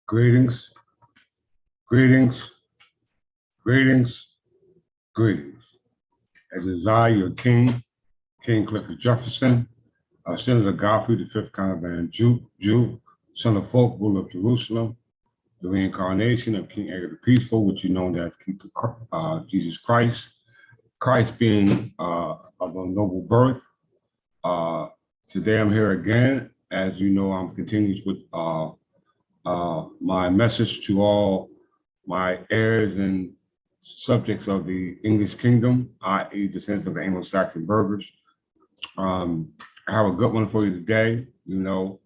Greetings, greetings, greetings, greetings. As is I, your king, King Clifford Jefferson, Senator Godfrey, the fifth Caravan Jew, son of folk, ruler of Jerusalem, the reincarnation of King Aether the Peaceful, which you know that Jesus Christ, Christ being of a noble birth. Today I'm here again. As you know, I'm continuing with my message to all my heirs and subjects of the English kingdom, i.e. descendants of the Anglo-Saxon burghers. I have a good one for you today. You know,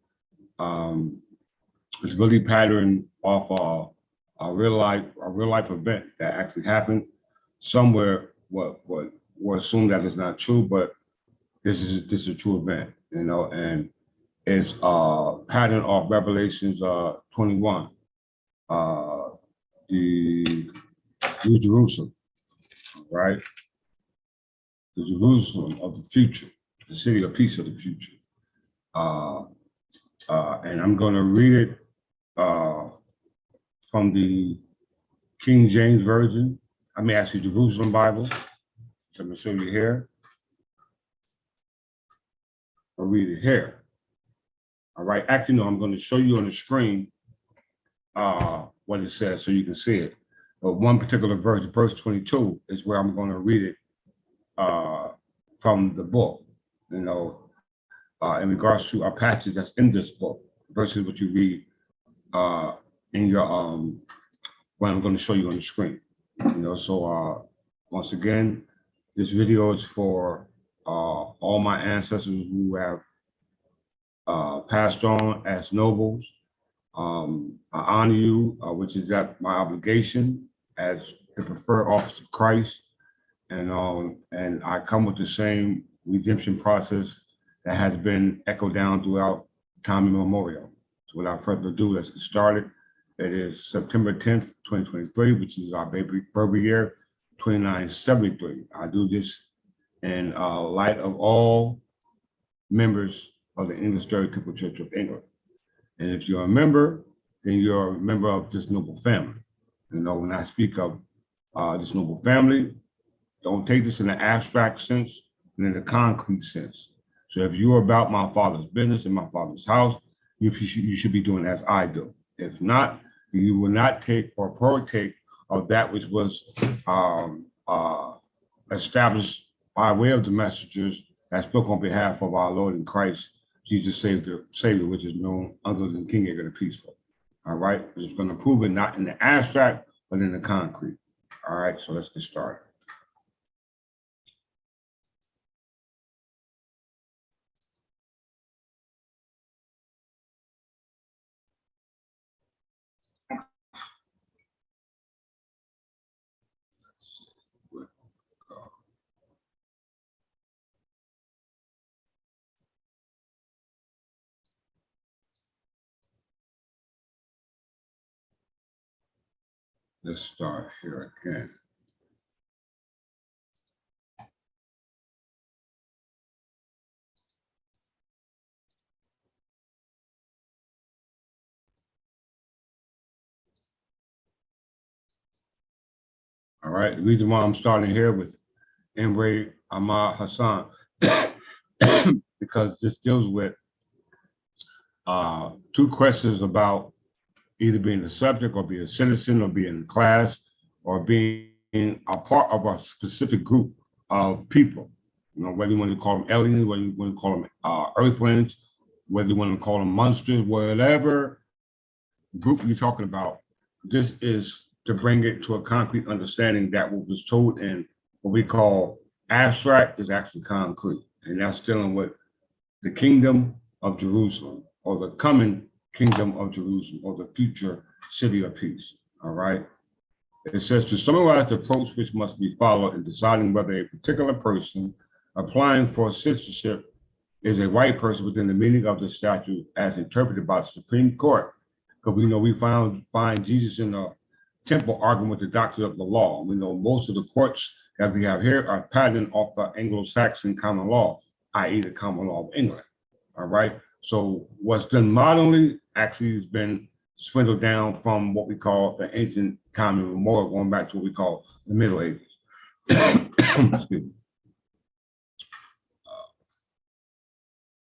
it's really patterned off a real life event that actually happened somewhere. What was assumed that is not true, but this is a true event. You know, and it's patterned off Revelations 21. The New Jerusalem, right? The Jerusalem of the future, the city of peace of the future. And I'm going to read it from the King James Version. I mean, actually, Jerusalem Bible. So I'm going to show you here. I'll read it here. All right. Actually, no, I'm going to show you on the screen what it says so you can see it. But one particular verse, verse 22, is where I'm going to read it from the book, you know, in regards to a passage that's in this book versus what you read in your, what I'm going to show you on the screen. You know, so once again, this video is for all my ancestors who have passed on as nobles. I honor you, which is that my obligation as the preferred officer of Christ, and I come with the same redemption process that has been echoed down throughout time immemorial. So without further ado, let's get started. It is September 10th, 2023, which is our birth year, 2973. I do this in light of all members of the English Stereotypical Church of England. And if you're a member, then you're a member of this noble family. You know, when I speak of this noble family, don't take this in an abstract sense, but in a concrete sense. So if you're about my father's business in my father's house, you should be doing as I do. If not, you will not take or partake of that which was established by way of the messengers that spoke on behalf of our Lord and Christ, Jesus Savior, which is known other than King Aether the Peaceful. All right, it's going to prove it not in the abstract, but in the concrete. All right, so let's get started. Let's start here again. All right, the reason why I'm starting here with Imre Ahmad Hassan, because this deals with two questions about either being a subject or being a citizen or being in class or being a part of a specific group of people. You know, whether you want to call them aliens, whether you want to call them earthlings, whether you want to call them monsters, whatever group you're talking about, this is to bring it to a concrete understanding that what was told in what we call abstract is actually concrete. And that's dealing with the kingdom of Jerusalem, or the coming kingdom of Jerusalem, or the future city of peace. All right. It says to summarize the approach which must be followed in deciding whether a particular person applying for citizenship is a white person within the meaning of the statute as interpreted by the Supreme Court. Because we know we find Jesus in the temple arguing with the doctrine of the law. We know most of the courts that we have here are patterned off the Anglo-Saxon common law, i.e. the common law of England. All right. So what's done modernly actually has been swindled down from what we call the ancient time immemorial, going back to what we call the Middle Ages. Excuse me.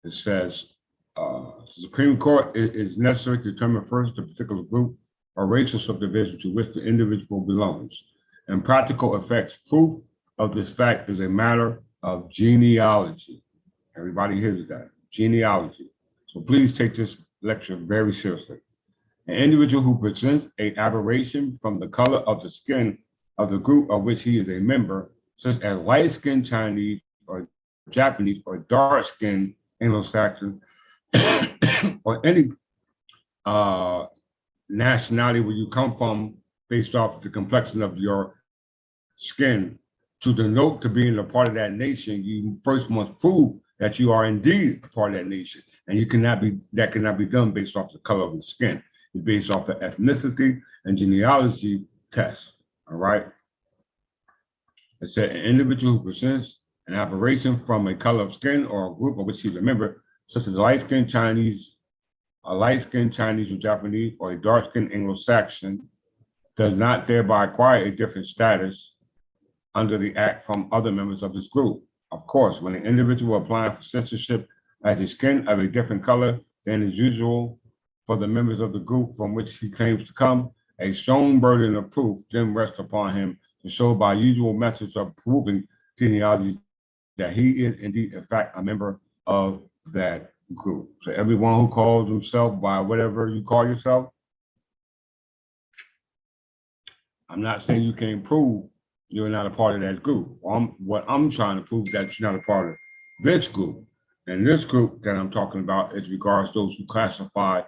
It says, the Supreme Court is necessary to determine first the particular group or racial subdivision to which the individual belongs. In practical effects, proof of this fact is a matter of genealogy. Everybody hears that, genealogy. So please take this lecture very seriously. An individual who presents an aberration from the color of the skin of the group of which he is a member, such as light-skinned Chinese or Japanese or dark-skinned Anglo-Saxon, or any nationality where you come from based off the complexion of your skin, to denote to being a part of that nation, you first must prove that you are indeed a part of that nation. And that cannot be done based off the color of the skin. It's based off the ethnicity and genealogy test, all right? It said an individual who presents an aberration from a color of skin or a group of which he's a member, such as a light-skinned Chinese or Japanese, or a dark-skinned Anglo-Saxon, does not thereby acquire a different status under the act from other members of this group. Of course, when an individual applying for censorship has a skin of a different color than is usual for the members of the group from which he claims to come, a strong burden of proof then rests upon him to show by usual methods of proving genealogy that he is indeed, in fact, a member of that group. So everyone who calls himself by whatever you call yourself, I'm not saying you can't prove you're not a part of that group. What I'm trying to prove is that you're not a part of this group. And this group that I'm talking about is regards those who classify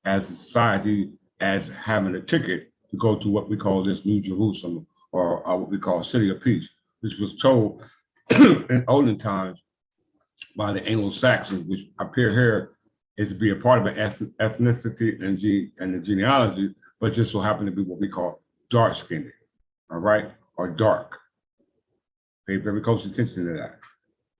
as a society as having a ticket to go to what we call this New Jerusalem, or what we call City of Peace, which was told in olden times by the Anglo-Saxons, which appear here is to be a part of an ethnicity and the genealogy, but just so happen to be what we call dark-skinned, all right, or dark. Pay very close attention to that.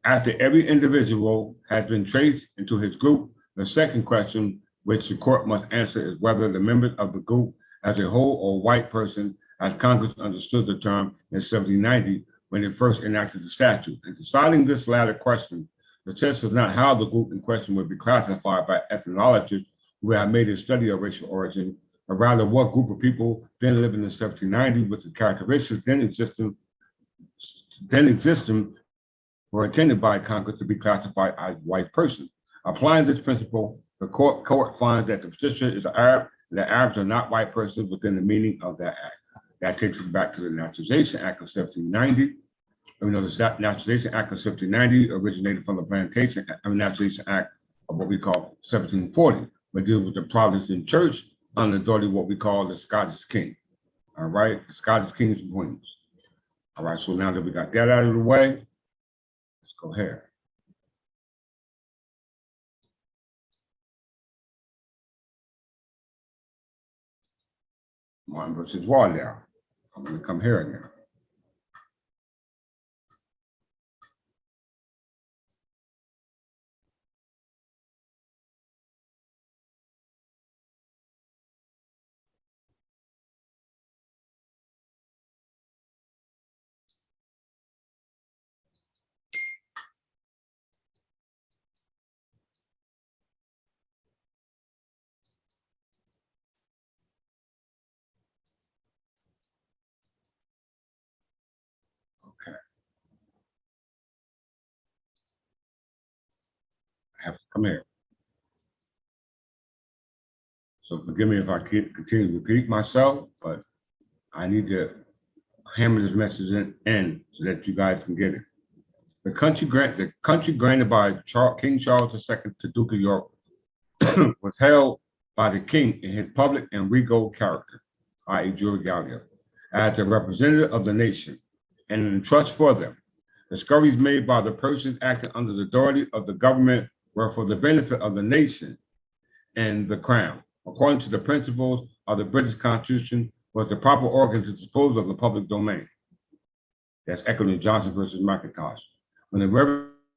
After every individual has been traced into his group, the second question which the court must answer is whether the members of the group as a whole or white person, as Congress understood the term in 1790 when it first enacted the statute. In deciding this latter question, the test is not how the group in question would be classified by ethnologists who have made a study of racial origin, but rather what group of people then living in 1790 with the characteristics then existing were intended by Congress to be classified as white person. Applying this principle, the court finds that the petitioner is an Arab, and the Arabs are not white persons within the meaning of that act. That takes us back to the Naturalization Act of 1790. We know the Naturalization Act of 1790 originated from the Naturalization Act of what we call 1740, but deals with the Protestant church under the authority of what we call the Scottish king. All right, the Scottish kings and queens. All right, so now that we got that out of the way, let's go ahead. Martin versus Wardell. I'm going to come here again. Okay. I have to come here. So forgive me if I continue to repeat myself, but I need to hammer this message in so that you guys can get it. The country granted by King Charles II to Duke of York was held by the king in his public and regal character, i.e. jure gallia, as a representative of the nation and in trust for them. Discoveries made by the persons acting under the authority of the government were for the benefit of the nation and the crown. According to the principles of the British Constitution, was the proper organ to dispose of the public domain. That's echoing Johnson versus McIntosh. When the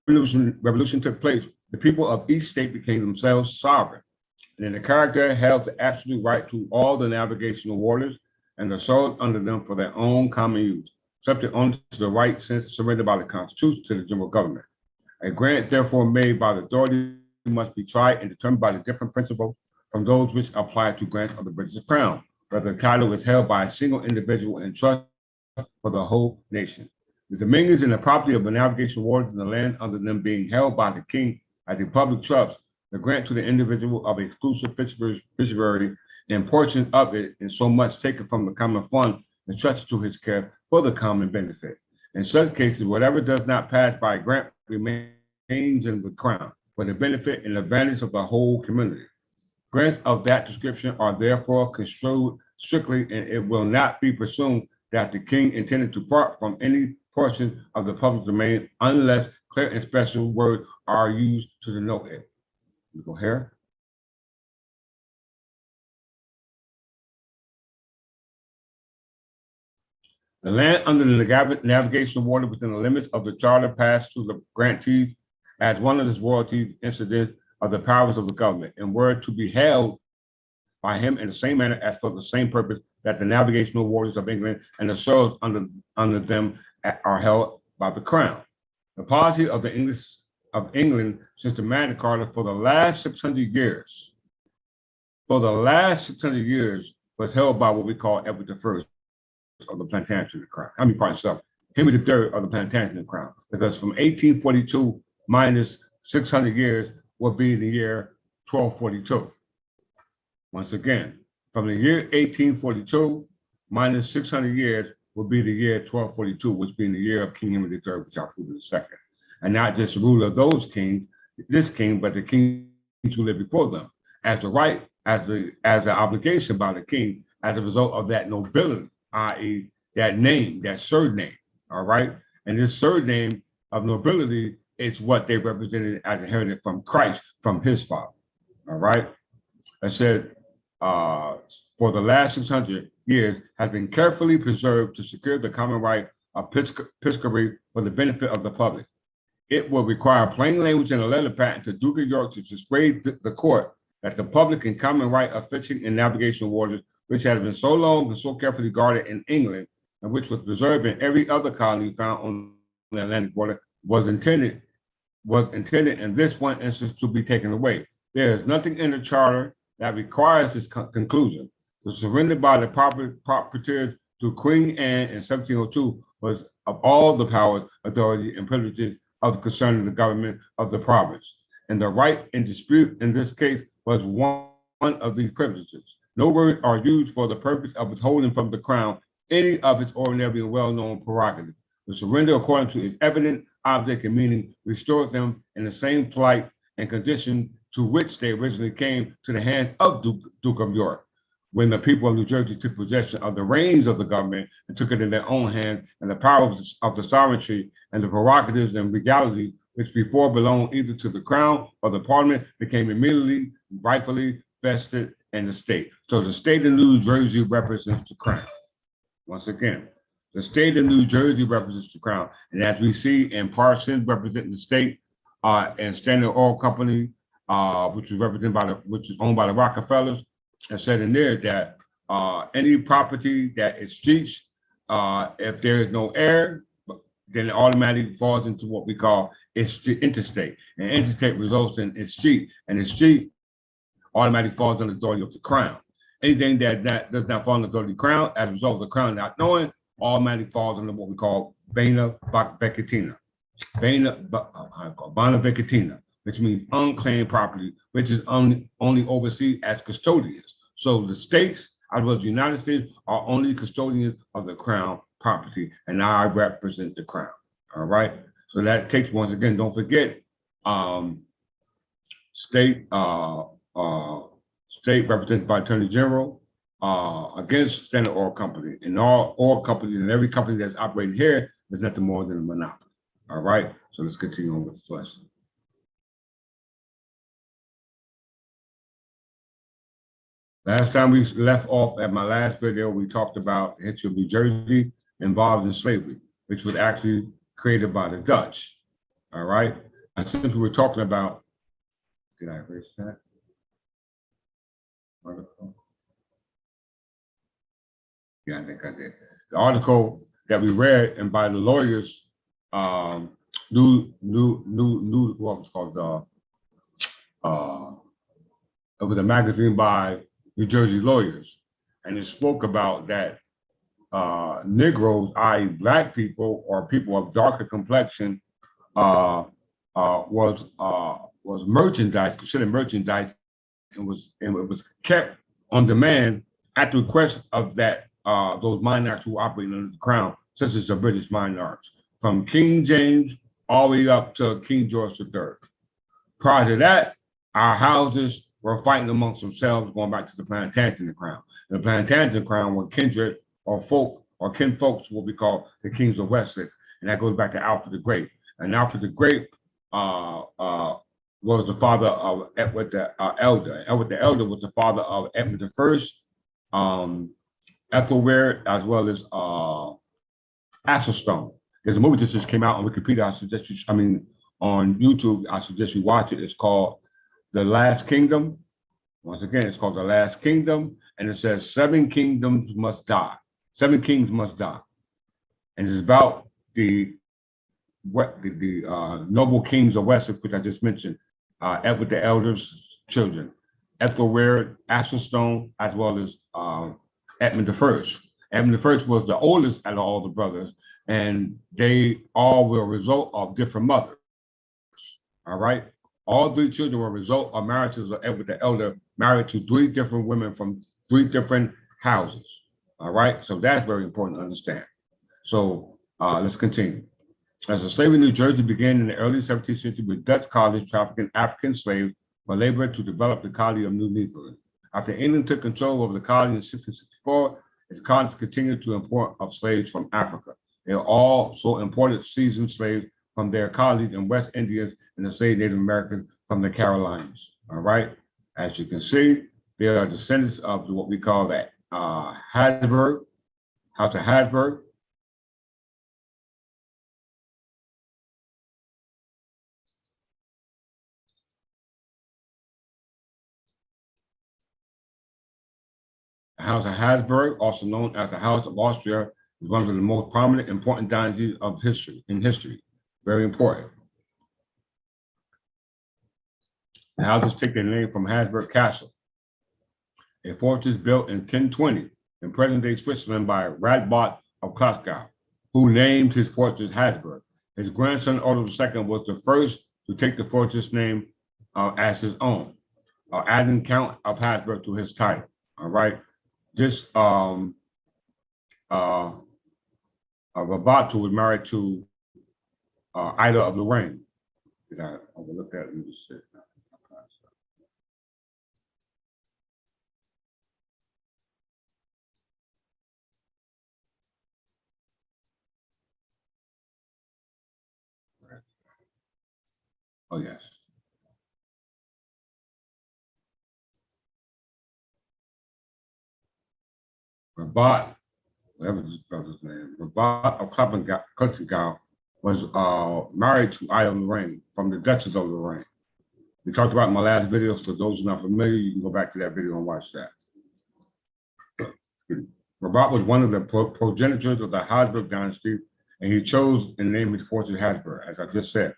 revolution took place, the people of each state became themselves sovereign. And in the character held the absolute right to all the navigational waters and the soil under them for their own common use, subject only to the right surrendered by the Constitution to the general government. A grant therefore made by the authority must be tried and determined by the different principles from those which apply to grants of the British Crown, whether the title is held by a single individual in trust for the whole nation. The dominions and the property of the navigation waters and the land under them being held by the king as a public trust, the grant to the individual of exclusive fishery and portion of it in so much taken from the common fund entrusted to his care for the common benefit. In such cases, whatever does not pass by grant remains in the crown for the benefit and advantage of the whole community. Grants of that description are therefore construed strictly, and it will not be presumed that the king intended to part from any portion of the public domain unless clear and special words are used to denote it. We go here. The land under the navigation water within the limits of the charter passed to the grantees as one of the royalties incident of the powers of the government, and were to be held by him in the same manner as for the same purpose that the navigational waters of England and the soils under them are held by the crown. The policy of England since the Magna Carta for the last 600 years, was held by what we call Edward I of the Plantagenet crown. Henry III of the Plantagenet crown, because from 1842 minus 600 years will be the year 1242. Once again, from the year 1842 minus 600 years will be the year 1242, which being the year of King Henry III, which I'll prove in a second. And not just the rule of this king, but the kings who lived before them, as the right, as the obligation by the king as a result of that nobility, i.e., that name, that surname. All right. And this surname of nobility is what they represented as inherited from Christ, from his father. All right. I said, for the last 600 years has been carefully preserved to secure the common right of piscary for the benefit of the public. It will require plain language in a letter patent to Duke of York to persuade the court that the public and common right of fishing and navigation waters, which has been so long and so carefully guarded in England, and which was preserved in every other colony found on the Atlantic water, was intended in this one instance to be taken away. There is nothing in the charter that requires this conclusion. The surrender by the proprietors to Queen Anne in 1702 was of all the powers, authority, and privileges of concerning the government of the province. And the right in dispute in this case was one of these privileges. No words are used for the purpose of withholding from the crown any of its ordinary and well-known prerogatives. The surrender, according to its evident object and meaning, restores them in the same plight and condition to which they originally came to the hands of Duke of York, when the people of New Jersey took possession of the reins of the government and took it in their own hands, and the power of the sovereignty and the prerogatives and legalities which before belonged either to the crown or the parliament became immediately rightfully vested in the state. So the state of New Jersey represents the crown. Once again, the state of New Jersey represents the crown. And as we see in Parsons representing the state, and Standard Oil Company, which is owned by the Rockefellers, and said in there that any property that is streets, if there is no heir, then it automatically falls into what we call interstate. And interstate results in its street, and the street automatically falls under the authority of the crown. Anything that does not fall under the authority of the crown, as a result of the crown not knowing, automatically falls under what we call Bena Vacatina. Bena Vacatina, which means unclaimed property, which is only overseen as custodians. So the states, as well as the United States, are only custodians of the crown property, and I represent the crown. All right. So that takes, once again, don't forget, state represented by Attorney General against Standard Oil Company, and all oil companies and every company that's operating here is nothing more than a monopoly. All right. So let's continue on with this lesson. Last time we left off at my last video, we talked about the history of New Jersey involved in slavery, which was actually created by the Dutch. All right. And since we were talking about, did I erase that? article? Yeah, I think I did. The article that we read and by the lawyers, new what was called it was a magazine by New Jersey lawyers, and it spoke about that Negroes, i.e., black people or people of darker complexion, was merchandise, considered merchandise, and it was kept on demand at the request of that those monarchs who operated under the crown, such as the British monarchs, from King James all the way up to King George III. Prior to that, our houses were fighting amongst themselves, going back to the Plantagenet crown. The Plantagenet crown were kindred or folk or kinfolks, what we call the kings of Wessex, and that goes back to Alfred the Great. And Alfred the Great was the father of Edward the Elder. Edward the Elder was the father of Edward the First, Ethelred, as well as Athelstone. There's a movie that just came out on Wikipedia. I suggest you, on YouTube, I suggest you watch it. It's called The Last Kingdom. Once again, it's called The Last Kingdom, and it says 7 kingdoms must die. 7 kings must die. And it's about the noble kings of Wessex, which I just mentioned, Edward the Elder's children, Ethelred, Athelstone, as well as Edmund the First. Edmund the First was the oldest out of all the brothers, and they all were a result of different mothers. All right, all 3 children were a result of marriages of Edward the Elder, married to 3 different women from 3 different houses. All right, so that's very important to understand. So let's continue. As the slavery in New Jersey began in the early 17th century with Dutch colonies trafficking African slaves for labor to develop the colony of New Netherland. After England took control of the colony in 1664, its colonies continued to import of slaves from Africa. They also imported seasoned slaves from their colonies in West Indies and enslaved Native Americans from the Carolinas. All right, as you can see, they are descendants of what we call the Habsburg, House of Habsburg. The House of Habsburg, also known as the House of Austria, is one of the most prominent, important dynasties of history. Very important. The houses take their name from Habsburg Castle, a fortress built in 1020 in present-day Switzerland by Radbot of Klaskau, who named his fortress Habsburg. His grandson Otto II was the first to take the fortress name as his own, adding Count of Habsburg to his title. All right. This Rabat was married to Ida of Lorraine. Did I overlook that? Let me just say. Oh yes. Rabat, whatever this brother's name, Rabat of Klaskau was married to Ida of Lorraine from the Duchess of Lorraine. We talked about in my last video, so those who are not familiar, you can go back to that video and watch that. Rabat was one of the progenitors of the Habsburg dynasty, and he chose and named his fortress Habsburg, as I just said.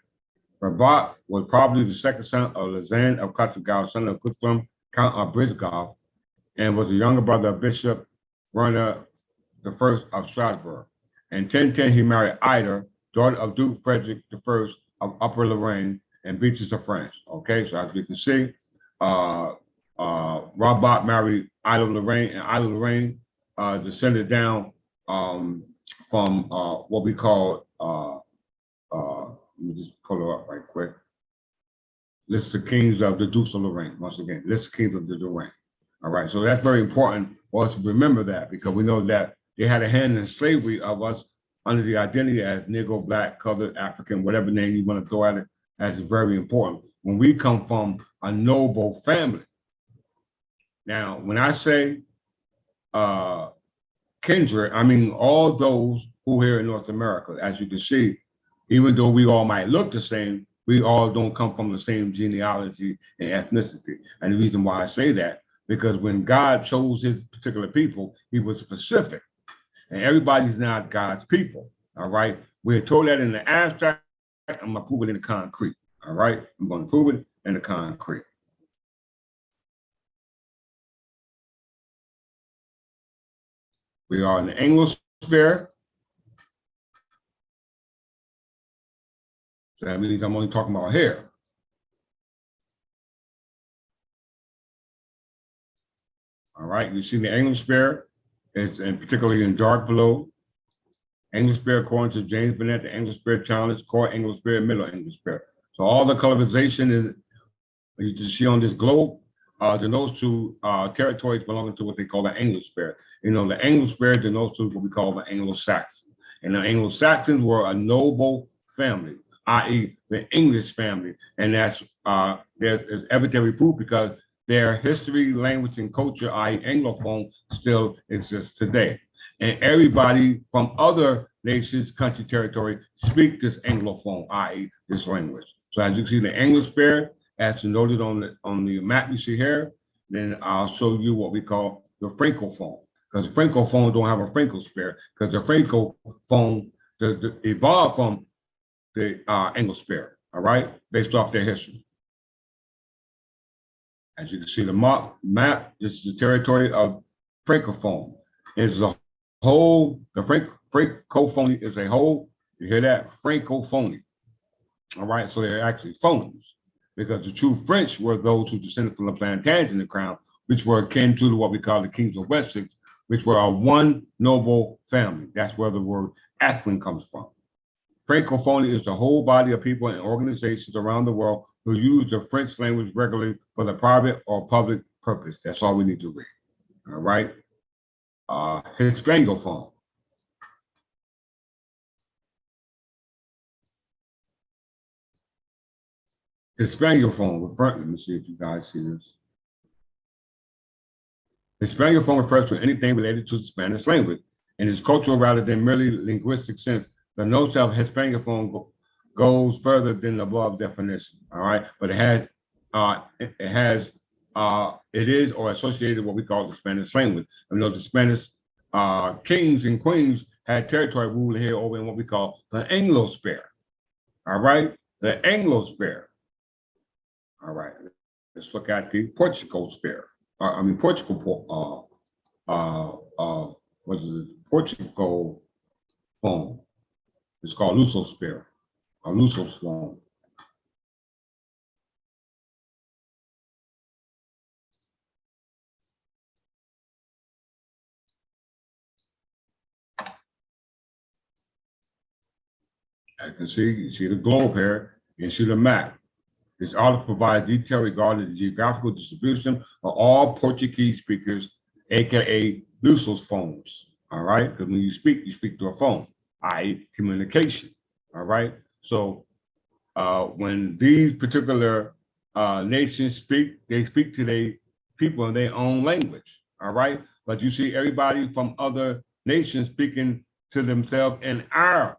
Rabat was probably the second son of Lazan of Klaskau, son of Gustav, Count of Brisgau, and was the younger brother of Bishop Werner I of Strasbourg. In 1010, he married Ida, daughter of Duke Frederick I of Upper Lorraine and Beaches of France. Okay, so as you can see, Rabat married Ida Lorraine, and Ida Lorraine descended down from what we call, let me just pull her up right quick. List of kings of the Dukes of Lorraine. Once again, list of kings of the Lorraine. All right, so that's very important for us to remember that, because we know that they had a hand in slavery of us under the identity as Negro, Black, Colored, African, whatever name you want to throw at it. That's very important. When we come from a noble family. Now, when I say kindred, I mean all those who here in North America, as you can see, even though we all might look the same, we all don't come from the same genealogy and ethnicity. And the reason why I say that, because when God chose his particular people, he was specific. And everybody's not God's people. All right. We're told that in the abstract. I'm going to prove it in the concrete. All right. I'm going to prove it in the concrete. We are in the Anglosphere. So that means I'm only talking about here. All right. You see the Anglosphere, and particularly in dark blue. Anglosphere, according to James Bennett, the Anglosphere challenge, core Anglosphere, middle Anglosphere. So all the colorization is, you can see on this globe, denotes to territories belonging to what they call the Anglosphere. You know, the Anglosphere denotes to what we call the Anglo-Saxons. And the Anglo-Saxons were a noble family, i.e. the English family. And that's there's evidentiary proof because their history, language, and culture, i.e. Anglophone, still exists today. And everybody from other nations, country, territory, speak this Anglophone, i.e. this language. So as you can see, the Anglosphere, as noted on the map you see here, then I'll show you what we call the Francophone, because Francophone don't have a Francosphere, because the Francophone evolved from the Anglosphere, all right, based off their history. As you can see the map, this is the territory of Francophone. It's a whole, the Francophone is a whole, you hear that? Francophone. All right, so they're actually phones, because the true French were those who descended from the Plantagenet crown, which were akin to what we call the kings of Wessex, which were a one noble family. That's where the word Atheling comes from. Francophonie is the whole body of people and organizations around the world who use the French language regularly for the private or public purpose. That's all we need to read. All right. Hispanophone. Hispanophone, let me see if you guys see this. Hispanophone refers to anything related to the Spanish language in its cultural rather than merely linguistic sense. The notion of Hispanophone goes further than the above definition. All right, but it is or associated with what we call the Spanish language. You know, the Spanish kings and queens had territory ruling here over in what we call the Anglosphere. All right, the Anglosphere. All right, let's look at the Portugal sphere. Portugal. What is it? Portugal phone. It's called Lusosphere or Lusosphone. As you see the globe here, you see the map. This article provides detail regarding the geographical distribution of all Portuguese speakers, aka Lusophones. All right, because when you speak to a phone, i.e. communication. All right, so when these particular nations speak, they speak to their people in their own language. All right, but you see everybody from other nations speaking to themselves in our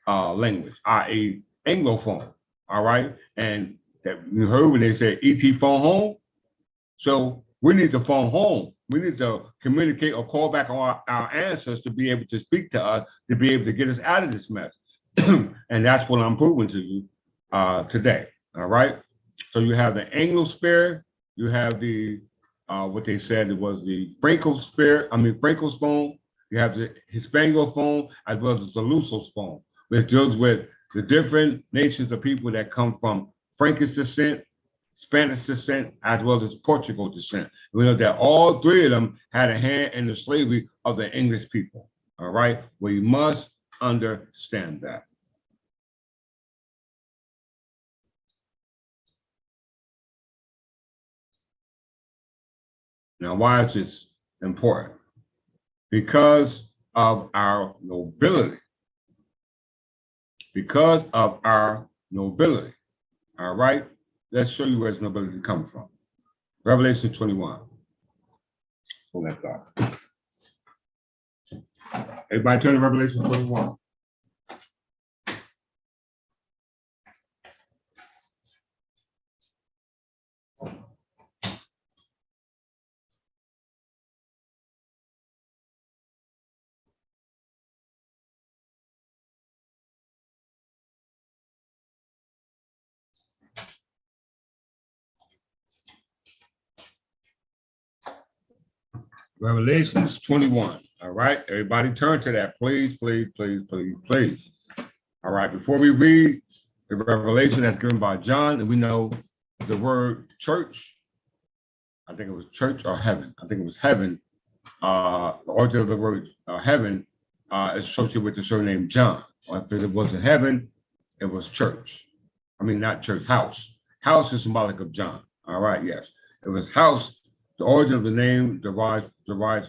language, i.e. Anglophone. All right, and that you heard when they said ET phone home. So we need to phone home. We need to communicate or call back on our ancestors to be able to speak to us, to be able to get us out of this mess. And that's what I'm proving to you today. All right. So you have the Anglosphere, you have the what they said it was the Francophone, you have the Hispanophone, as well as the Lusophone, which deals with the different nations of people that come from Frankish descent, Spanish descent, as well as Portugal descent. We know that all three of them had a hand in the slavery of the English people. All right, we must understand that. Now, why is this important? Because of our nobility. Because of our nobility. All right, let's show you where this nobility comes from. Revelation 21. Pull that up. Everybody turn to Revelation 21. Revelations 21. All right, everybody turn to that, please, please, please, please, please. All right, before we read the revelation that's given by John, and we know the word church, I think it was church or heaven. I think it was heaven. The origin of the word heaven is associated with the surname John. Or if it wasn't heaven, it was church. I mean, not church, house. House is symbolic of John. All right, yes. It was house. The origin of the name derives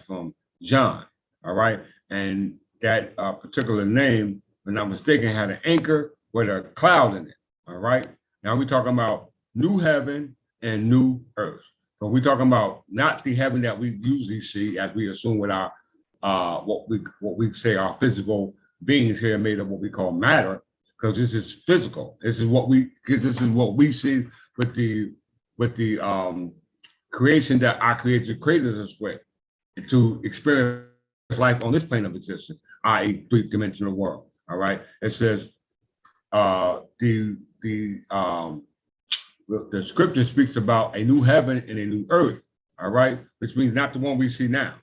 from John. All right. And that particular name, if I'm not mistaken, had an anchor with a cloud in it. All right. Now we're talking about new heaven and new earth. So we're talking about not the heaven that we usually see, as we assume with our what we say our physical beings here made of what we call matter, because this is physical. This is what we see with the creation that our creator created us with, to experience life on this plane of existence, i.e., three-dimensional world. All right. It says the scripture speaks about a new heaven and a new earth. All right, which means not the one we see now,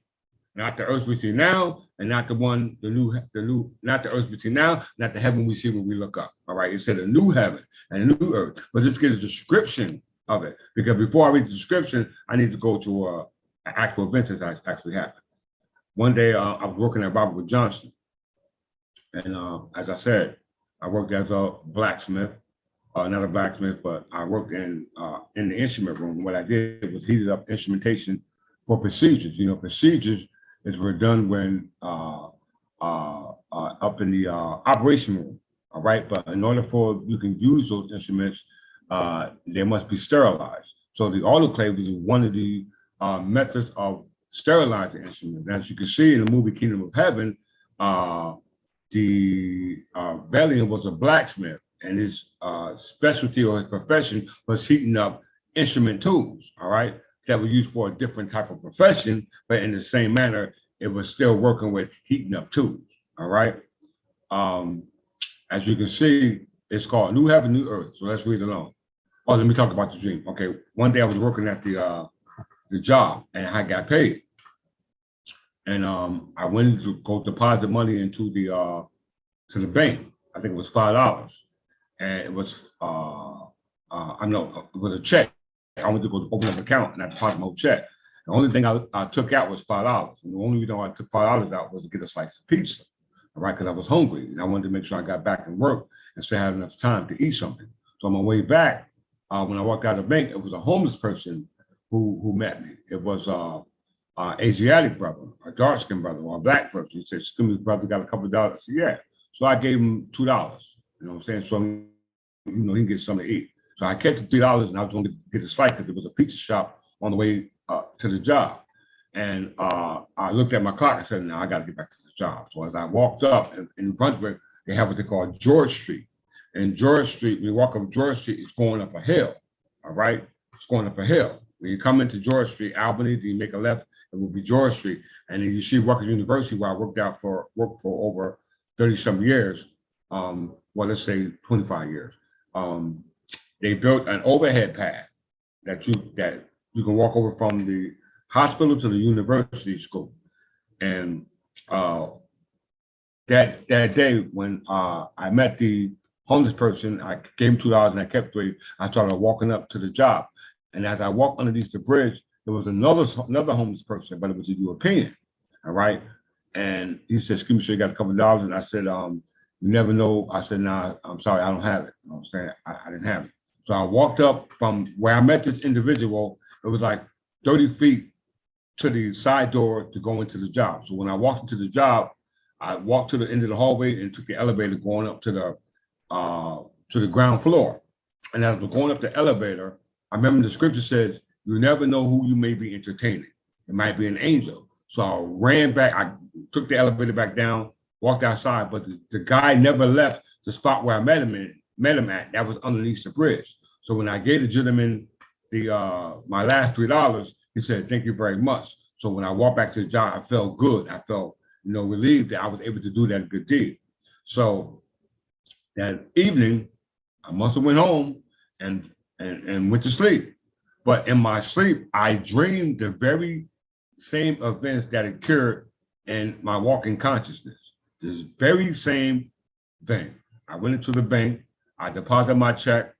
not the earth we see now, and not not the earth we see now, not the heaven we see when we look up. All right, it said a new heaven and a new earth. But let's get a description of it, because before I read the description, I need to go to an actual event that actually happened. One day, I was working at Robert Johnson, and as I said, I worked as a blacksmith. Not a blacksmith, but I worked in the instrument room. What I did was heated up instrumentation for procedures. You know, procedures were done when up in the operation room. All right, but in order for you can use those instruments, they must be sterilized. So the autoclave is one of the methods of sterilizing instruments. As you can see in the movie Kingdom of Heaven, the Valiant was a blacksmith, and his specialty or his profession was heating up instrument tools, all right, that were used for a different type of profession, but in the same manner, it was still working with heating up tools, all right? As you can see, it's called New Heaven, New Earth, so let's read along. Oh, let me talk about the dream. Okay, one day I was working at the job, and I got paid. And I went to go deposit money into the bank. I think it was $5. And it was it was a check. I went to go open up an account and I deposited my whole check. The only thing I took out was $5. And the only reason why I took $5 out was to get a slice of pizza, all right, because I was hungry and I wanted to make sure I got back and work and still had enough time to eat something. So on my way back, when I walked out of the bank, it was a homeless person who met me. It was Asiatic brother, a dark-skinned brother, or a black person. He said, "Excuse me, brother, got a couple of dollars." I said, "Yeah." So I gave him $2. You know what I'm saying? So, you know, he can get something to eat. So I kept the $3 and I was going to get a slice because there was a pizza shop on the way to the job. And I looked at my clock and said, "No, I got to get back to the job." So as I walked up in Brunswick, they have what they call George Street. And George Street, when you walk up George Street, it's going up a hill. All right? It's going up a hill. When you come into George Street, Albany, then you make a left, it will be George Street. And then you see Rutgers University, where I worked for over 30-some years. Well, let's say 25 years. They built an overhead path that you can walk over from the hospital to the university school. And that day when I met the homeless person, I gave him $2 and I kept $3. I started walking up to the job. And as I walked underneath the bridge, there was another homeless person, but it was a European, all right? And he said, "Excuse me, sir, you got a couple of dollars?" And I said, "You never know." I said, "Nah, I'm sorry, I don't have it." You know what I'm saying? I didn't have it. So I walked up from where I met this individual. It was like 30 feet to the side door to go into the job. So when I walked into the job, I walked to the end of the hallway and took the elevator going up to the ground floor. And as we're going up the elevator, I remember the scripture says, "You never know who you may be entertaining. It might be an angel." So I ran back. I took the elevator back down, walked outside, but the guy never left the spot where I met him at. That was underneath the bridge. So when I gave the gentleman my last $3, he said, "Thank you very much." So when I walked back to the job, I felt good. I felt, relieved that I was able to do that good deed. So that evening, I must have went home and went to sleep. But in my sleep, I dreamed the very same events that occurred in my walking consciousness. This very same thing. I went into the bank, I deposited my check.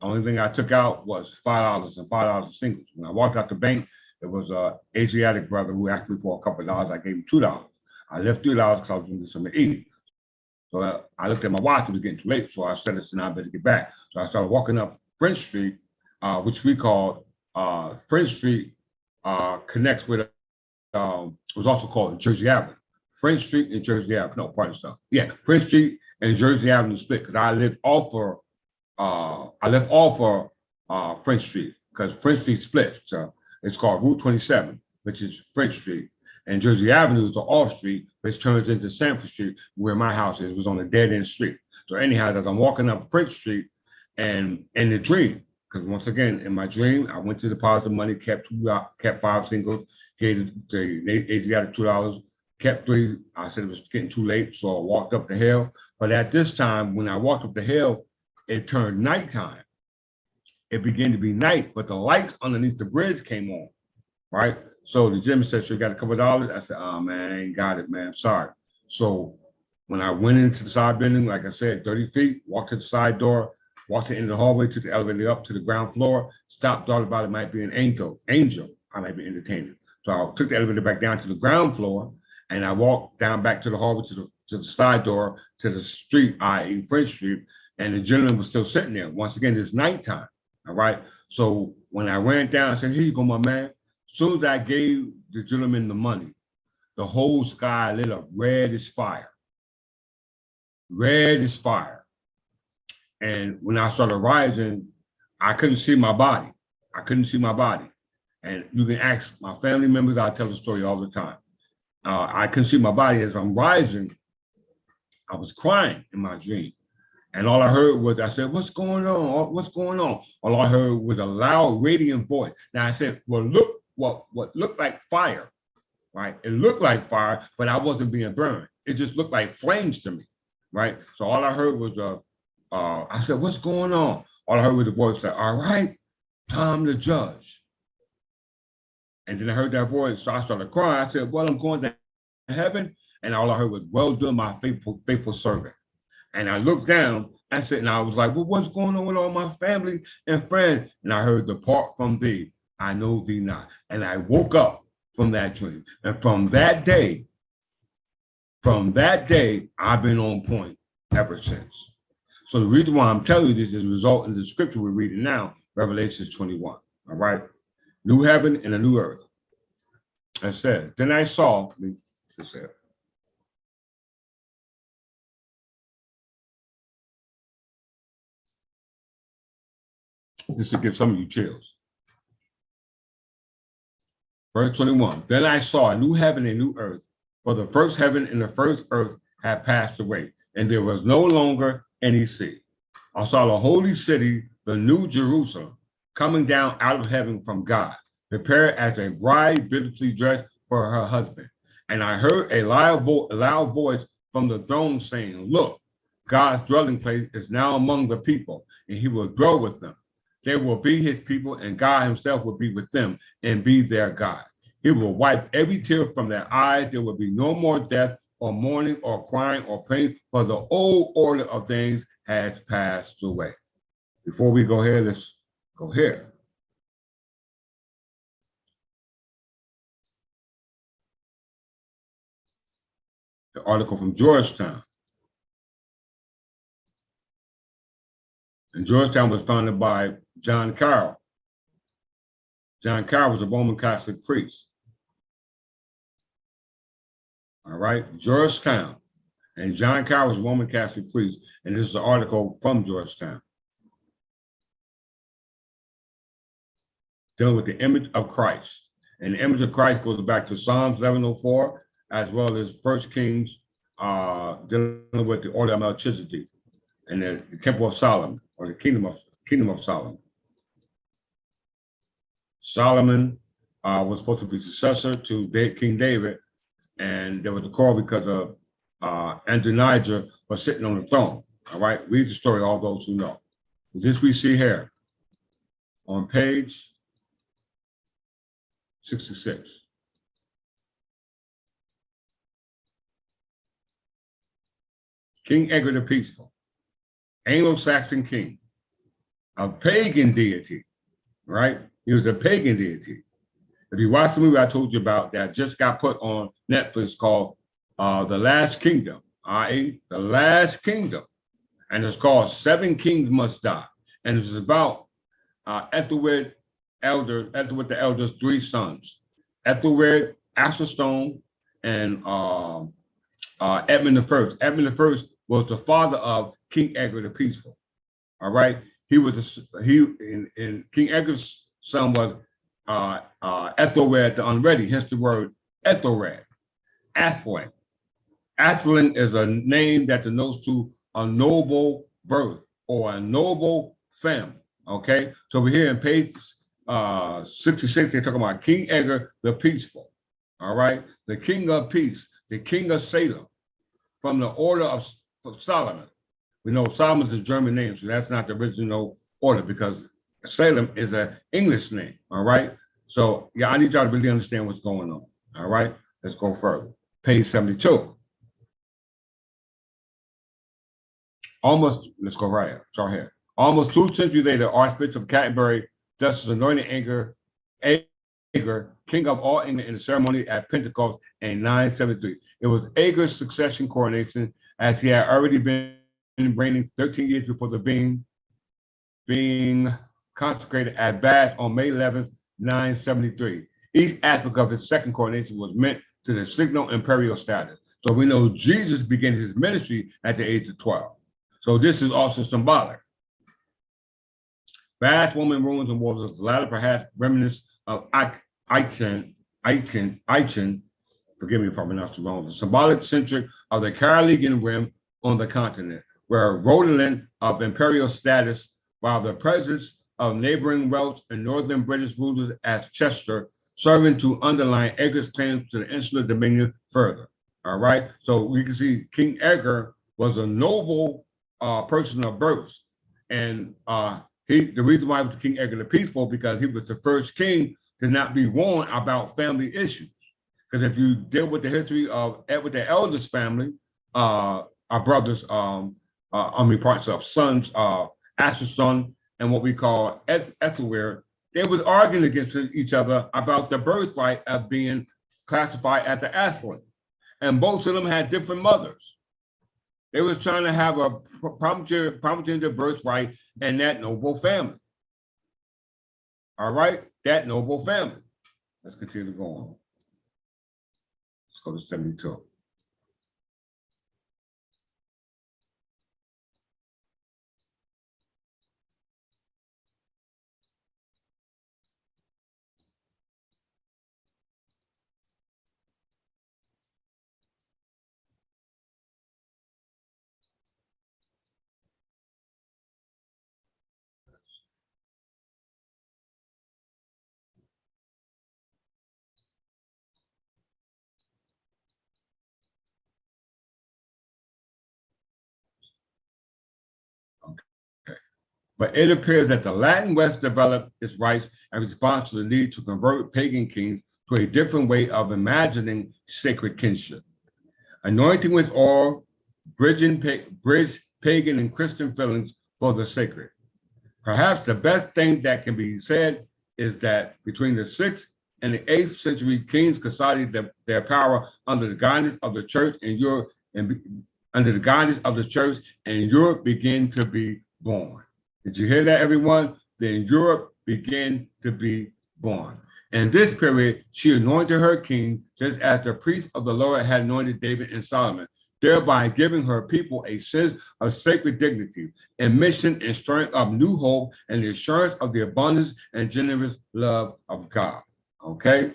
Only thing I took out was $5 and $5 singles. When I walked out the bank, there was a Asiatic brother who asked me for a couple of dollars. I gave him $2. I left $3 because I was going to get something to eat. So I looked at my watch, it was getting too late. So I said, listen, I better get back. So I started walking up French Street, which we called French Street connects with, it was also called Jersey Avenue. French Street and Jersey Avenue, no, pardon stuff. Yeah, French Street and Jersey Avenue split because I left off for French Street because French Street split. So it's called Route 27, which is French Street. And Jersey Avenue is the off street, which turns into Sanford Street, where my house is. It was on a dead end street. So anyhow, as I'm walking up French Street and in the dream, because once again, in my dream, I went to deposit money, kept 5 singles, gave the Asiatic $2, kept 3. I said it was getting too late, so I walked up the hill. But at this time, when I walked up the hill, it turned nighttime. It began to be night, but the lights underneath the bridge came on, right? So the gym said, so you got a couple of dollars? I said, oh man, I ain't got it, man, sorry. So when I went into the side building, like I said, 30 feet, walked to the side door, walked to the end of the hallway, took the elevator up to the ground floor, stopped, thought about it might be an angel I might be entertaining. So I took the elevator back down to the ground floor and I walked down back to the hallway to the side door to the street, i.e. French Street, and the gentleman was still sitting there. Once again, it's nighttime, all right? So when I ran down, I said, here you go, my man. As soon as I gave the gentleman the money, the whole sky lit up red as fire. Red as fire. And when I started rising, I couldn't see my body. I couldn't see my body. And you can ask my family members, I tell the story all the time. I couldn't see my body as I'm rising. I was crying in my dream. And all I heard was, I said, what's going on? What's going on? All I heard was a loud, radiant voice. Now I said, well, look, what looked like fire, right? It looked like fire, but I wasn't being burned. It just looked like flames to me, right? So all I heard was, I said, what's going on? All I heard was the voice say, all right, time to judge. And then I heard that voice, so I started crying. I said, well, I'm going to heaven. And all I heard was, well done, my faithful servant. And I looked down, I said, and I was like, well, what's going on with all my family and friends? And I heard, depart from thee, I know thee not. And I woke up from that dream. And from that day, I've been on point ever since. So the reason why I'm telling you this is a result in the scripture we're reading now, Revelation 21, all right? New heaven and a new earth. I said, then I saw, this will give some of you chills. Verse 21, then I saw a new heaven and new earth, for the first heaven and the first earth had passed away, and there was no longer any sea. I saw the holy city, the new Jerusalem, coming down out of heaven from God, prepared as a bride beautifully dressed for her husband. And I heard a loud voice from the throne saying, look, God's dwelling place is now among the people, and he will dwell with them. They will be his people, and God himself will be with them and be their God. He will wipe every tear from their eyes. There will be no more death or mourning or crying or pain, for the old order of things has passed away. Before we go here, let's go here. The article from Georgetown. And Georgetown was founded by John Carroll. John Carroll was a Roman Catholic priest. All right, Georgetown. And John Carroll was a Roman Catholic priest. And this is an article from Georgetown. Dealing with the image of Christ. And the image of Christ goes back to Psalms 11:04, as well as 1 Kings, dealing with the order of Melchizedek and the Temple of Solomon, or the Kingdom of Solomon. Solomon was supposed to be successor to King David, and there was a call because of Adonijah was sitting on the throne. All right, read the story, all those who know. This we see here on page 66. King Edgar the Peaceful, Anglo-Saxon king, a pagan deity, right? He was a pagan deity. If you watch the movie I told you about that just got put on Netflix called The Last Kingdom, i.e. The Last Kingdom, and it's called Seven Kings Must Die. And it's about Ethelred the Elder's three sons, Ethelred, Asherstone, and Edmund I. Edmund I was the father of King Edgar the Peaceful. All right, King Edgar's son was Ethelred the Unready, hence the word Ethelred. Atheling. Atheling is a name that denotes to a noble birth or a noble family. Okay, so we're here in page 66. They're talking about King Edgar the Peaceful. All right, the King of Peace, the King of Salem, from the order of Solomon. We know Solomon's a German name, so that's not the original order because Salem is an English name. All right, so yeah, I need y'all to really understand what's going on. All right, let's go further. Page 72. Let's go right here. Start here. Almost 2 centuries later, Archbishop of Canterbury, Justice anointed Agur, king of all England, in the ceremony at Pentecost in 973. It was Agur's succession coronation, as he had already been reigning 13 years before the being consecrated at Bath on May 11th, 973. Each aspect of his second coronation was meant to the signal imperial status. So we know Jesus began his ministry at the age of 12. So this is also symbolic. Vast Roman ruins and walls of the latter, perhaps remnants of Aachen, forgive me if I pronounced it wrong, the symbolic center of the Carolingian rim on the continent, where Rhodeland of imperial status, while the presence of neighboring Welsh and northern British rulers as Chester, serving to underline Edgar's claims to the insular dominion further. All right, so we can see King Edgar was a noble person of birth, and the reason why he was King Edgar the Peaceful, because he was the first king to not be warned about family issues. Because if you deal with the history of Edward the Elder's family, our brothers, parts of sons, Asherstone, and what we call Ethelred, they was arguing against each other about the birthright of being classified as an Atheling. And both of them had different mothers. They was trying to have a promising the birthright and that noble family. All right, that noble family. Let's continue to go on. Let's go to 72. But it appears that the Latin West developed its rights in response to the need to convert pagan kings to a different way of imagining sacred kinship. Anointing with oil, bridge pagan and Christian feelings for the sacred. Perhaps the best thing that can be said is that between the 6th and the 8th century, kings consolidated their power under the guidance of the church in Europe, and under the guidance of the church, and Europe began to be born. Did you hear that, everyone? Then Europe began to be born. In this period, she anointed her king, just as the priests of the Lord had anointed David and Solomon, thereby giving her people a sense of sacred dignity, and mission and strength of new hope, and the assurance of the abundance and generous love of God. Okay?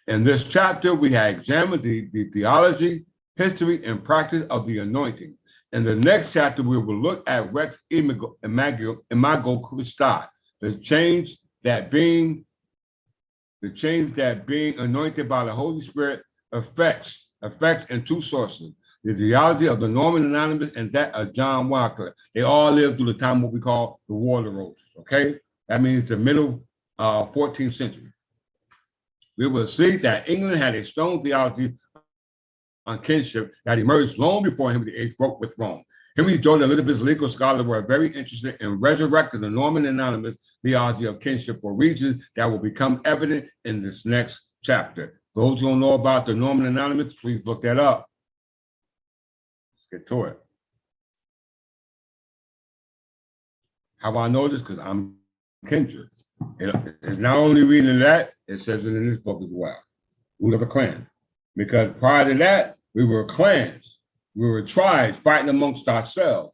In this chapter, we have examined the theology, history, and practice of the anointing. In the next chapter, we will look at Rex Imago Christi, the change that being anointed by the Holy Spirit affects in 2 sources: the theology of the Norman Anonymous and that of John Wycliffe. They all lived through the time of what we call the War of the Roses. Okay, that means the middle 14th century. We will see that England had a strong theology on kinship that emerged long before Henry VIII broke with Rome. Henry's daughter Elizabeth's legal scholars were very interested in resurrecting the Norman anonymous theology of kinship for reasons that will become evident in this next chapter. Those who don't know about the Norman anonymous, please look that up. Let's get to it. How I know this? Because I'm kindred. It's not only reading that, it says it in this book as well. Root of a clan. Because prior to that, we were clans. We were tribes fighting amongst ourselves.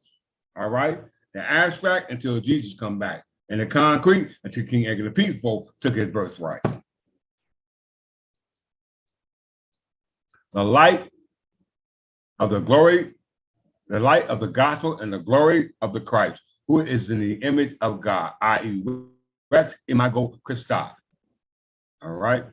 All right? The abstract until Jesus come back. And the concrete until King Edgar the Peaceful took his birthright. The light of the glory, the light of the gospel and the glory of the Christ, who is in the image of God, i.e. Rex Imago Christi. All right.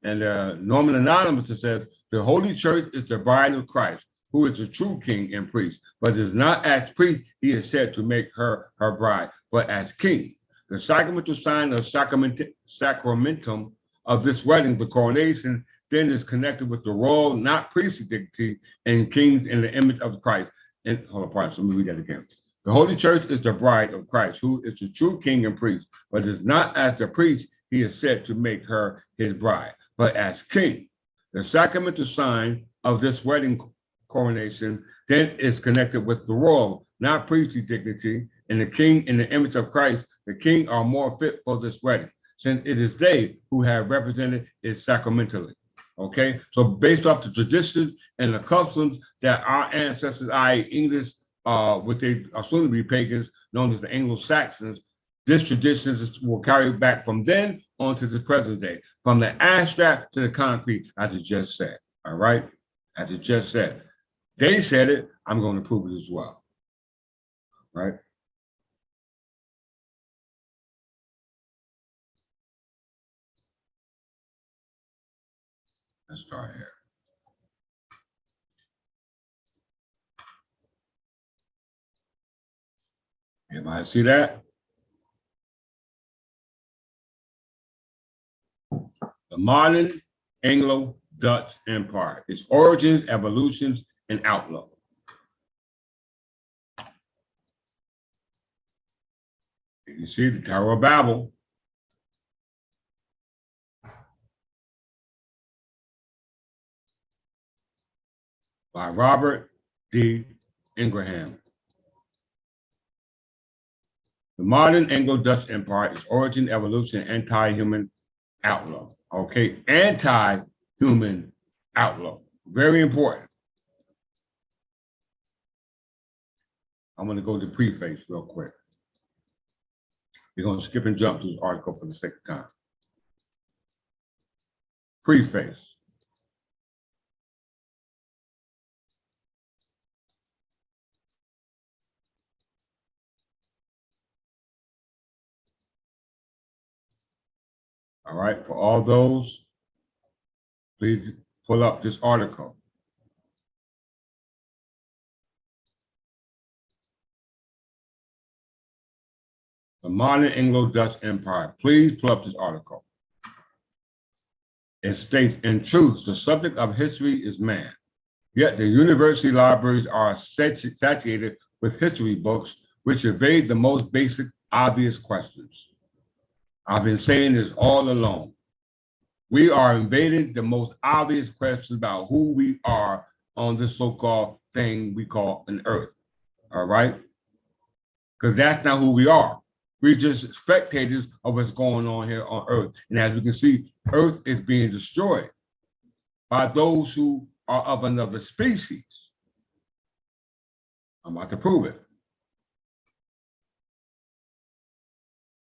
And Norman Anonymous says, the Holy Church is the bride of Christ, who is the true king and priest, but is not as priest, he is said to make her bride, but as king. The sacramental sign of sacramentum of this wedding, the coronation, then is connected with the royal, not priestly dignity, and kings in the image of Christ. And hold on, so let me read that again. The Holy Church is the bride of Christ, who is the true king and priest, but is not as the priest, he is said to make her his bride, but as king. The sacramental sign of this wedding coronation then is connected with the royal, not priestly dignity, and the king in the image of Christ. The king are more fit for this wedding, since it is they who have represented it sacramentally. Okay, so based off the traditions and the customs that our ancestors, i.e. English, what they are soon to be pagans, known as the Anglo-Saxons, this tradition will carry back from then on to the present day, from the abstract to the concrete, as it just said. All right, as it just said. They said it, I'm going to prove it as well. Right? Let's start here. Everybody see that? The modern Anglo-Dutch Empire, its origins, evolutions, and outlook. You see the Tower of Babel. By Robert D. Ingraham. The modern Anglo-Dutch Empire, its origin, evolution, and anti-human outlook. Okay, anti-human outlook. Very important. I'm going to go to preface real quick. We're going to skip and jump to this article for the sake of time. Preface. All right, for all those, please pull up this article. The modern Anglo-Dutch Empire. Please pull up this article. It states, in truth, the subject of history is man. Yet the university libraries are saturated with history books which evade the most basic, obvious questions. I've been saying this all along. We are evading the most obvious questions about who we are on this so-called thing we call an earth, all right? Because that's not who we are. We're just spectators of what's going on here on earth. And as we can see, earth is being destroyed by those who are of another species. I'm about to prove it.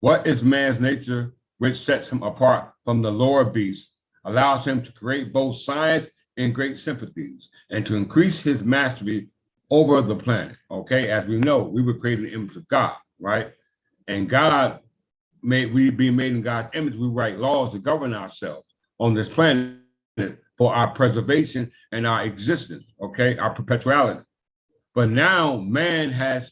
What is man's nature which sets him apart from the lower beasts, allows him to create both science and great sympathies, and to increase his mastery over the planet? Okay, as we know, we were created in the image of God, right? And God we being made in God's image, we write laws to govern ourselves on this planet for our preservation and our existence, okay, our perpetuality. But now man has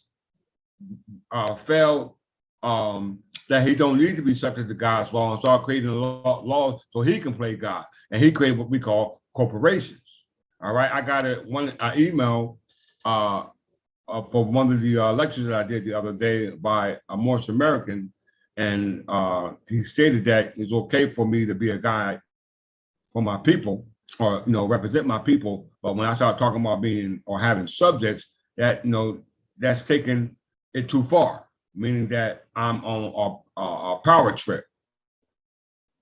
felt that he don't need to be subject to God's law and start creating laws so he can play God. And he created what we call corporations. All right, I got an email for one of the lectures that I did the other day by a Morris American, and he stated that it's okay for me to be a guide for my people, or represent my people. But when I start talking about being or having subjects, that that's taking it too far, meaning that I'm on a power trip.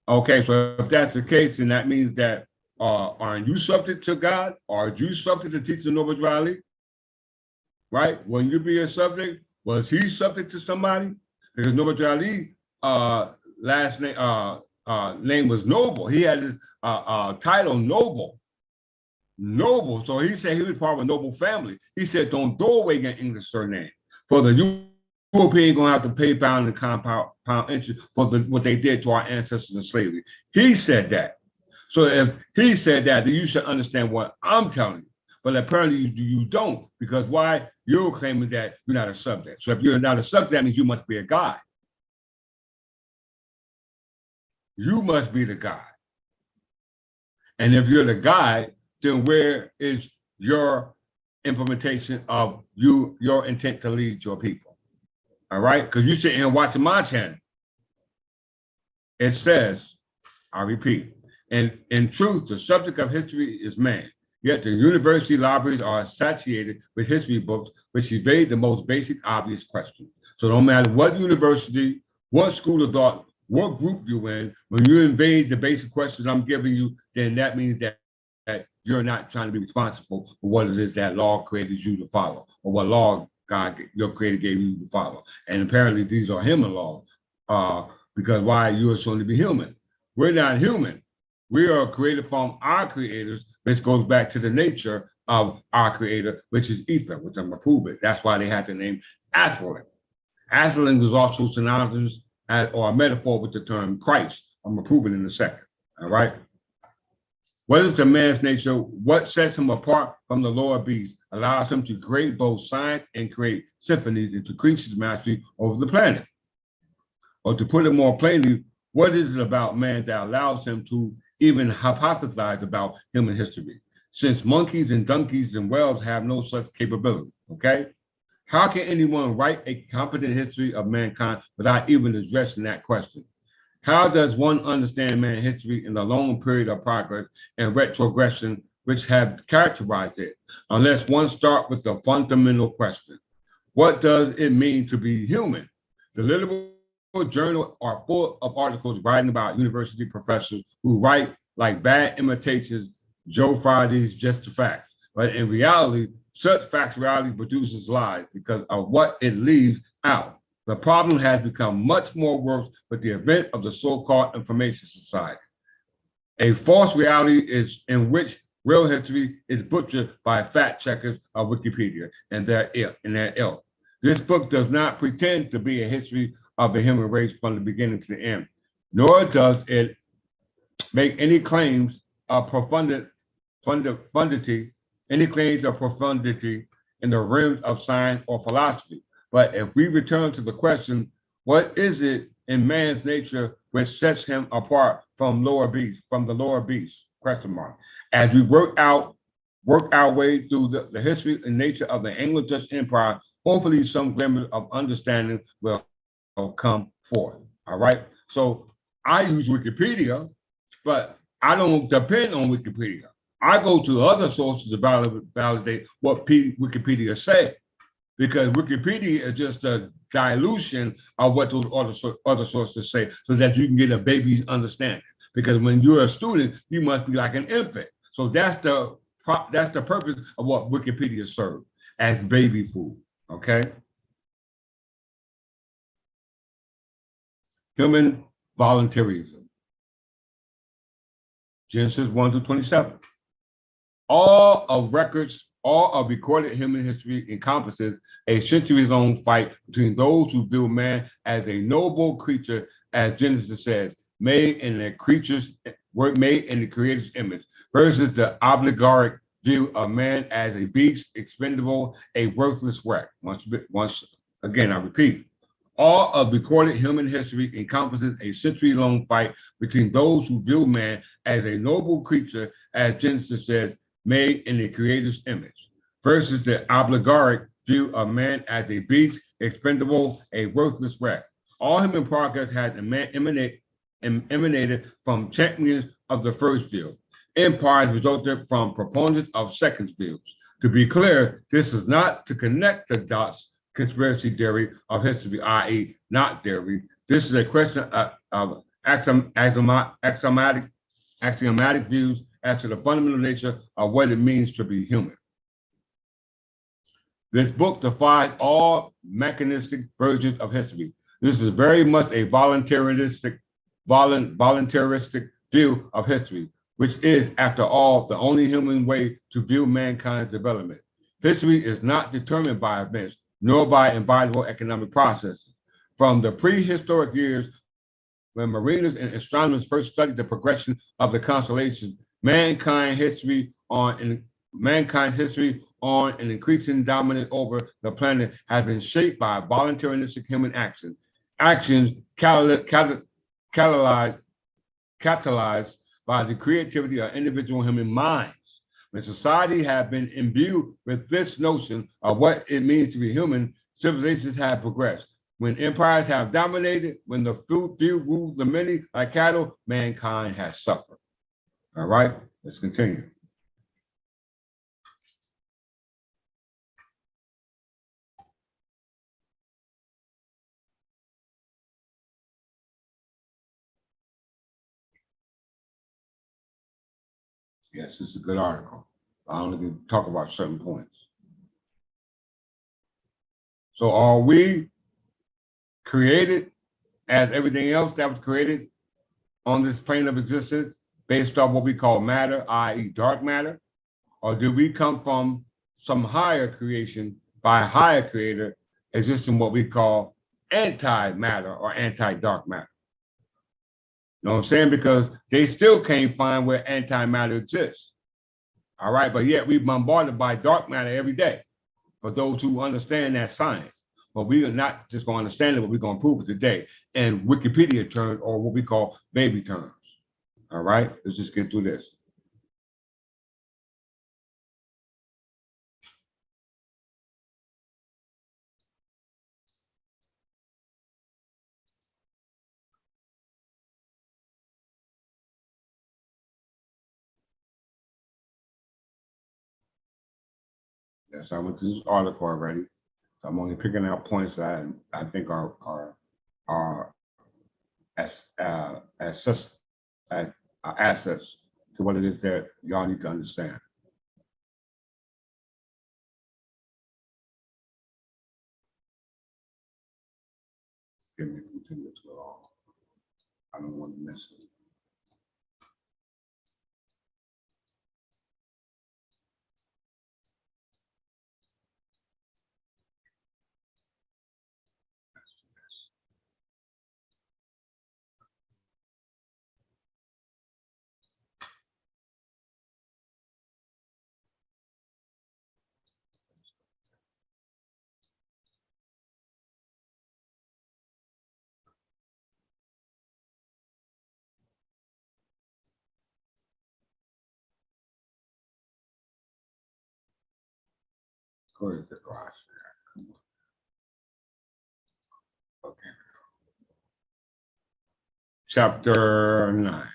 Okay, so if that's the case, then that means that aren't you subject to God? Are you subject to teaching Noble Riley? Right? When you be a subject, was he subject to somebody? Because Noble Ali last name was Noble. He had his title Noble. Noble. So he said he was part of a noble family. He said, don't throw away your English surname. For the European gonna have to pay pound and compound interest for what they did to our ancestors in slavery. He said that. So if he said that, then you should understand what I'm telling you. But apparently you don't, because why? You're claiming that you're not a subject. So if you're not a subject, that means you must be a god. You must be the god. And if you're the guide, then where is your implementation of your intent to lead your people? All right? Because you sit here watching my channel. It says, I repeat, and in truth, the subject of history is man. Yet the university libraries are satiated with history books which evade the most basic, obvious questions. So no matter what university, what school of thought, what group you're in, when you invade the basic questions I'm giving you, then that means that you're not trying to be responsible for what it is that law created you to follow, or what law God, your creator, gave you to follow. And apparently these are human laws, because why? You are shown to be human. We're not human. We are created from our creators, which goes back to the nature of our creator, which is Aether, which I'm gonna prove it. That's why they had the name Atheling. Atheling is also synonymous or a metaphor with the term Christ. I'm gonna prove it in a second. All right. What is the man's nature? What sets him apart from the lower beasts, allows him to create both science and create symphonies and to increase his mastery over the planet? Or to put it more plainly, what is it about man that allows him to even hypothesize about human history? Since monkeys and donkeys and whales have no such capability, okay? How can anyone write a competent history of mankind without even addressing that question? How does one understand man's history in the long period of progress and retrogression which have characterized it, unless one starts with the fundamental question? What does it mean to be human? The literal journal are full of articles writing about university professors who write like bad imitations, Joe Friday's Just the Facts. But in reality, such factuality produces lies because of what it leaves out. The problem has become much more worse with the advent of the so-called information society. A false reality is in which real history is butchered by fact checkers of Wikipedia and their ilk. This book does not pretend to be a history of the human race from the beginning to the end, nor does it make any claims of profundity, in the realms of science or philosophy. But if we return to the question, what is it in man's nature which sets him apart from the lower beasts? Question mark. As we work our way through the history and nature of the Anglo-Dutch Empire, hopefully some glimmer of understanding will come forth. All right. So I use Wikipedia, but I don't depend on Wikipedia. I go to other sources to validate what Wikipedia said, because Wikipedia is just a dilution of what those other sources say, so that you can get a baby's understanding. Because when you're a student, you must be like an infant. So that's the purpose of what Wikipedia serves as baby food. Okay. Human voluntarism. Genesis 1 to 27. All of recorded human history encompasses a centuries-long fight between those who view man as a noble creature, as Genesis says, made in the creator's image, versus the obligoric view of man as a beast, expendable, a worthless wreck. Once again, I repeat, all of recorded human history encompasses a century-long fight between those who view man as a noble creature, as Genesis says, made in the Creator's image, versus the obligoric view of man as a beast, expendable, a worthless wreck. All human progress has emanated from champions of the first view. Empires resulted from proponents of second views. To be clear, this is not to connect the dots conspiracy theory of history, i.e., not theory. This is a question of axiomatic views as to the fundamental nature of what it means to be human. This book defies all mechanistic versions of history. This is very much a voluntaristic view of history, which is, after all, the only human way to view mankind's development. History is not determined by events, nor by embodiable economic processes. From the prehistoric years, when mariners and astronomers first studied the progression of the constellations, mankind history on an increasing dominance over the planet has been shaped by voluntaristic human action. Actions catalyzed by the creativity of individual human minds. When society has been imbued with this notion of what it means to be human, civilizations have progressed. When empires have dominated, when the few rule the many like cattle, mankind has suffered. All right, let's continue. Yes, this is a good article. I only can talk about certain points. So are we created as everything else that was created on this plane of existence based on what we call matter, i.e. dark matter? Or do we come from some higher creation by a higher creator existing what we call anti-matter or anti-dark matter? You know what I'm saying? Because they still can't find where antimatter exists. All right, but yet we bombarded by dark matter every day for those who understand that science. But we are not just going to understand it, but we're going to prove it today in Wikipedia terms or what we call baby terms. All right, let's just get through this. Yes, I went to this article already. So I'm only picking out points that I think are assets to what it is that y'all need to understand. Give me continue to it all. I don't want to miss it. Go to the garage. Come on. Okay. Chapter 9.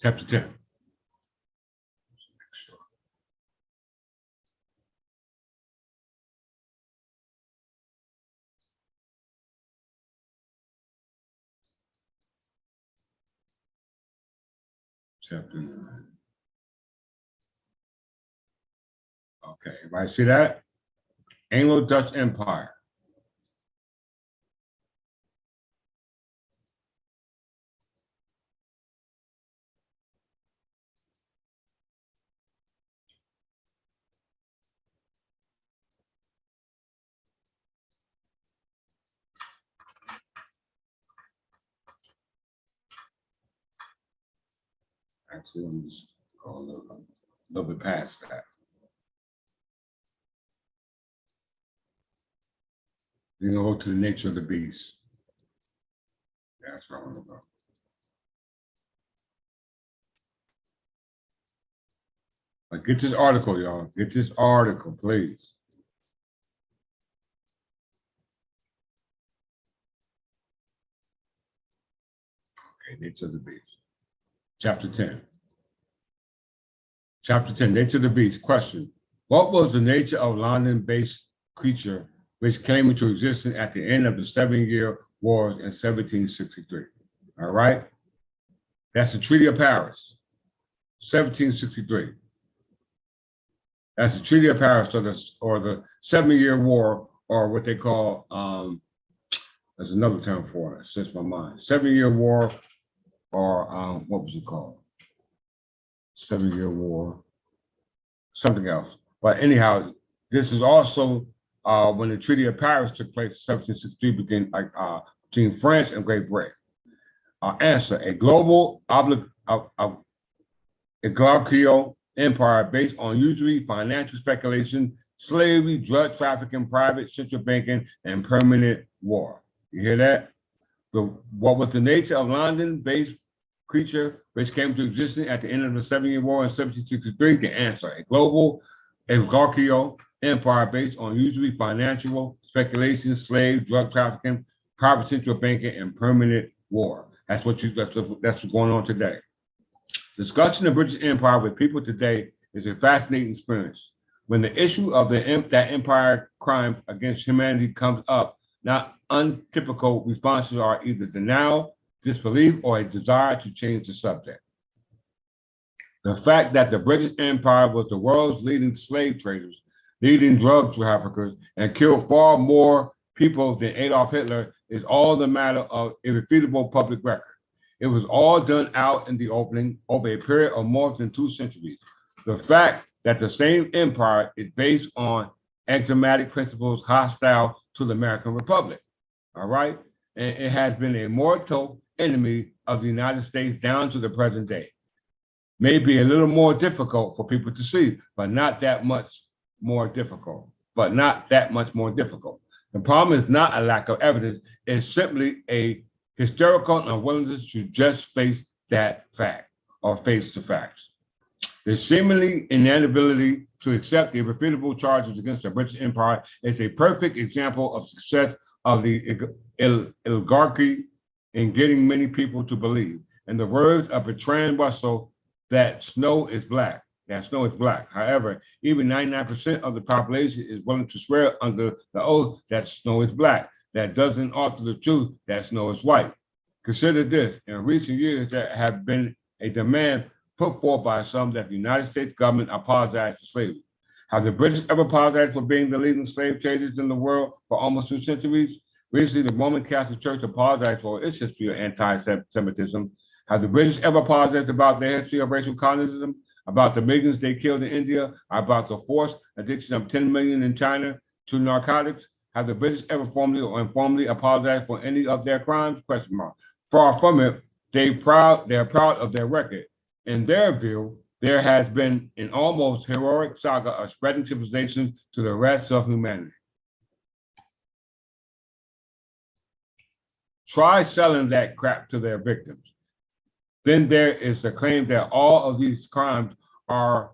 Chapter 10. Chapter 9. Okay, everybody see that? Anglo-Dutch Empire. Actually, let me just go a little bit past that. You're gonna go to the nature of the beast. That's what I want to go. Get this article, y'all. Get this article, please. Okay, nature of the beast. Chapter 10. Chapter 10, nature of the beast. Question. What was the nature of London-based creature which came into existence at the end of the 7-Year Wars in 1763? All right. That's the Treaty of Paris, 1763. That's the Treaty of Paris, or the 7-Year War, or what they call, there's another term for it, it slips my mind. 7-Year War, or what was it called? 7-Year War, something else. But anyhow, this is also when the Treaty of Paris took place in 1763 between France and Great Britain. Answer: a global oligarchical empire based on usury, financial speculation, slavery, drug trafficking, private central banking, and permanent war. You hear that? What was the nature of London-based creature which came to existence at the end of the 7-Year War in 1763? The answer: a global oligarchical empire based on usury, financial speculation, slave, drug trafficking, private central banking, and permanent war. That's what's going on today. Discussing the British Empire with people today is a fascinating experience. When the issue of that empire crime against humanity comes up, not untypical responses are either denial, disbelief, or a desire to change the subject. The fact that the British Empire was the world's leading slave traders, leading drug traffickers, and killed far more people than Adolf Hitler is all the matter of irrefutable public record. It was all done out in the opening over a period of more than 2 centuries. The fact that the same empire is based on axiomatic principles hostile to the American Republic, all right? And it has been a mortal enemy of the United States down to the present day. Maybe a little more difficult for people to see, but not that much more difficult. The problem is not a lack of evidence, it's simply a hysterical unwillingness to just face that fact or face the facts. The seemingly inability to accept the irrefutable charges against the British Empire is a perfect example of success of the oligarchy in getting many people to believe, in the words of Bertrand Russell, that snow is black. However, even 99% of the population is willing to swear under the oath that snow is black. That doesn't alter the truth that snow is white. Consider this: in recent years, there have been a demand put forth by some that the United States government apologize for slavery. Have the British ever apologized for being the leading slave traders in the world for almost 2 centuries? Recently, the Roman Catholic Church apologized for its history of anti-Semitism. Have the British ever apologized about their history of racial colonialism, about the millions they killed in India, about the forced addiction of 10 million in China to narcotics? Have the British ever formally or informally apologized for any of their crimes? Question mark. Far from it, they're proud of their record. In their view, there has been an almost heroic saga of spreading civilization to the rest of humanity. Try selling that crap to their victims. Then there is the claim that all of these crimes are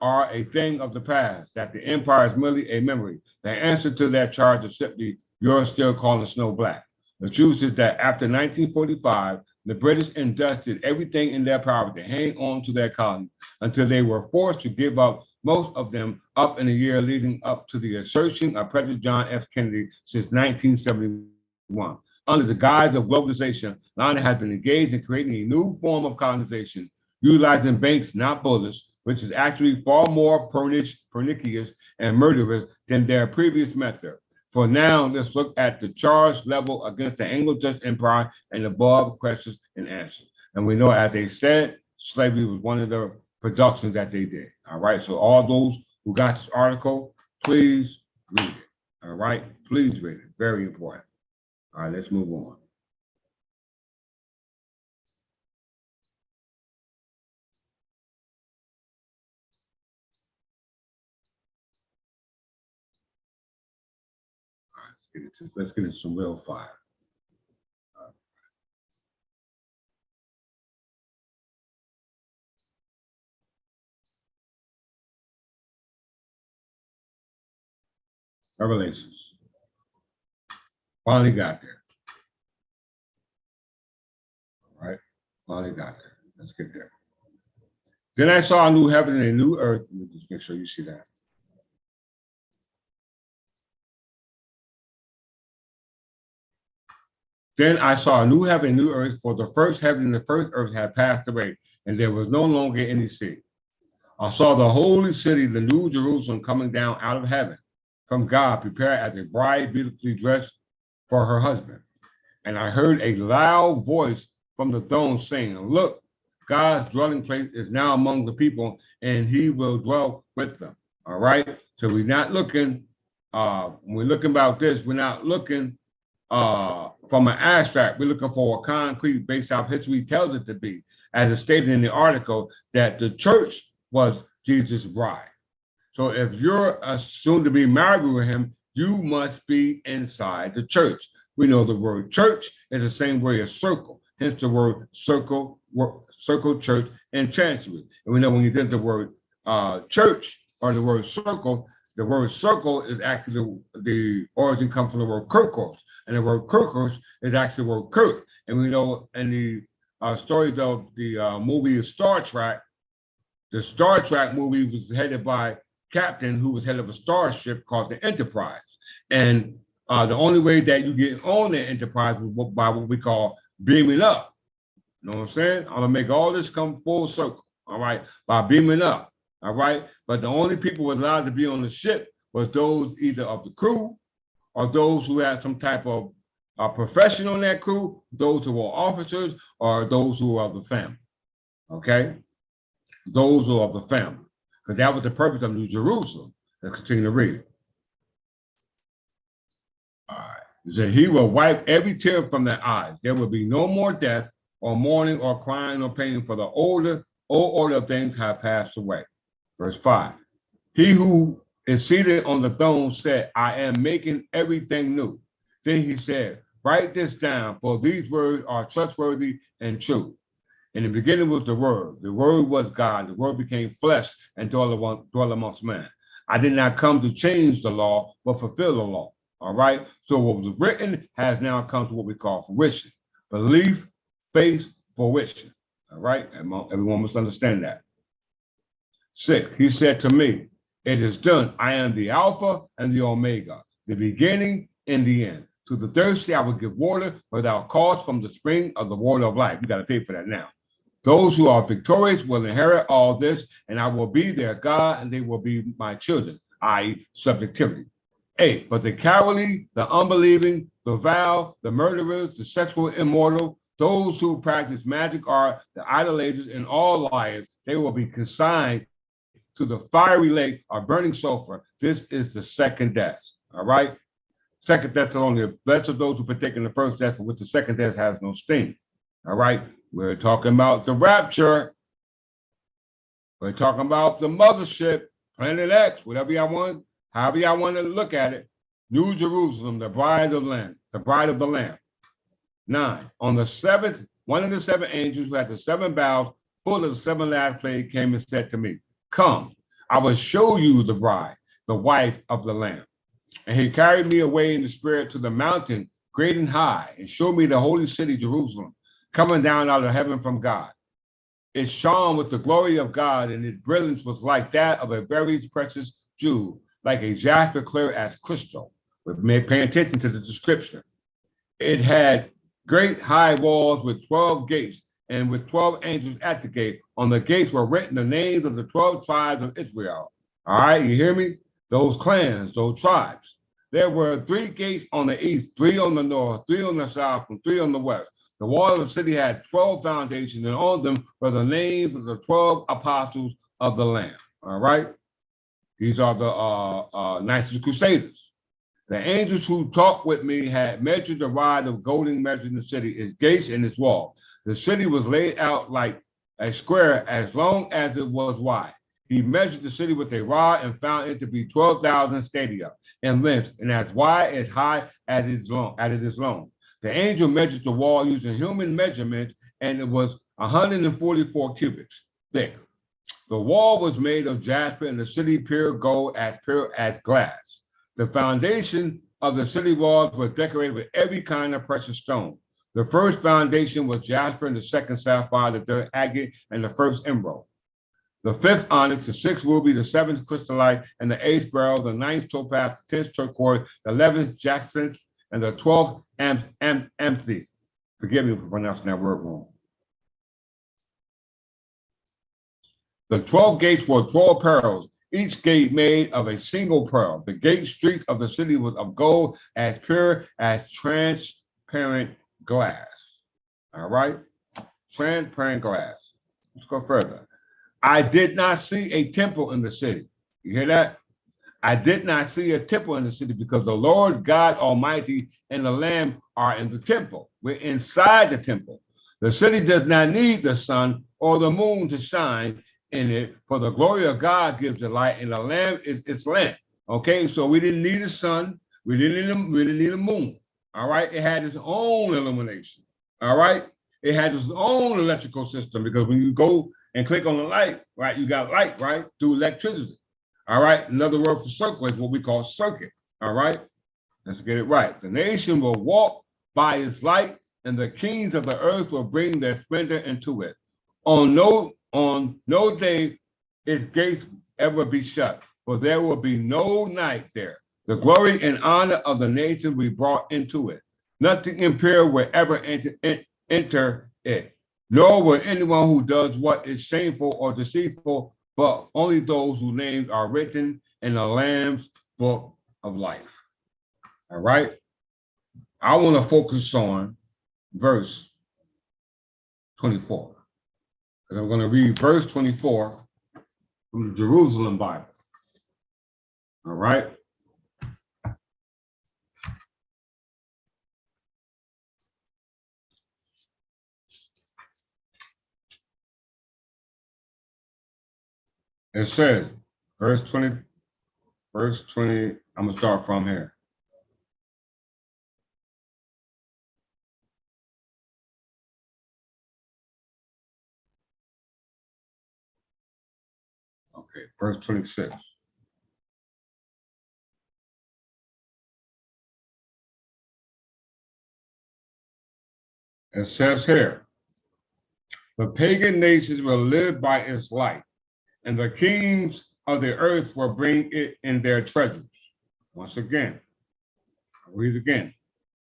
a thing of the past, that the empire is merely a memory. The answer to that charge is simply, you're still calling snow black. The truth is that after 1945, the British invested everything in their power to hang on to their colonies until they were forced to give up most of them up in the year leading up to the assertion of President John F. Kennedy since 1971. Under the guise of globalization, London has been engaged in creating a new form of colonization, utilizing banks, not bullets, which is actually far more pernicious and murderous than their previous method. For now, let's look at the charge level against the Anglo-Dutch Empire and above questions and answers. And we know, as they said, slavery was one of the productions that they did. All right, so all those who got this article, please read it. All right, please read it. Very important. All right, let's move on. Let's get into some real fire. Revelations. Finally got there. All right. Finally got there. Let's get there. Then I saw a new heaven and a new earth. Let me just make sure you see that. Then I saw a new heaven and new earth, for the first heaven and the first earth had passed away, and there was no longer any sea. I saw the holy city, the new Jerusalem, coming down out of heaven from God, prepared as a bride beautifully dressed for her husband. And I heard a loud voice from the throne saying, look, God's dwelling place is now among the people, and he will dwell with them. All right. So we're not looking, when we're looking about this, we're not looking from an abstract. We're looking for a concrete based off history tells it to be, as it's stated in the article, that the church was Jesus' bride. So if you're soon to be married with him, you must be inside the church. We know the word church is the same word as circle, hence the word circle, church, and chancery. And we know when you get the word church or the word circle is actually the origin comes from the word kirkos, and the word kirkos is actually the word kirk. And we know in the stories of the movie Star Trek, the Star Trek movie was headed by captain who was head of a starship called the Enterprise. And the only way that you get on the Enterprise was by what we call beaming up. You know what I'm saying? I'm gonna make all this come full circle, all right, by beaming up, all right? But the only people who were allowed to be on the ship was those either of the crew or those who had some type of profession on that crew, those who were officers, or those who were of the family, okay? Those who are of the family, because that was the purpose of New Jerusalem. Let's continue to read it. All right. He said, he will wipe every tear from their eyes. There will be no more death or mourning or crying or pain, for the old order of things have passed away. Verse 5. He who is seated on the throne said, I am making everything new. Then he said, write this down, for these words are trustworthy and true. In the beginning was the Word was God, the Word became flesh and dwelt amongst men. I did not come to change the law, but fulfill the law. All right. So what was written has now come to what we call fruition. Belief, faith, fruition. All right. Everyone must understand that. 6. He said to me, it is done. I am the Alpha and the Omega, the beginning and the end. To the thirsty, I will give water without cost from the spring of the water of life. You got to pay for that now. Those who are victorious will inherit all this, and I will be their God, and they will be my children, i.e., subjectivity. 8. But the cowardly, the unbelieving, the vile, the murderers, the sexual immoral, those who practice magic art, the idolaters, and all liars, they will be consigned to the fiery lake of burning sulfur. This is the second death. All right. Second death only. Blessed are those who partake in the first death, for which the second death has no sting. All right. We're talking about the rapture. We're talking about the mothership, Planet X, whatever y'all want, however y'all want to look at it. New Jerusalem, the bride of the Lamb, the bride of the Lamb. 9. On the 7th, one of the 7 angels who had the 7 bowls full of the 7 last plagues came and said to me, come, I will show you the bride, the wife of the Lamb. And he carried me away in the spirit to the mountain, great and high, and showed me the holy city, Jerusalem, coming down out of heaven from God. It shone with the glory of God, and its brilliance was like that of a very precious jewel, like a jasper clear as crystal. We're paying attention to the description. It had great high walls with 12 gates, and with 12 angels at the gate. On the gates were written the names of the 12 tribes of Israel. All right, you hear me? Those clans, those tribes. There were 3 gates on the east, 3 on the north, 3 on the south, and 3 on the west. The wall of the city had 12 foundations, and on them were the names of the 12 apostles of the Lamb. All right? These are the Knights of the Crusaders. The angels who talked with me had measured the rod of golden measure in the city, its gates and its wall. The city was laid out like a square as long as it was wide. He measured the city with a rod and found it to be 12,000 stadia in length and as wide as high as it is long. The angel measured the wall using human measurements, and it was 144 cubits thick. The wall was made of jasper, and the city pure gold as glass. The foundation of the city walls was decorated with every kind of precious stone. The first foundation was jasper, and the second sapphire, the third agate, and the first emerald. The fifth onyx, the sixth ruby, the seventh chrysolite, and the eighth beryl, the ninth topaz, the 10th turquoise, the 11th jacinth, and the 12th amethyst. Forgive me for pronouncing that word wrong. The 12 gates were 12 pearls, each gate made of a single pearl. The gate street of the city was of gold, as pure as transparent glass. All right? Transparent glass. Let's go further. I did not see a temple in the city. You hear that? I did not see a temple in the city because the Lord God Almighty and the Lamb are in the temple. We're inside the temple. The city does not need the sun or the moon to shine in it, for the glory of God gives the light, and the Lamb is its lamp. Okay, so we didn't need a sun, we didn't need a moon. All right, it had its own illumination. All right, it had its own electrical system, because when you go and click on the light, right, you got light, right, through electricity. All right, another word for circle is what we call circuit. All right, let's get it right. The nation will walk by its light, and the kings of the earth will bring their splendor into it. On no day its gates ever be shut, for there will be no night there. The glory and honor of the nation will be brought into it. Nothing impure will ever enter it, nor will anyone who does what is shameful or deceitful, but only those whose names are written in the Lamb's book of life. All right? I want to focus on verse 24. And I'm going to read verse 24 from the Jerusalem Bible. All right? It says, verse 20, I'm going to start from here. Okay, verse 26. It says here, the pagan nations will live by its light, and the kings of the earth will bring it in their treasures. Once again, I'll read again.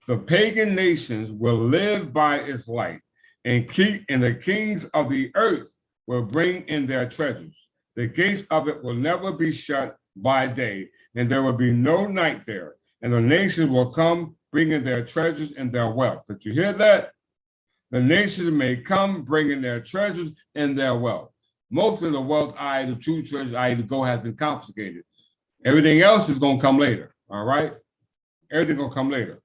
The pagan nations will live by its light, and the kings of the earth will bring in their treasures. The gates of it will never be shut by day, and there will be no night there. And the nations will come bringing their treasures and their wealth. Did you hear that? The nations may come bringing their treasures and their wealth. Most of the wealth, the true treasures, the gold has been confiscated. Everything else is going to come later. All right? Everything going to come later.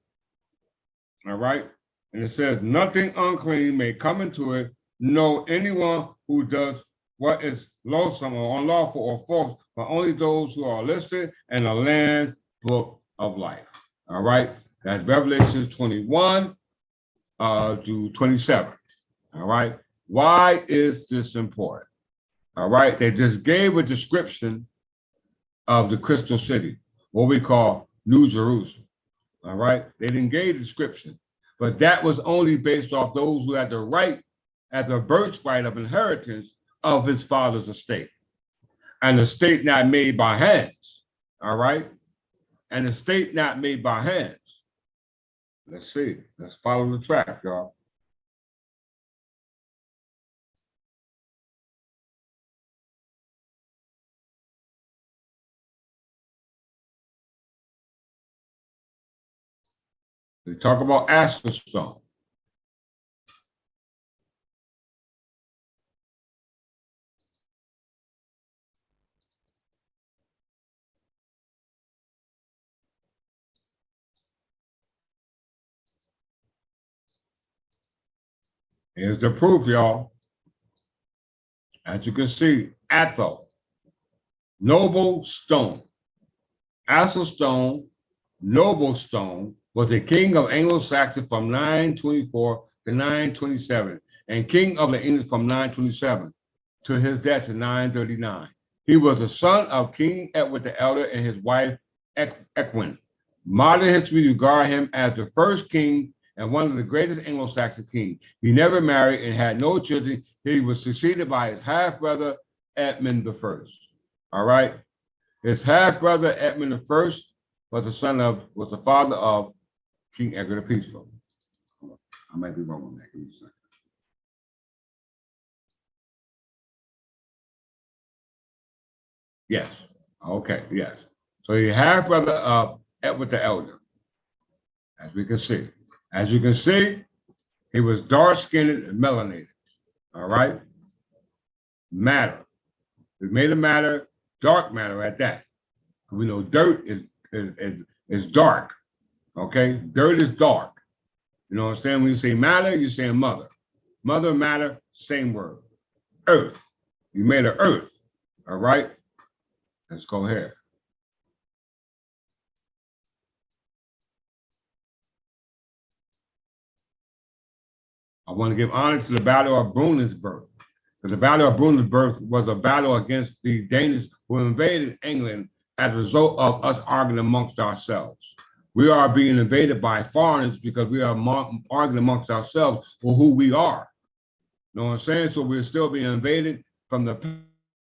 All right? And it says, nothing unclean may come into it, no anyone who does what is loathsome or unlawful or false, but only those who are listed in the Lamb's book of life. All right? That's Revelation 21 to 27. All right? Why is this important? All right? They just gave a description of the crystal city, what we call New Jerusalem. All right? They didn't give a description, but that was only based off those who had the right, at the birthright of inheritance of his father's estate. And the estate not made by hands. All right? And the estate not made by hands. Let's see. Let's follow the track, y'all. We talk about Asper stone. Here's the proof, y'all. As you can see, Aether, noble stone. Asper stone, noble stone, was the king of Anglo-Saxon from 924 to 927, and king of the English from 927 to his death in 939. He was the son of King Edward the Elder and his wife Equine. Modern history regard him as the first king and one of the greatest Anglo-Saxon kings. He never married and had no children. He was succeeded by his half-brother Edmund I. All right. His half-brother Edmund I was the father of King Edgar the Peaceful. I might be wrong on that. Give me a second. Yes. Okay. Yes. So he half-brother of Edward the Elder, as we can see. As you can see, he was dark-skinned and melanated. All right. Matter. We made a matter, dark matter at that. We know dirt is dark. Okay. Dirt is dark. You know what I'm saying? When you say matter, you're saying mother. Mother, matter, same word. Earth. You made an earth. All right. Let's go ahead. I want to give honor to the Battle of Brunswick. Because the Battle of Brunswick was a battle against the Danes who invaded England as a result of us arguing amongst ourselves. We are being invaded by foreigners because we are arguing amongst ourselves for who we are. You know what I'm saying? So we're still being invaded from the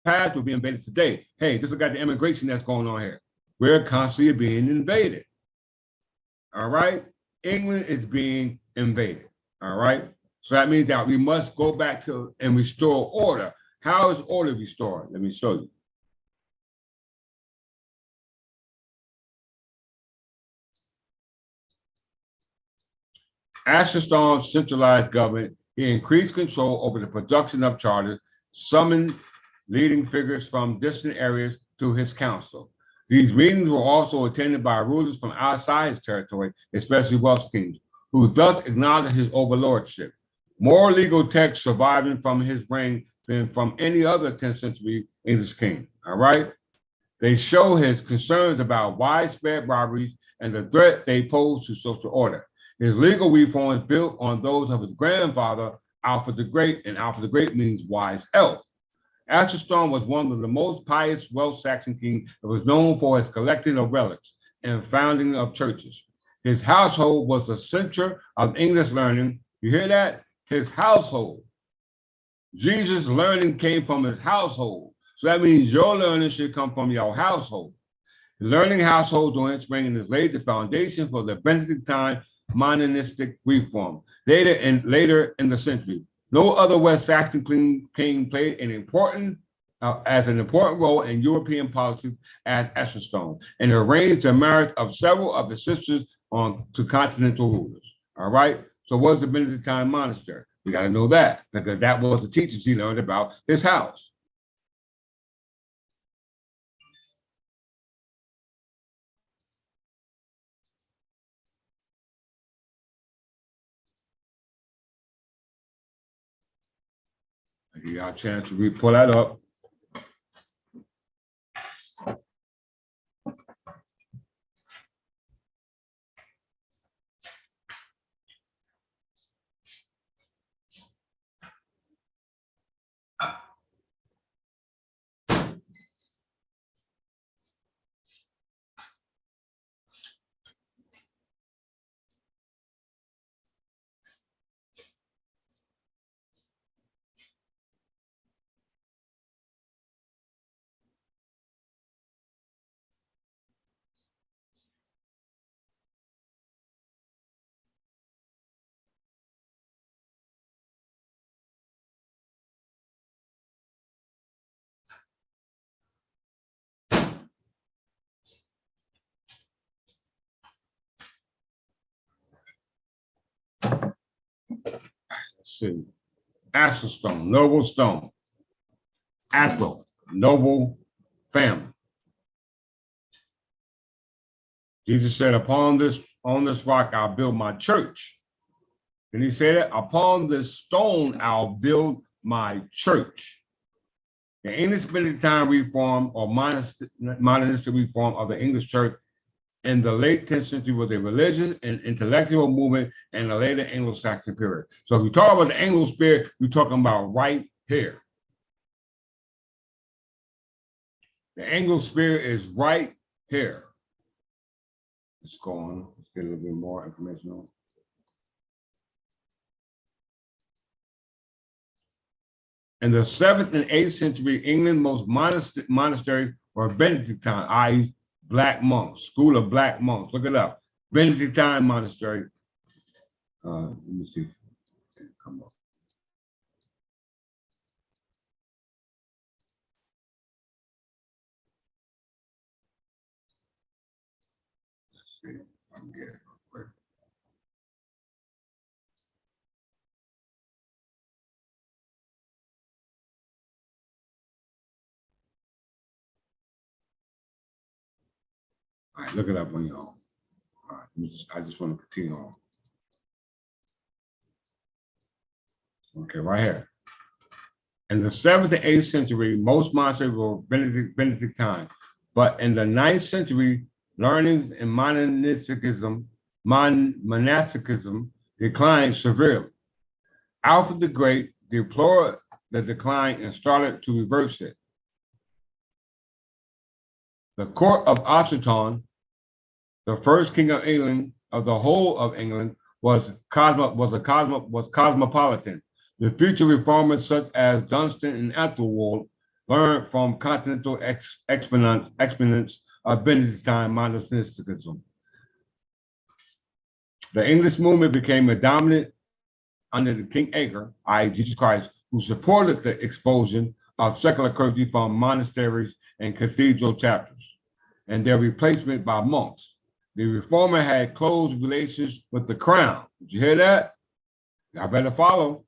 past, we're being invaded today. Hey, just look at the immigration that's going on here. We're constantly being invaded. All right? England is being invaded. All right? So that means that we must go back to and restore order. How is order restored? Let me show you. Asherstone's centralized government, he increased control over the production of charters, summoned leading figures from distant areas to his council. These meetings were also attended by rulers from outside his territory, especially Welsh kings, who thus acknowledged his overlordship. More legal texts surviving from his reign than from any other 10th century English king. All right. They show his concerns about widespread robberies and the threat they pose to social order. His legal reforms built on those of his grandfather, Alfred the Great, and Alfred the Great means wise elf. Asherstone was one of the most pious Welsh Saxon kings and was known for his collecting of relics and founding of churches. His household was the center of English learning. You hear that? His household. Jesus' learning came from his household. So that means your learning should come from your household. The learning household during its reign has laid the foundation for the Benedictine monistic reform. Later in the century, no other West Saxon king played an important role in European politics as Asherstone, and arranged the marriage of several of his sisters to continental rulers. All right. So what's the Benedictine monastery? We got to know that because that was the teachings he learned about his house. I give y'all a chance to pull that up. Let's see. Asherstone, noble stone. Atheling, noble family. Jesus said, on this rock, I'll build my church. And he said, upon this stone, I'll build my church. The English Benedictine reform or monistic reform of the English church in the late 10th century was a religious and intellectual movement in the later Anglo-Saxon period. So if you talk about the Anglo spirit, you're talking about right here. The Anglo spirit is right here. Let's go on. Let's get a little bit more information on. In the 7th and 8th century, England most monasteries were Benedictine, i.e., black monks, school of black monks. Look it up. Benedictine monastery. Let me see if it can come up. Let's see if I can get it real quick. All right, look it up on your own. All right, I just want to continue on. Okay, right here. In the 7th and 8th century, most monasteries were Benedictine, but in the 9th century, learning and monasticism declined severely. Alfred the Great deplored the decline and started to reverse it. The court of Atheling, the first king of England, of the whole of England, was cosmopolitan. The future reformers such as Dunstan and Aether learned from continental exponents of Benedictine monasticism. The English movement became a dominant under the King Aether, i.e. Jesus Christ, who supported the expulsion of secular clergy from monasteries and cathedral chapters, and their replacement by monks. The reformer had close relations with the crown. Did you hear that? Y'all better follow.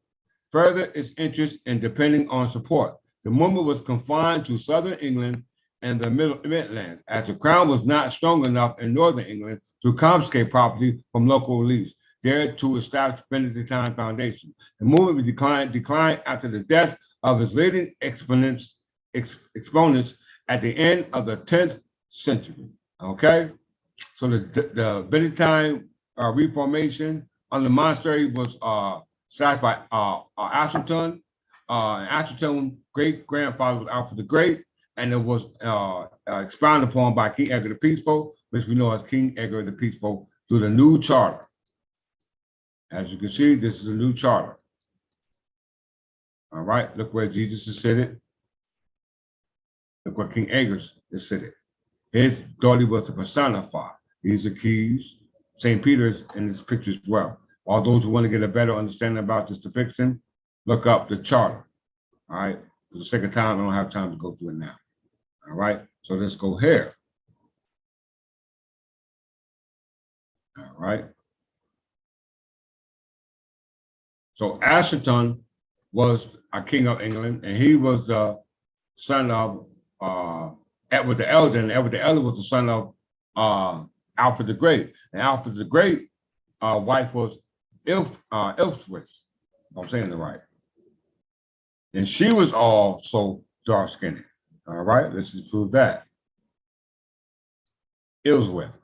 Further, its interest in depending on support. The movement was confined to southern England and the Midlands, as the crown was not strong enough in northern England to confiscate property from local elites, there to establish Benedictine foundation. The movement declined after the death of its leading exponents at the end of the 10th century. Okay, so the Benedictine Reformation under the monastery was started by Atheling. Atheling's great-grandfather was Alfred the Great, and it was expounded upon by King Edgar the Peaceful, which we know as King Edgar the Peaceful, through the new charter. As you can see, this is a new charter. All right, look where Jesus is seated. Look where King Edgar is seated. His daughter was to personify. These are keys. St. Peter's in this picture as well. All those who want to get a better understanding about this depiction, look up the charter. All right. For the sake of time, I don't have time to go through it now. All right. So let's go here. All right. So Atheling was a king of England, and he was the son of Edward the Elder, and Edward the Elder was the son of Alfred the Great. And Alfred the Great wife was Ilfswith. I'm saying it right. And she was also dark-skinned. All right, let's just prove that. Ilsworth.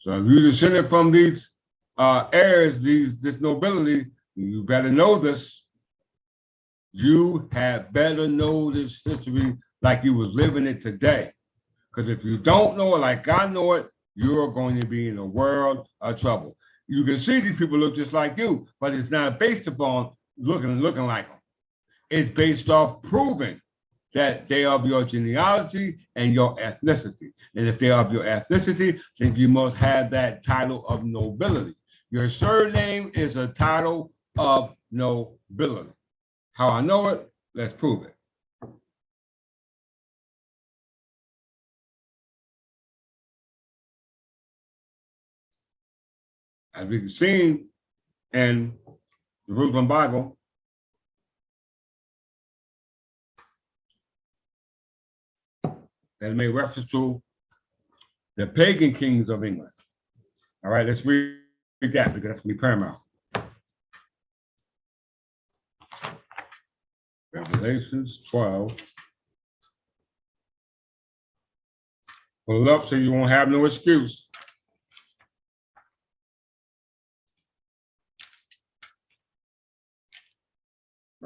So if you're descended from these heirs, this nobility, you better know this. You had better know this history like you was living it today. Because if you don't know it like I know it, you're going to be in a world of trouble. You can see these people look just like you, but it's not based upon looking like them. It's based off proving that they are of your genealogy and your ethnicity. And if they are of your ethnicity, then you must have that title of nobility. Your surname is a title of nobility. How I know it? Let's prove it. As we can see in the Jerusalem Bible, that made reference to the pagan kings of England. All right, let's read that because that's going to be paramount. Revelations 12. Pull it up so you won't have no excuse.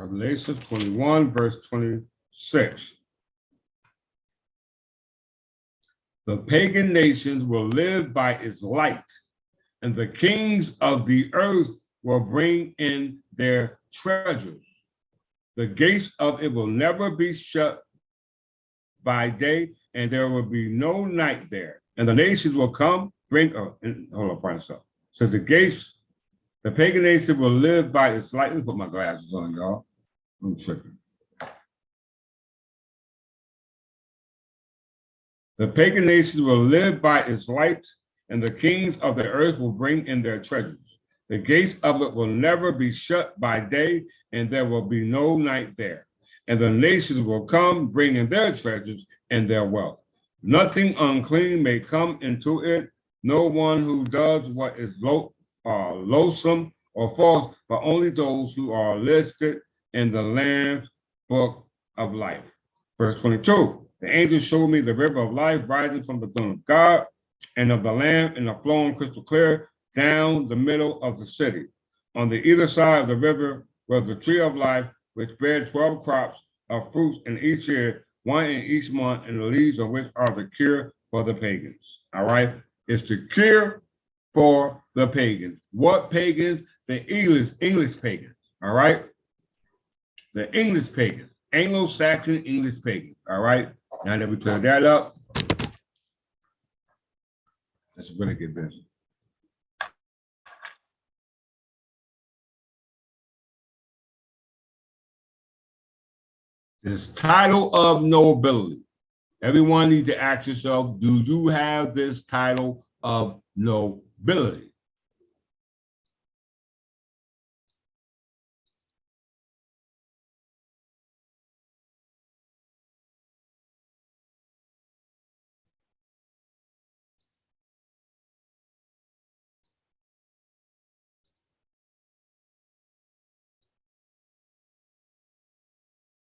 Revelation 21, verse 26. The pagan nations will live by its light, and the kings of the earth will bring in their treasures. The gates of it will never be shut by day, and there will be no night there. And the nations will come, bring, hold on, find myself. So the gates, the pagan nation will live by its light. Let me put my glasses on, y'all. I'm tripping. The pagan nations will live by its light, and the kings of the earth will bring in their treasures. The gates of it will never be shut by day, and there will be no night there. And the nations will come, bringing their treasures and their wealth. Nothing unclean may come into it, no one who does what is loathsome or false, but only those who are listed in the Lamb's book of life. Verse 22. The angel showed me the river of life rising from the throne of God and of the Lamb in a flowing crystal clear down the middle of the city. On the either side of the river was the tree of life, which bears 12 crops of fruits in each year, one in each month, and the leaves of which are the cure for the pagans. All right? It's the cure for the pagans. What pagans? The English pagans. All right? The English pagans. Anglo-Saxon English pagans. All right? Now that we clear that up, let's really get busy. This title of nobility. Everyone needs to ask yourself, do you have this title of nobility?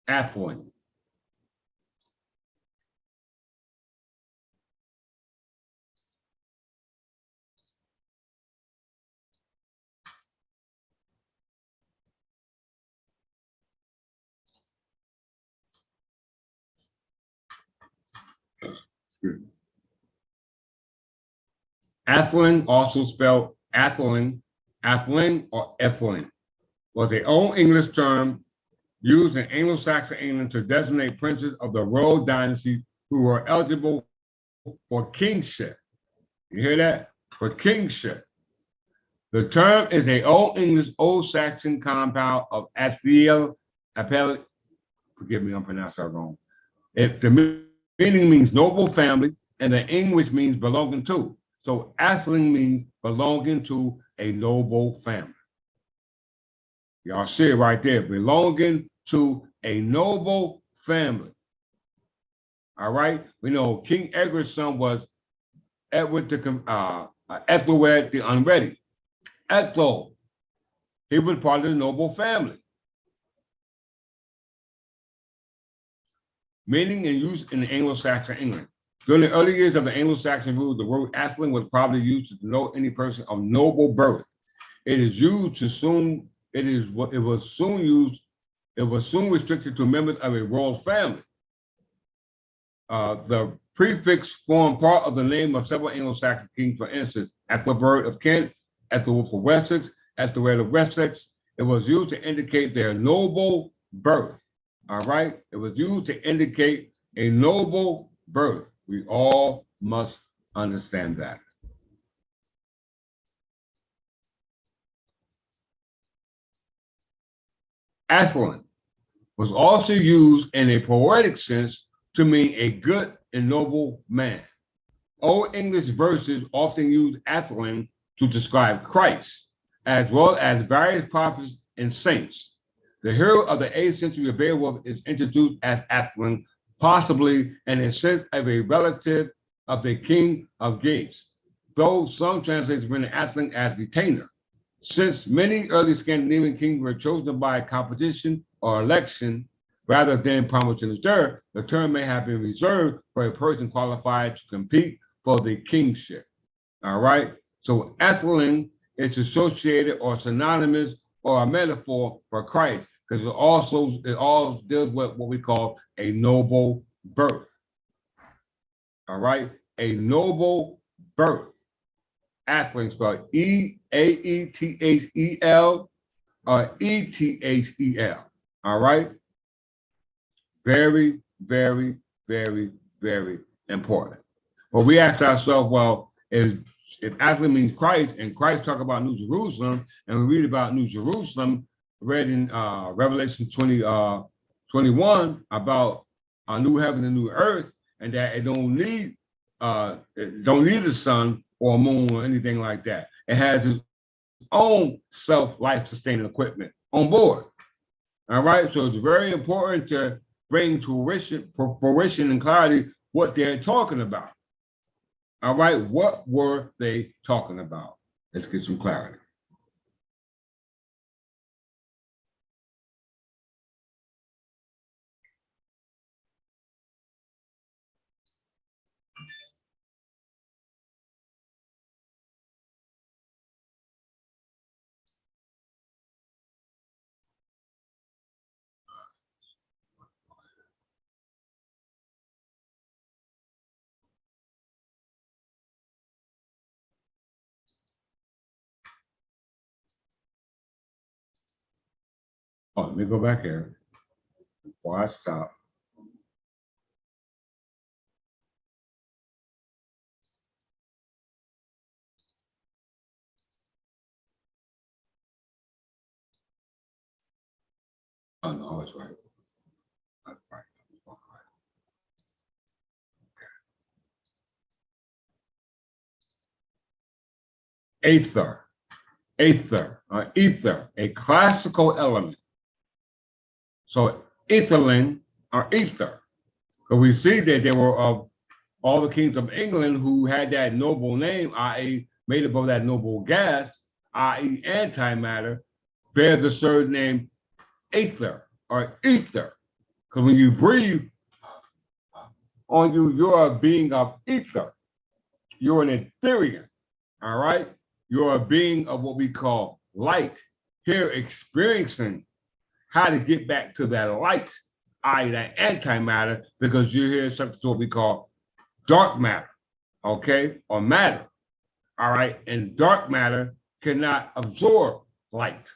Atheling. Atheling, also spelled Atheling, Atheling or Atheling, was an old English term used in Anglo-Saxon England to designate princes of the royal dynasty who were eligible for kingship. You hear that? For kingship. The term is an Old English, Old Saxon compound of Atheling, forgive me, I'm pronouncing that wrong. The meaning means noble family, and the English means belonging to. So Atheling means belonging to a noble family. Y'all see it right there, belonging to a noble family. All right, we know King Edward's son was Edward Ethelred the Unready. Ethel, he was part of the noble family. Meaning and use in Anglo-Saxon England. During the early years of the Anglo-Saxon rule, the word Atheling was probably used to denote any person of noble birth. It was soon restricted to members of a royal family. The prefix formed part of the name of several Anglo-Saxon kings, for instance, Ethelbert of Kent, Ethelwulf of Wessex, Ethelred of Wessex. It was used to indicate their noble birth. All right, it was used to indicate a noble birth. We all must understand that. Atheling was also used in a poetic sense to mean a good and noble man. Old English verses often use Atheling to describe Christ, as well as various prophets and saints. The hero of the 8th century of Beowulf is introduced as Atheling, possibly in a sense of a relative of the king of Geats, though some translators render Atheling as retainer. Since many early Scandinavian kings were chosen by competition or election rather than primogeniture, the term may have been reserved for a person qualified to compete for the kingship. All right, so Atheling is associated or synonymous or a metaphor for Christ. because it all deals with what we call a noble birth. All right, a noble birth. Atheling spelled Aethel or Ethel. All right, very, very, very, very important. But we ask ourselves, well, if Atheling means Christ, and Christ talk about New Jerusalem, and we read about New Jerusalem, read in Revelation 21 about a new heaven and new earth, and that it don't need the sun or moon or anything like that. It has its own self-life sustaining equipment on board. All right, so it's very important to bring to fruition and clarity what they're talking about. All right, what were they talking about? Let's get some clarity. Oh, let me go back here before I stop. Oh, no, it's right. That's right. Aether, ether, a classical element. So Atheling or ether. Because we see that there were of all the kings of England who had that noble name, i.e., made up of that noble gas, i.e., antimatter, bear the surname Aether or ether. Because when you breathe on you, you're a being of ether. You're an Ethereum. All right. You're a being of what we call light. Here, experiencing how to get back to that light, i.e., that antimatter, because you're here something what we call dark matter, okay, or matter. All right. And dark matter cannot absorb light.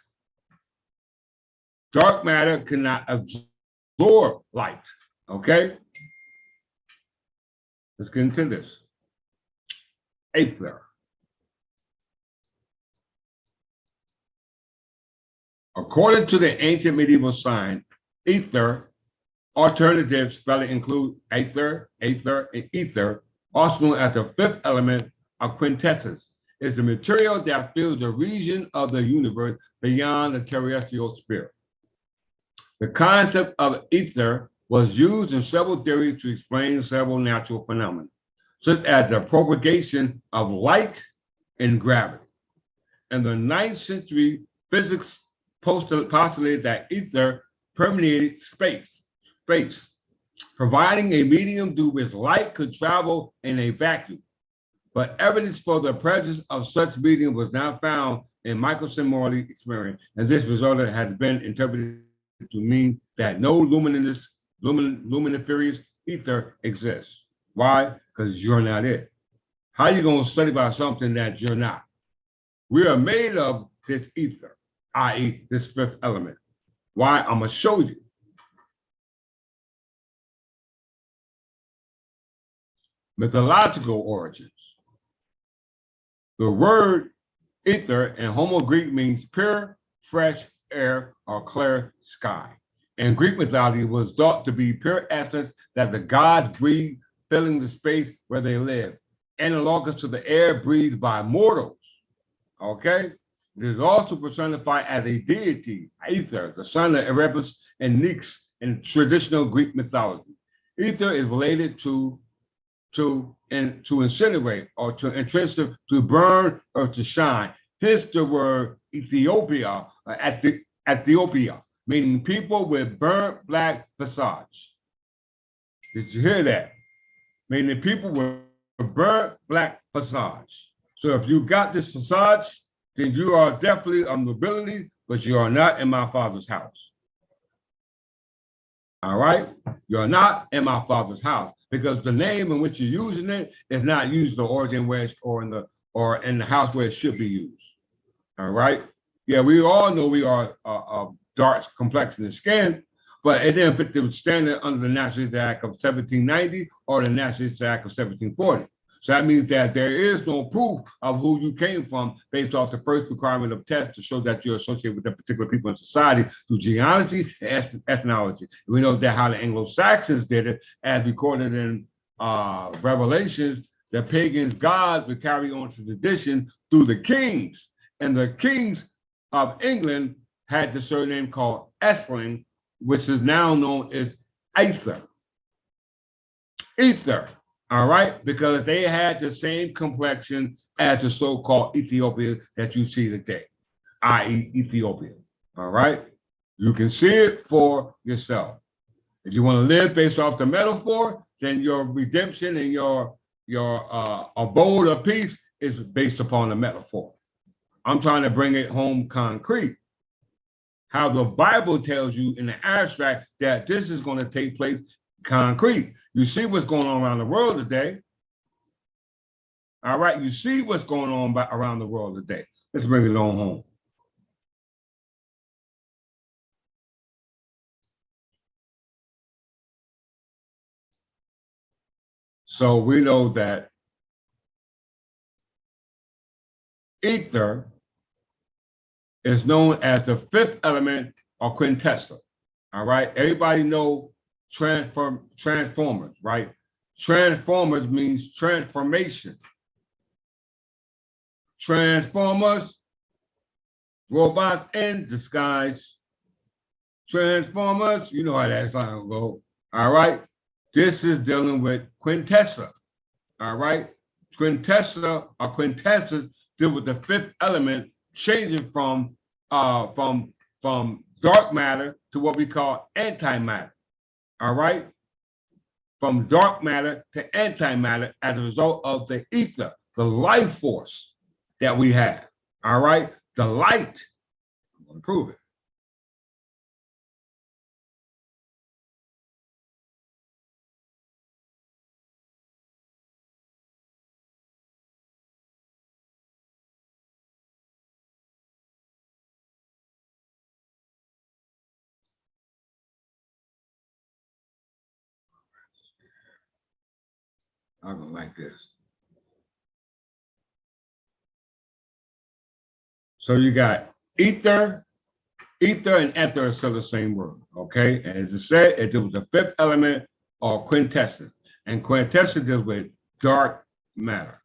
Dark matter cannot absorb light. Okay. Let's get into this. Aether. According to the ancient medieval sign, ether, alternative spelling include aether, and ether, also known as the fifth element of quintessence, is the material that fills the region of the universe beyond the terrestrial sphere. The concept of ether was used in several theories to explain several natural phenomena, such as the propagation of light and gravity. In the 9th century, physics postulated that ether permeated space, providing a medium through which light could travel in a vacuum. But evidence for the presence of such medium was not found in Michelson-Morley experiment, and this result has been interpreted to mean that no luminiferous ether exists. Why? Because you're not it. How are you going to study about something that you're not? We are made of this ether, i.e., this fifth element. Why? I'm going to show you. Mythological origins. The word ether in Homo Greek means pure, fresh air or clear sky. In Greek mythology, it was thought to be pure essence that the gods breathed, filling the space where they live, analogous to the air breathed by mortals. Okay? It is also personified as a deity, Aether, the son of Erebus and Nyx in traditional Greek mythology. Ether is related to incinerate or to intrinsic, to burn or to shine. Hence the word Ethiopia, Ethiopia, meaning people with burnt black visage. Did you hear that? Meaning people with burnt black visage. So if you got this visage, then you are definitely of nobility, but you are not in my father's house. All right? You're not in my Father's house because the name in which you're using it is not used the origin where it's or in the house where it should be used. All right? Yeah, we all know we are dark complexion and skin, but it didn't fit the standard under the National Act of 1790 or the National Act of 1740. So that means that there is no proof of who you came from based off the first requirement of tests to show that you're associated with that particular people in society through genealogy and ethnology. We know that how the Anglo-Saxons did it, as recorded in Revelations, the pagans' gods would carry on tradition through the kings. And the kings of England had the surname called Atheling, which is now known as Aether. Aether. All right, because they had the same complexion as the so-called Ethiopian that you see today, i.e. Ethiopia. All right, you can see it for yourself. If you want to live based off the metaphor, then your redemption and your abode of peace is based upon the metaphor. I'm trying to bring it home concrete. How the Bible tells you in the abstract that this is going to take place concrete. You see what's going on around the world today. All right, you see what's going on around the world today. Let's bring it on home. So we know that ether is known as the fifth element or quintessence. All right, everybody know transformers, right? Transformers means transformation. Transformers, robots in disguise. Transformers, you know how that song go. All right, this is dealing with quintessa. All right, quintessa or quintessence deal with the fifth element, changing from dark matter to what we call antimatter. All right, from dark matter to antimatter as a result of the ether, the life force that we have. All right, the light. I'm going to prove it. I'm going like this. So you got ether. Ether and ether are still the same word, okay? And as I said, it was the fifth element or quintessence. And quintessence deals with dark matter.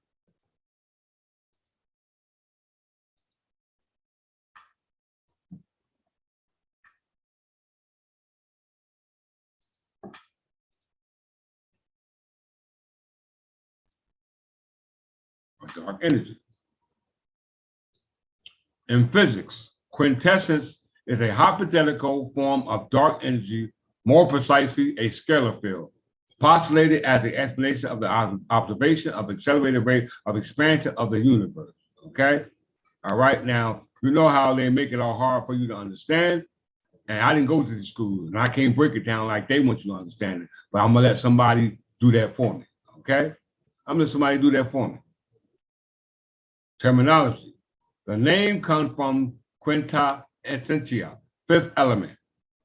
Or dark energy. In physics, quintessence is a hypothetical form of dark energy, more precisely a scalar field, postulated as the explanation of the observation of accelerated rate of expansion of the universe, okay? All right, now, you know how they make it all hard for you to understand, and I didn't go to the school, and I can't break it down like they want you to understand it, but I'm gonna let somebody do that for me, okay? I'm gonna let somebody do that for me. Terminology. The name comes from quinta essentia, fifth element,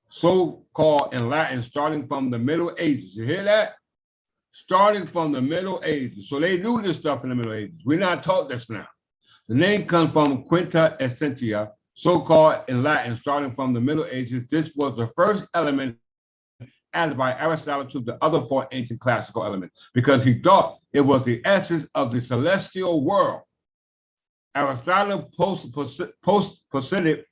so called in Latin, starting from the Middle Ages. You hear that? Starting from the Middle Ages. So they knew this stuff in the Middle Ages. We're not taught this now. The name comes from quinta essentia, so called in Latin, starting from the Middle Ages. This was the first element added by Aristotle to the other four ancient classical elements because he thought it was the essence of the celestial world. Aristotle posited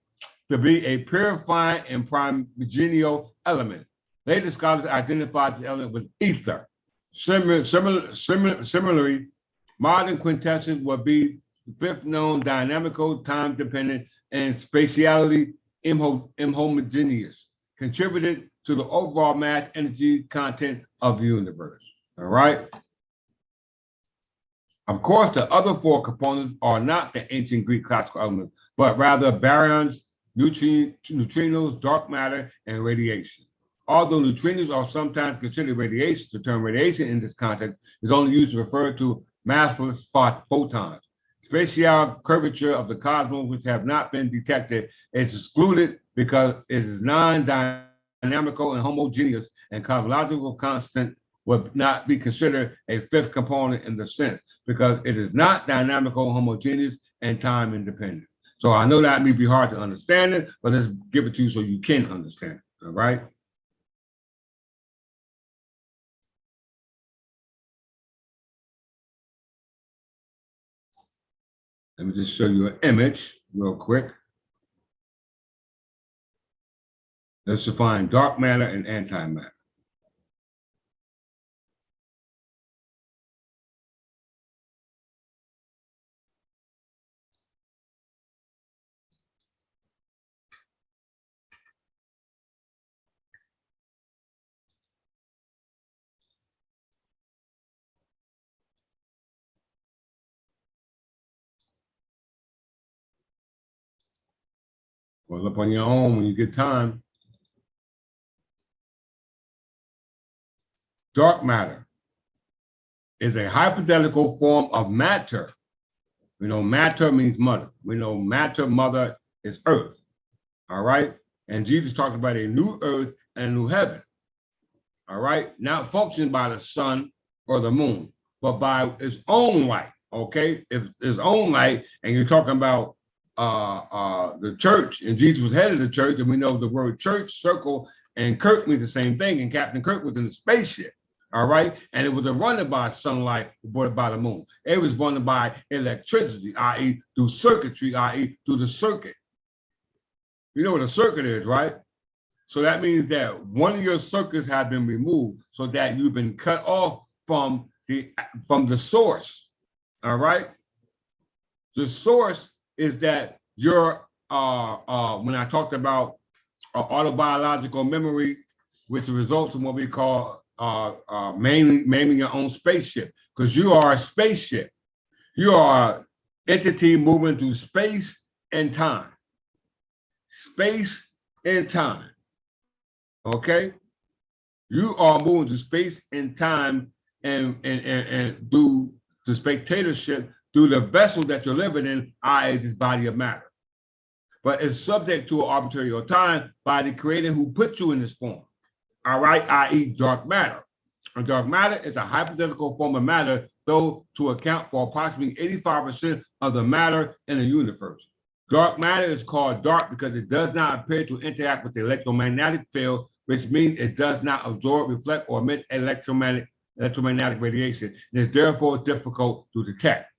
to be a purifying and primordial element. Later scholars identified the element with ether. Similarly, modern quintessence would be the fifth known dynamical, time-dependent, and spatially inhomogeneous, contributed to the overall mass energy content of the universe. All right. Of course, the other four components are not the ancient Greek classical elements, but rather baryons, neutrinos, dark matter, and radiation. Although neutrinos are sometimes considered radiation, the term radiation in this context is only used to refer to massless photons. Spatial curvature of the cosmos, which have not been detected, is excluded because it is non-dynamical and homogeneous, and cosmological constant would not be considered a fifth component in the sense because it is not dynamical, homogeneous, and time independent. So I know that may be hard to understand it, but let's give it to you so you can understand it. All right. Let me just show you an image real quick. Let's define dark matter and antimatter. Pull up on your own when you get time. Dark matter is a hypothetical form of matter. We know matter means mother. We know matter, mother, is earth. All right. And Jesus talks about a new earth and a new heaven. All right. Not functioned by the sun or the moon, but by its own light. Okay. If its own light, and you're talking about the church, and Jesus was head of the church, and we know the word church, circle, and Kirk means the same thing. And Captain Kirk was in the spaceship. All right. And it was run by sunlight, brought by the moon. It was run by electricity, i.e., through circuitry, i.e., through the circuit. You know what a circuit is, right? So that means that one of your circuits have been removed so that you've been cut off from the source. All right. The source is that your when I talked about autobiological memory, which results in what we call naming your own spaceship, because you are a spaceship. You are an entity moving through space and time. Space and time. Okay? You are moving through space and time and through the spectatorship through the vessel that you're living in, i.e., this body of matter. But it's subject to an arbitrary time by the creator who put you in this form. All right, i.e., dark matter. And dark matter is a hypothetical form of matter, though to account for approximately 85% of the matter in the universe. Dark matter is called dark because it does not appear to interact with the electromagnetic field, which means it does not absorb, reflect, or emit electromagnetic radiation. It is therefore difficult to detect.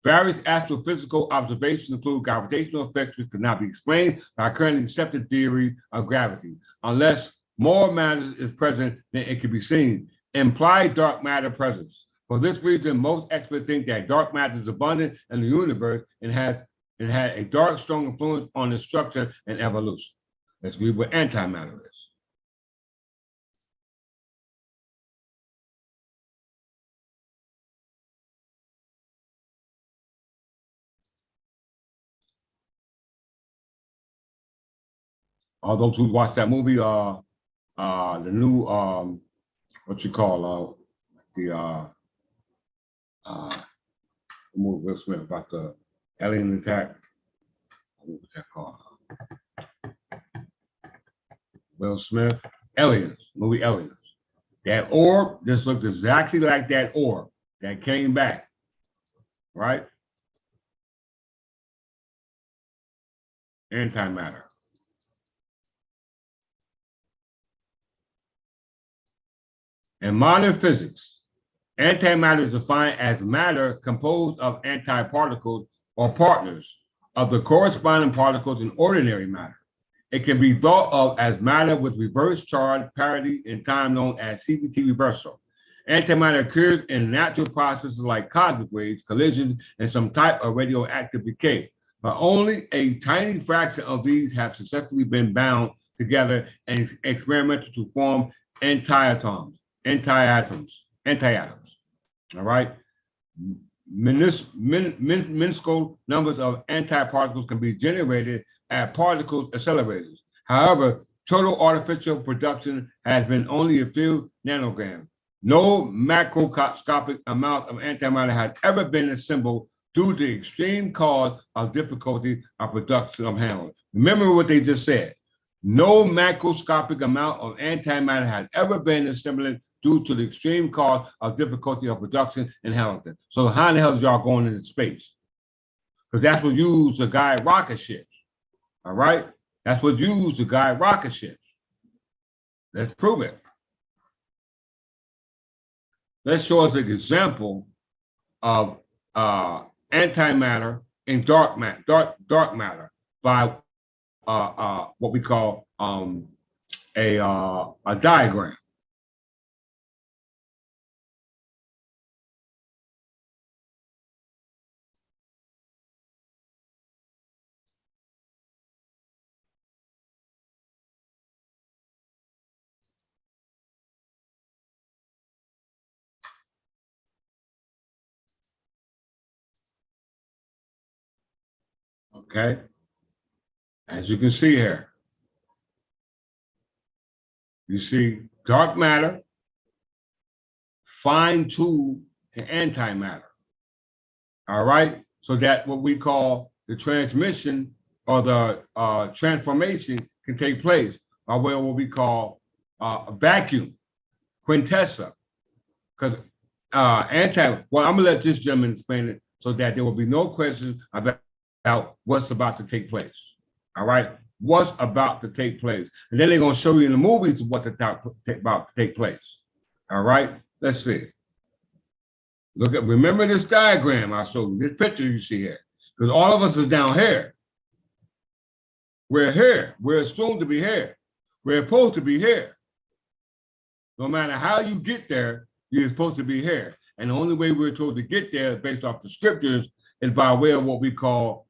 Various astrophysical observations include gravitational effects which cannot be explained by currently accepted theory of gravity. Unless more matter is present, then it can be seen. Implied dark matter presence. For this reason, most experts think that dark matter is abundant in the universe and had a dark, strong influence on its structure and evolution. Let's read what antimatter is. All those who watched that movie, the new what you call the movie Will Smith about the alien attack. What was that called? Will Smith, Aliens, movie Aliens. That orb just looked exactly like that orb that came back, right? Antimatter. In modern physics, antimatter is defined as matter composed of antiparticles or partners of the corresponding particles in ordinary matter. It can be thought of as matter with reverse charge parity in time known as CVT reversal. Antimatter occurs in natural processes like cosmic waves, collisions, and some type of radioactive decay. But only a tiny fraction of these have successfully been bound together and experimented to form antiatoms. All right. Minuscule numbers of antiparticles can be generated at particles accelerators. However, total artificial production has been only a few nanograms. No macroscopic amount of antimatter has ever been assembled due to extreme cause of difficulty of production of handling. Remember what they just said. No macroscopic amount of antimatter has ever been assembled due to the extreme cause of difficulty of production and handling. So how the hell is y'all going into space? Because that's what used to guide rocket ships. All right? That's what used to guide rocket ships. Let's prove it. Let's show us an example of antimatter and dark matter by what we call a diagram. Okay, as you can see here, you see dark matter fine-tuned to antimatter. All right, so that what we call the transmission or the transformation can take place by way of what we call a vacuum, quintessa. Because well, I'm gonna let this gentleman explain it so that there will be no questions about what's about to take place. All right, what's about to take place, and then they're gonna show you in the movies what's about to take place. All right, let's see. Look at, remember this diagram I showed you, this picture you see here, because all of us is down here. We're here. We're assumed to be here. We're supposed to be here. No matter how you get there, you're supposed to be here. And the only way we're told to get there based off the scriptures is by way of what we call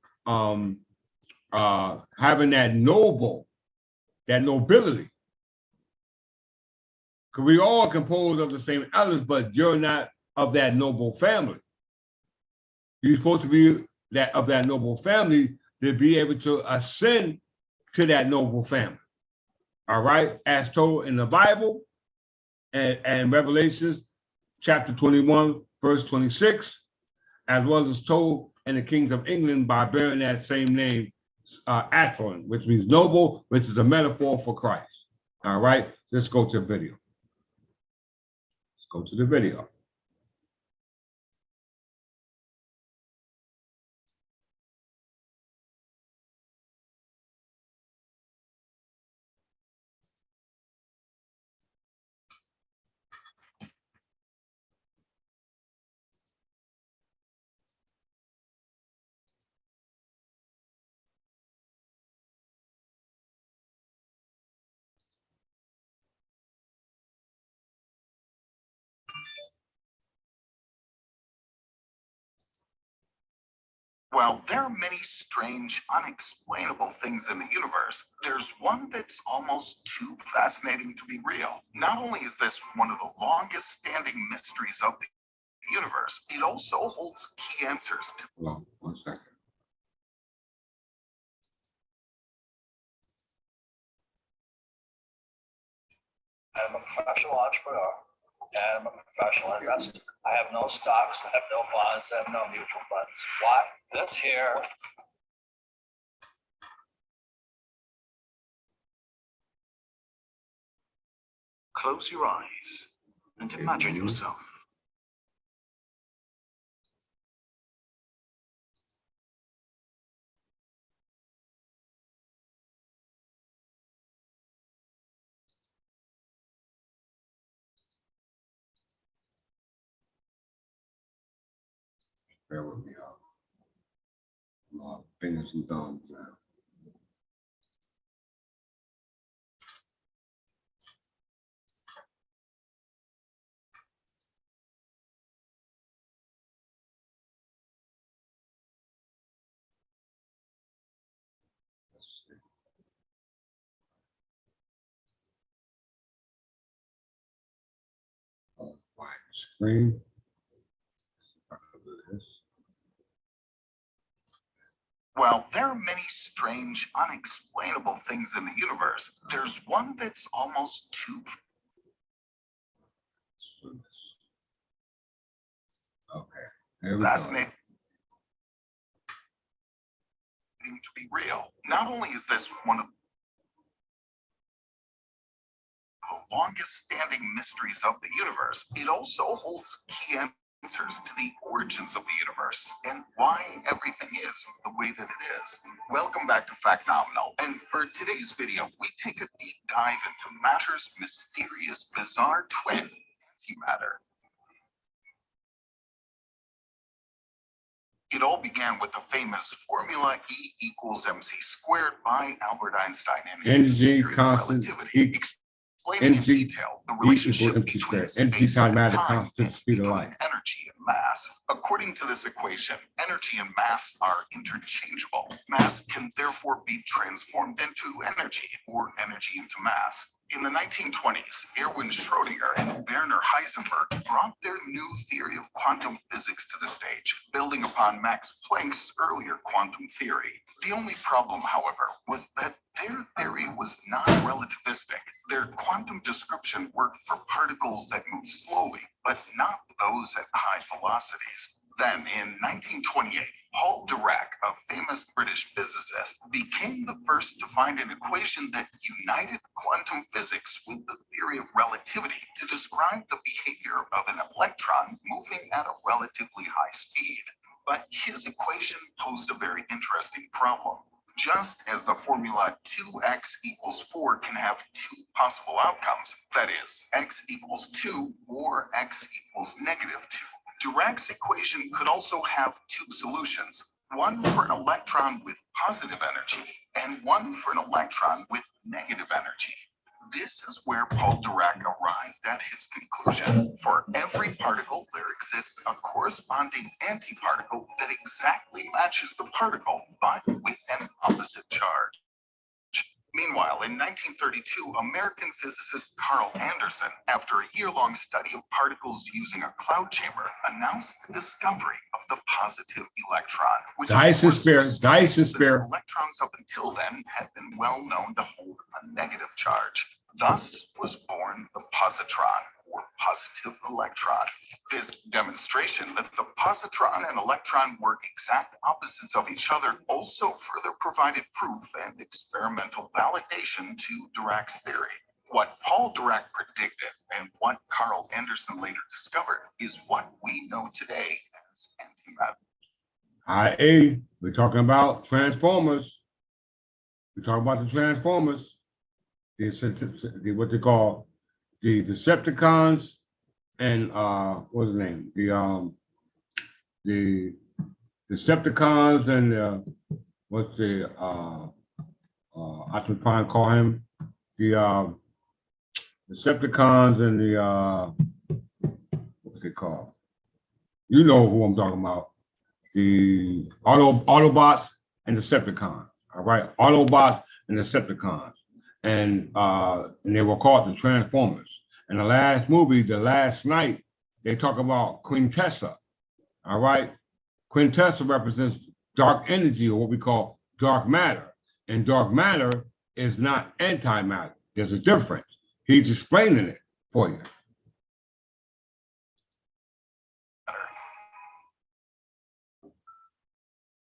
having that nobility. Because we all composed of the same elements, but you're not of that noble family. You're supposed to be that of that noble family to be able to ascend to that noble family. All right, as told in the Bible and Revelations chapter 21, verse 26, as well as told in the Kings of England by bearing that same name, Atheling, which means noble, which is a metaphor for Christ. All right, let's go to the video. Let's go to the video. Well, there are many strange, unexplainable things in the universe. There's one that's almost too fascinating to be real. Not only is this one of the longest standing mysteries of the universe, it also holds key answers to. Hold on 1 second. I'm a professional entrepreneur and I'm a professional investor. I have no stocks, I have no bonds, I have no mutual funds. Why? This here. Close your eyes and imagine yourself. Bear with me, fingers and thumbs now. Let's see. Wide screen. This. While there are many strange, unexplainable things in the universe, there's one that's almost too fascinating to be real. Not only is this one of the longest standing mysteries of the universe, it also holds key answers to the origins of the universe and why everything is the way that it is. Welcome back to Fact Nominal, and for today's video, we take a deep dive into matter's mysterious, bizarre twin, antimatter. It all began with the famous formula E equals mc squared by Albert Einstein in his theory of relativity, explaining in detail the relationship between space and time and between energy and mass. According to this equation, energy and mass are interchangeable. Mass can therefore be transformed into energy, or energy into mass. In the 1920s, Erwin Schrödinger and Werner Heisenberg brought their new theory of quantum physics to the stage, building upon Max Planck's earlier quantum theory. The only problem, however, was that their theory was not relativistic. Their quantum description worked for particles that move slowly, but not those at high velocities. Then, in 1928, Paul Dirac, a famous British physicist, became the first to find an equation that united quantum physics with the theory of relativity to describe the behavior of an electron moving at a relatively high speed. But his equation posed a very interesting problem. Just as the formula 2x equals 4 can have two possible outcomes, that is, x equals 2 or x equals negative 2, Dirac's equation could also have two solutions, one for an electron with positive energy and one for an electron with negative energy. This is where Paul Dirac arrived at his conclusion. For every particle, there exists a corresponding antiparticle that exactly matches the particle, but with an opposite charge. Meanwhile, in 1932, American physicist Carl Anderson, after a year-long study of particles using a cloud chamber, announced the discovery of the positive electron, which Dyson sphere. Electrons up until then had been well known to hold a negative charge. Thus was born the positron, or positive electron. This demonstration that the positron and electron were exact opposites of each other also further provided proof and experimental validation to Dirac's theory. What Paul Dirac predicted and what Carl Anderson later discovered is what we know today as antimatter. I.e., we're talking about transformers. We're talking about the transformers. What they call the Decepticons and what's the name? The Decepticons and what's the I can try and call him the Decepticons and the what's it called? You know who I'm talking about. The Autobots and Decepticons. All right, Autobots and Decepticons. And they were called the Transformers. In the last movie, The Last Night, they talk about Quintessa. All right, Quintessa represents dark energy, or what we call dark matter. And dark matter is not antimatter. There's a difference. He's explaining it for you.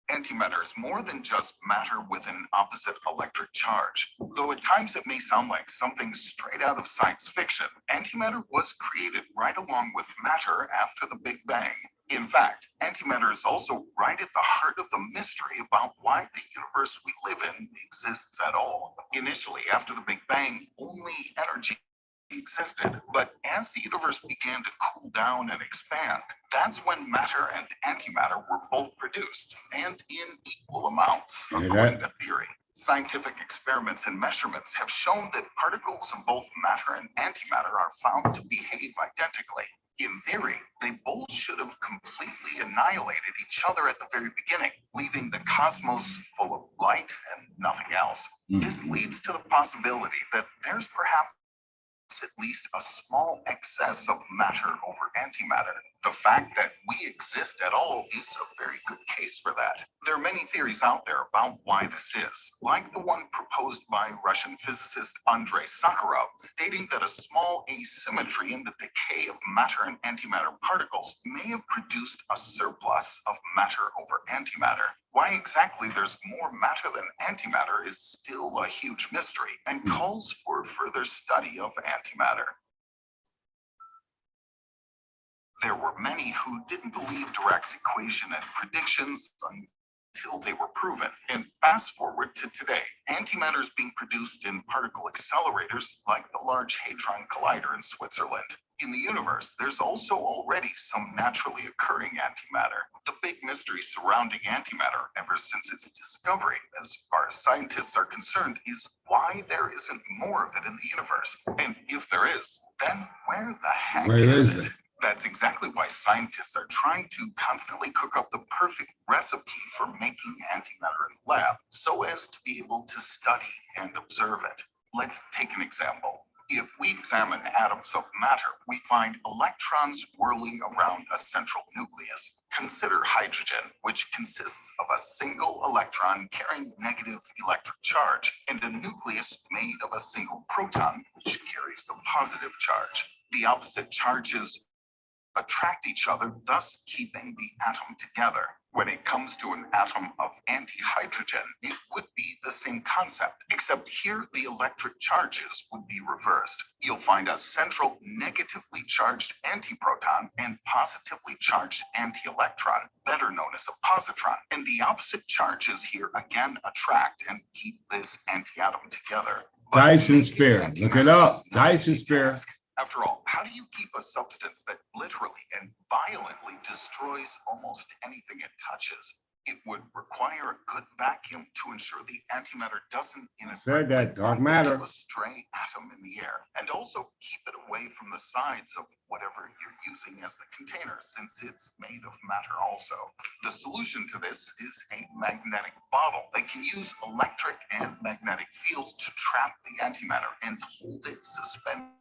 Antimatter is more than just matter with an opposite electric charge. Though at times it may sound like something straight out of science fiction, antimatter was created right along with matter after the Big Bang. In fact, antimatter is also right at the heart of the mystery about why the universe we live in exists at all. Initially, after the Big Bang, only energy existed, but as the universe began to cool down and expand, that's when matter and antimatter were both produced, and in equal amounts, according to theory. Scientific experiments and measurements have shown that particles of both matter and antimatter are found to behave identically. In theory, they both should have completely annihilated each other at the very beginning, leaving the cosmos full of light and nothing else. This leads to the possibility that there's perhaps at least a small excess of matter over antimatter. The fact that we exist at all is a very good case for that. There are many theories out there about why this is, like the one proposed by Russian physicist Andrei Sakharov, stating that a small asymmetry in the decay of matter and antimatter particles may have produced a surplus of matter over antimatter. Why exactly there's more matter than antimatter is still a huge mystery and calls for further study of antimatter. There were many who didn't believe Dirac's equation and predictions until they were proven. And fast forward to today, antimatter is being produced in particle accelerators like the Large Hadron Collider in Switzerland. In the universe, there's also already some naturally occurring antimatter. The big mystery surrounding antimatter ever since its discovery, as far as scientists are concerned, is why there isn't more of it in the universe. And if there is, then where the heck is it? That's exactly why scientists are trying to constantly cook up the perfect recipe for making antimatter in the lab so as to be able to study and observe it. Let's take an example. If we examine atoms of matter, we find electrons whirling around a central nucleus. Consider hydrogen, which consists of a single electron carrying negative electric charge, and a nucleus made of a single proton, which carries the positive charge. The opposite charges attract each other, thus keeping the atom together. When it comes to an atom of antihydrogen, it would be the same concept, except here the electric charges would be reversed. You'll find a central negatively charged antiproton and positively charged antielectron, better known as a positron. And the opposite charges here again attract and keep this antiatom together. Dyson sphere, look it up. Dyson sphere. After all, how do you keep a substance that literally and violently destroys almost anything it touches? It would require a good vacuum to ensure the antimatter doesn't inadvertently dark bump matter into a stray atom in the air, and also keep it away from the sides of whatever you're using as the container, since it's made of matter also. The solution to this is a magnetic bottle that can use electric and magnetic fields to trap the antimatter and hold it suspended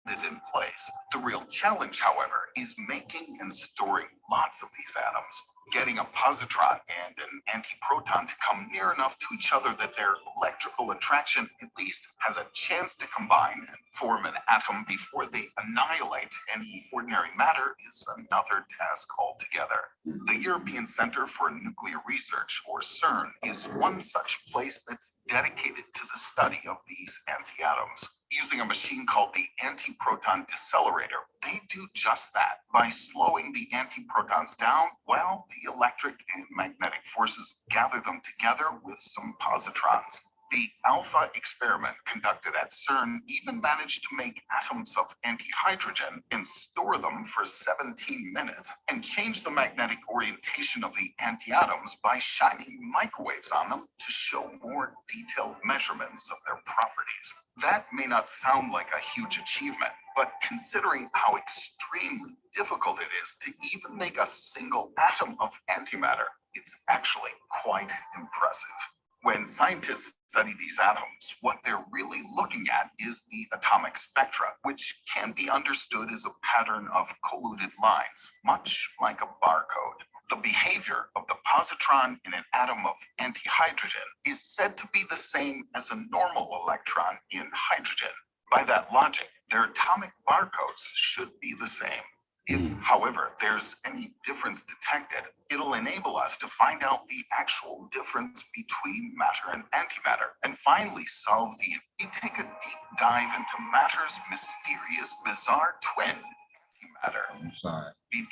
in place. The real challenge, however, is making and storing lots of these atoms. Getting a positron and an antiproton to come near enough to each other that their electrical attraction at least has a chance to combine and form an atom before they annihilate any ordinary matter is another task altogether. The European Center for Nuclear Research, or CERN, is one such place that's dedicated to the study of these antiatoms. Using a machine called the antiproton decelerator, they do just that. By slowing the antiprotons down, well, the electric and magnetic forces gather them together with some positrons. The alpha experiment conducted at CERN even managed to make atoms of antihydrogen and store them for 17 minutes and change the magnetic orientation of the antiatoms by shining microwaves on them to show more detailed measurements of their properties. That may not sound like a huge achievement, but considering how extremely difficult it is to even make a single atom of antimatter, it's actually quite impressive. When scientists study these atoms, what they're really looking at is the atomic spectra, which can be understood as a pattern of colluded lines, much like a barcode. The behavior of the positron in an atom of antihydrogen is said to be the same as a normal electron in hydrogen. By that logic, their atomic barcodes should be the same. If, however, there's any difference detected, it'll enable us to find out the actual difference between matter and antimatter, and finally solve the, we take a deep dive into matter's mysterious, bizarre twin, antimatter. I'm sorry. Be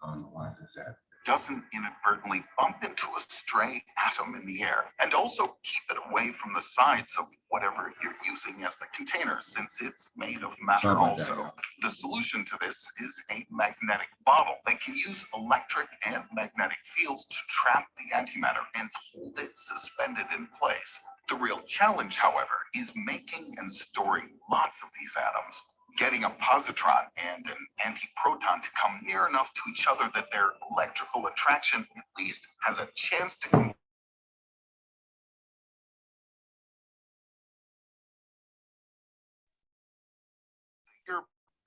I don't know why is that. doesn't inadvertently bump into a stray atom in the air, and also keep it away from the sides of whatever you're using as the container, since it's made of matter also. The solution to this is a magnetic bottle that can use electric and magnetic fields to trap the antimatter and hold it suspended in place. The real challenge, however, is making and storing lots of these atoms. Getting a positron and an antiproton to come near enough to each other that their electrical attraction at least has a chance to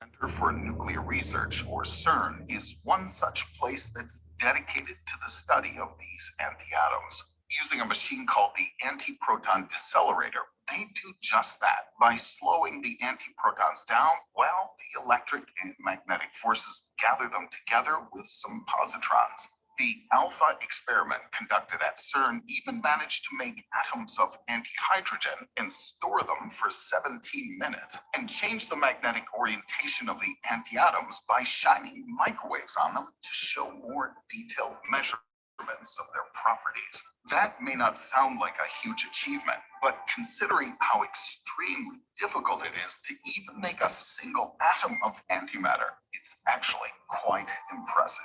Center for Nuclear Research, or CERN, is one such place that's dedicated to the study of these antiatoms. Using a machine called the antiproton decelerator, they do just that. By slowing the antiprotons down, well, the electric and magnetic forces gather them together with some positrons. The alpha experiment conducted at CERN even managed to make atoms of antihydrogen and store them for 17 minutes, and change the magnetic orientation of the antiatoms by shining microwaves on them to show more detailed measurements of their properties. That may not sound like a huge achievement, but considering how extremely difficult it is to even make a single atom of antimatter, it's actually quite impressive.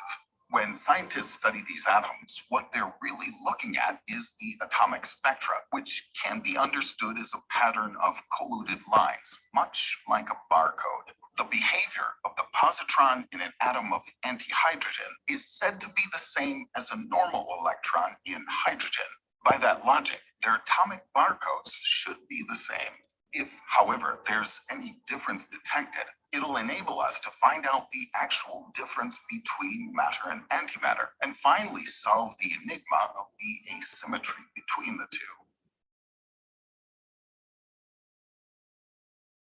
When scientists study these atoms, what they're really looking at is the atomic spectra, which can be understood as a pattern of colluded lines, much like a barcode. The behavior of the positron in an atom of antihydrogen is said to be the same as a normal electron in hydrogen. By that logic, their atomic barcodes should be the same. If, however, there's any difference detected, it'll enable us to find out the actual difference between matter and antimatter, and finally solve the enigma of the asymmetry between the two.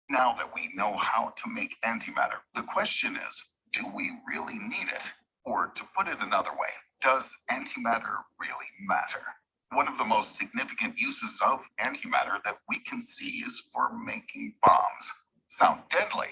Now that we know how to make antimatter, the question is, do we really need it? Or to put it another way, does antimatter really matter? One of the most significant uses of antimatter that we can see is for making bombs. Sound deadly?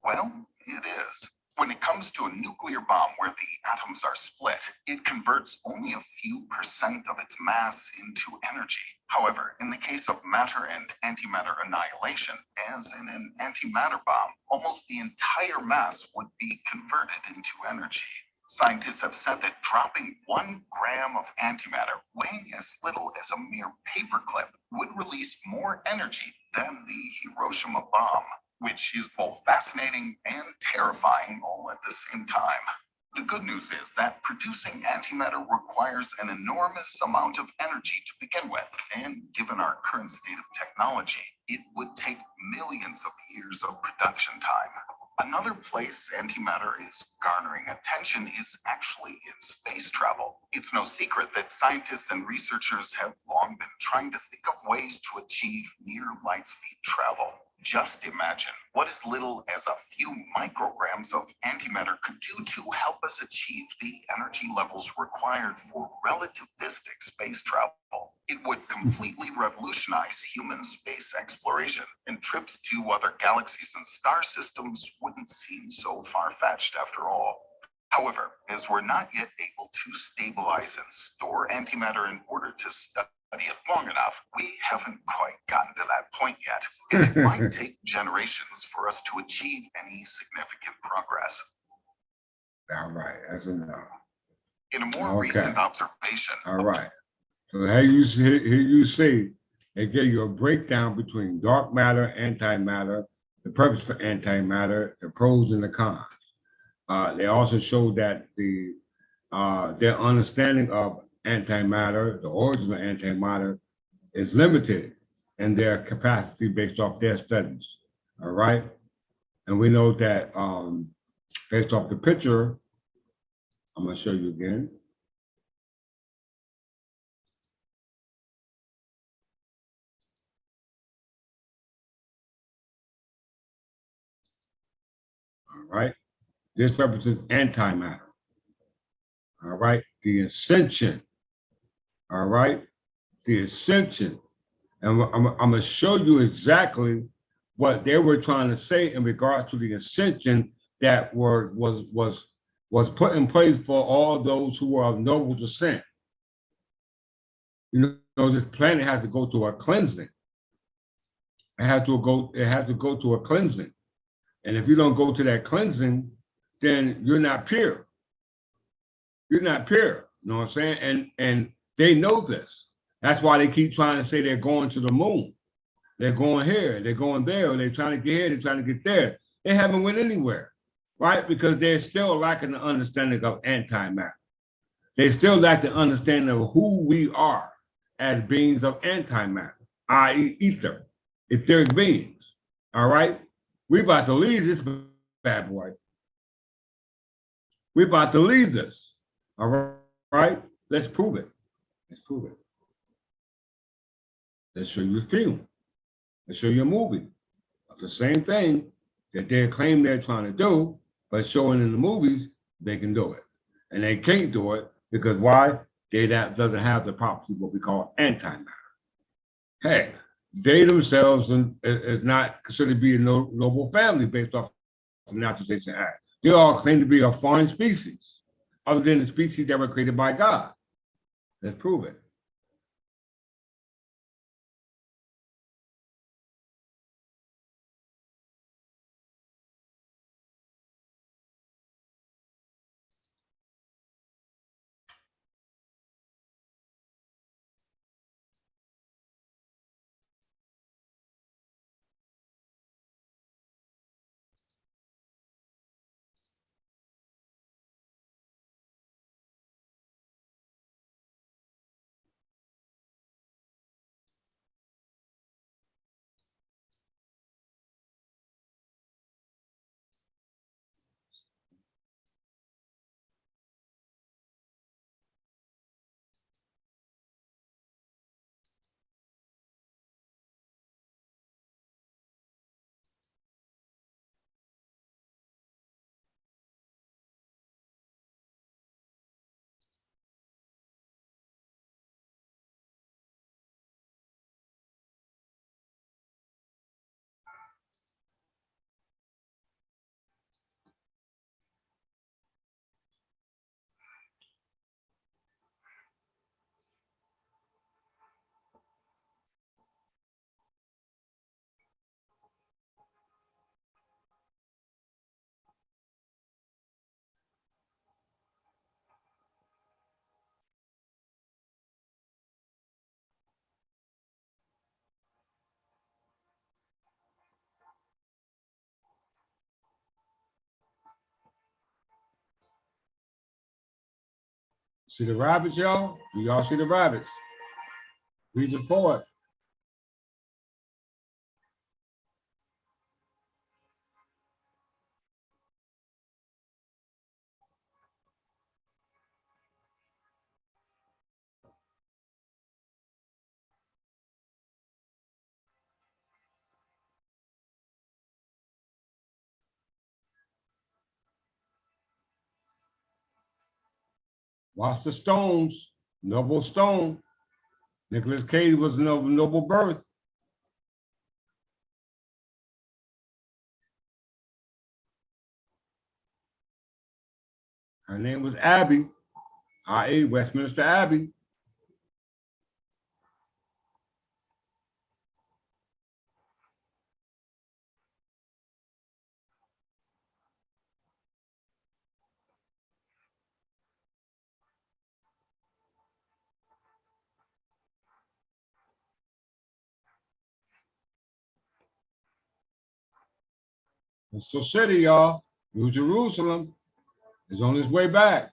Well, it is. When it comes to a nuclear bomb where the atoms are split, it converts only a few percent of its mass into energy. However, in the case of matter and antimatter annihilation, as in an antimatter bomb, almost the entire mass would be converted into energy. Scientists have said that dropping 1 gram of antimatter, weighing as little as a mere paperclip, would release more energy than the Hiroshima bomb, which is both fascinating and terrifying all at the same time. The good news is that producing antimatter requires an enormous amount of energy to begin with, and given our current state of technology, it would take millions of years of production time. Another place antimatter is garnering attention is actually in space travel. It's no secret that scientists and researchers have long been trying to think of ways to achieve near light speed travel. Just imagine what as little as a few micrograms of antimatter could do to help us achieve the energy levels required for relativistic space travel. It would completely revolutionize human space exploration, and trips to other galaxies and star systems wouldn't seem so far-fetched after all. However, as we're not yet able to stabilize and store antimatter in order to study it long enough, we haven't quite gotten to that point yet, and it might take generations for us to achieve any significant progress. All right, that's enough. In a more recent observation. All right. So here you see, they give you a breakdown between dark matter, antimatter, the purpose for antimatter, the pros and the cons. They also show that their understanding of antimatter, the origin of antimatter, is limited in their capacity based off their studies. All right. And we know that based off the picture, I'm going to show you again. All right. This represents antimatter. All right. The ascension. All right. The ascension. And I'm going to show you exactly what they were trying to say in regard to the ascension that was put in place for all those who are of noble descent. You know, this planet has to go to a cleansing. It has to go to a cleansing. And if you don't go to that cleansing, then you're not pure. You're not pure. You know what I'm saying? And they know this. That's why they keep trying to say they're going to the moon. They're going here, they're going there, or they're trying to get here, they're trying to get there. They haven't went anywhere, right? Because they're still lacking the understanding of antimatter. They still lack the understanding of who we are as beings of antimatter, i.e. ether, etheric beings, all right? We're about to leave this bad boy. We're about to leave this. All right? Let's prove it. Let's prove it. Let's show you a film. Let's show you a movie. The same thing that they claim they're trying to do, but showing in the movies, they can do it. And they can't do it because why? That doesn't have the property, what we call antimatter. Heck, they themselves is not considered to be a noble family based off the Naturalization Act. They all claim to be a foreign species, other than the species that were created by God. Let's prove it. See the rabbits, y'all? Do y'all see the rabbits? Read the poet. Watch the stones. Noble stone. Nicholas Cage was noble birth. Her name was Abbey, i.e. Westminster Abbey. Bristol City, y'all. New Jerusalem is on its way back.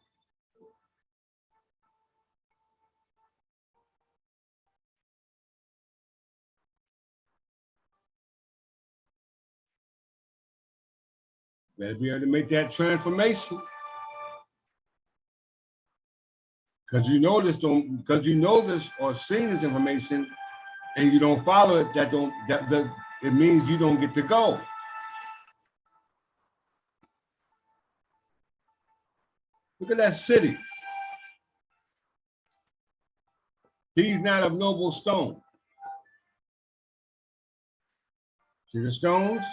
Better be able to make that transformation. Because you know this or seen this information and you don't follow it, it means you don't get to go. Look at that city. He's not of noble stone. See the stones?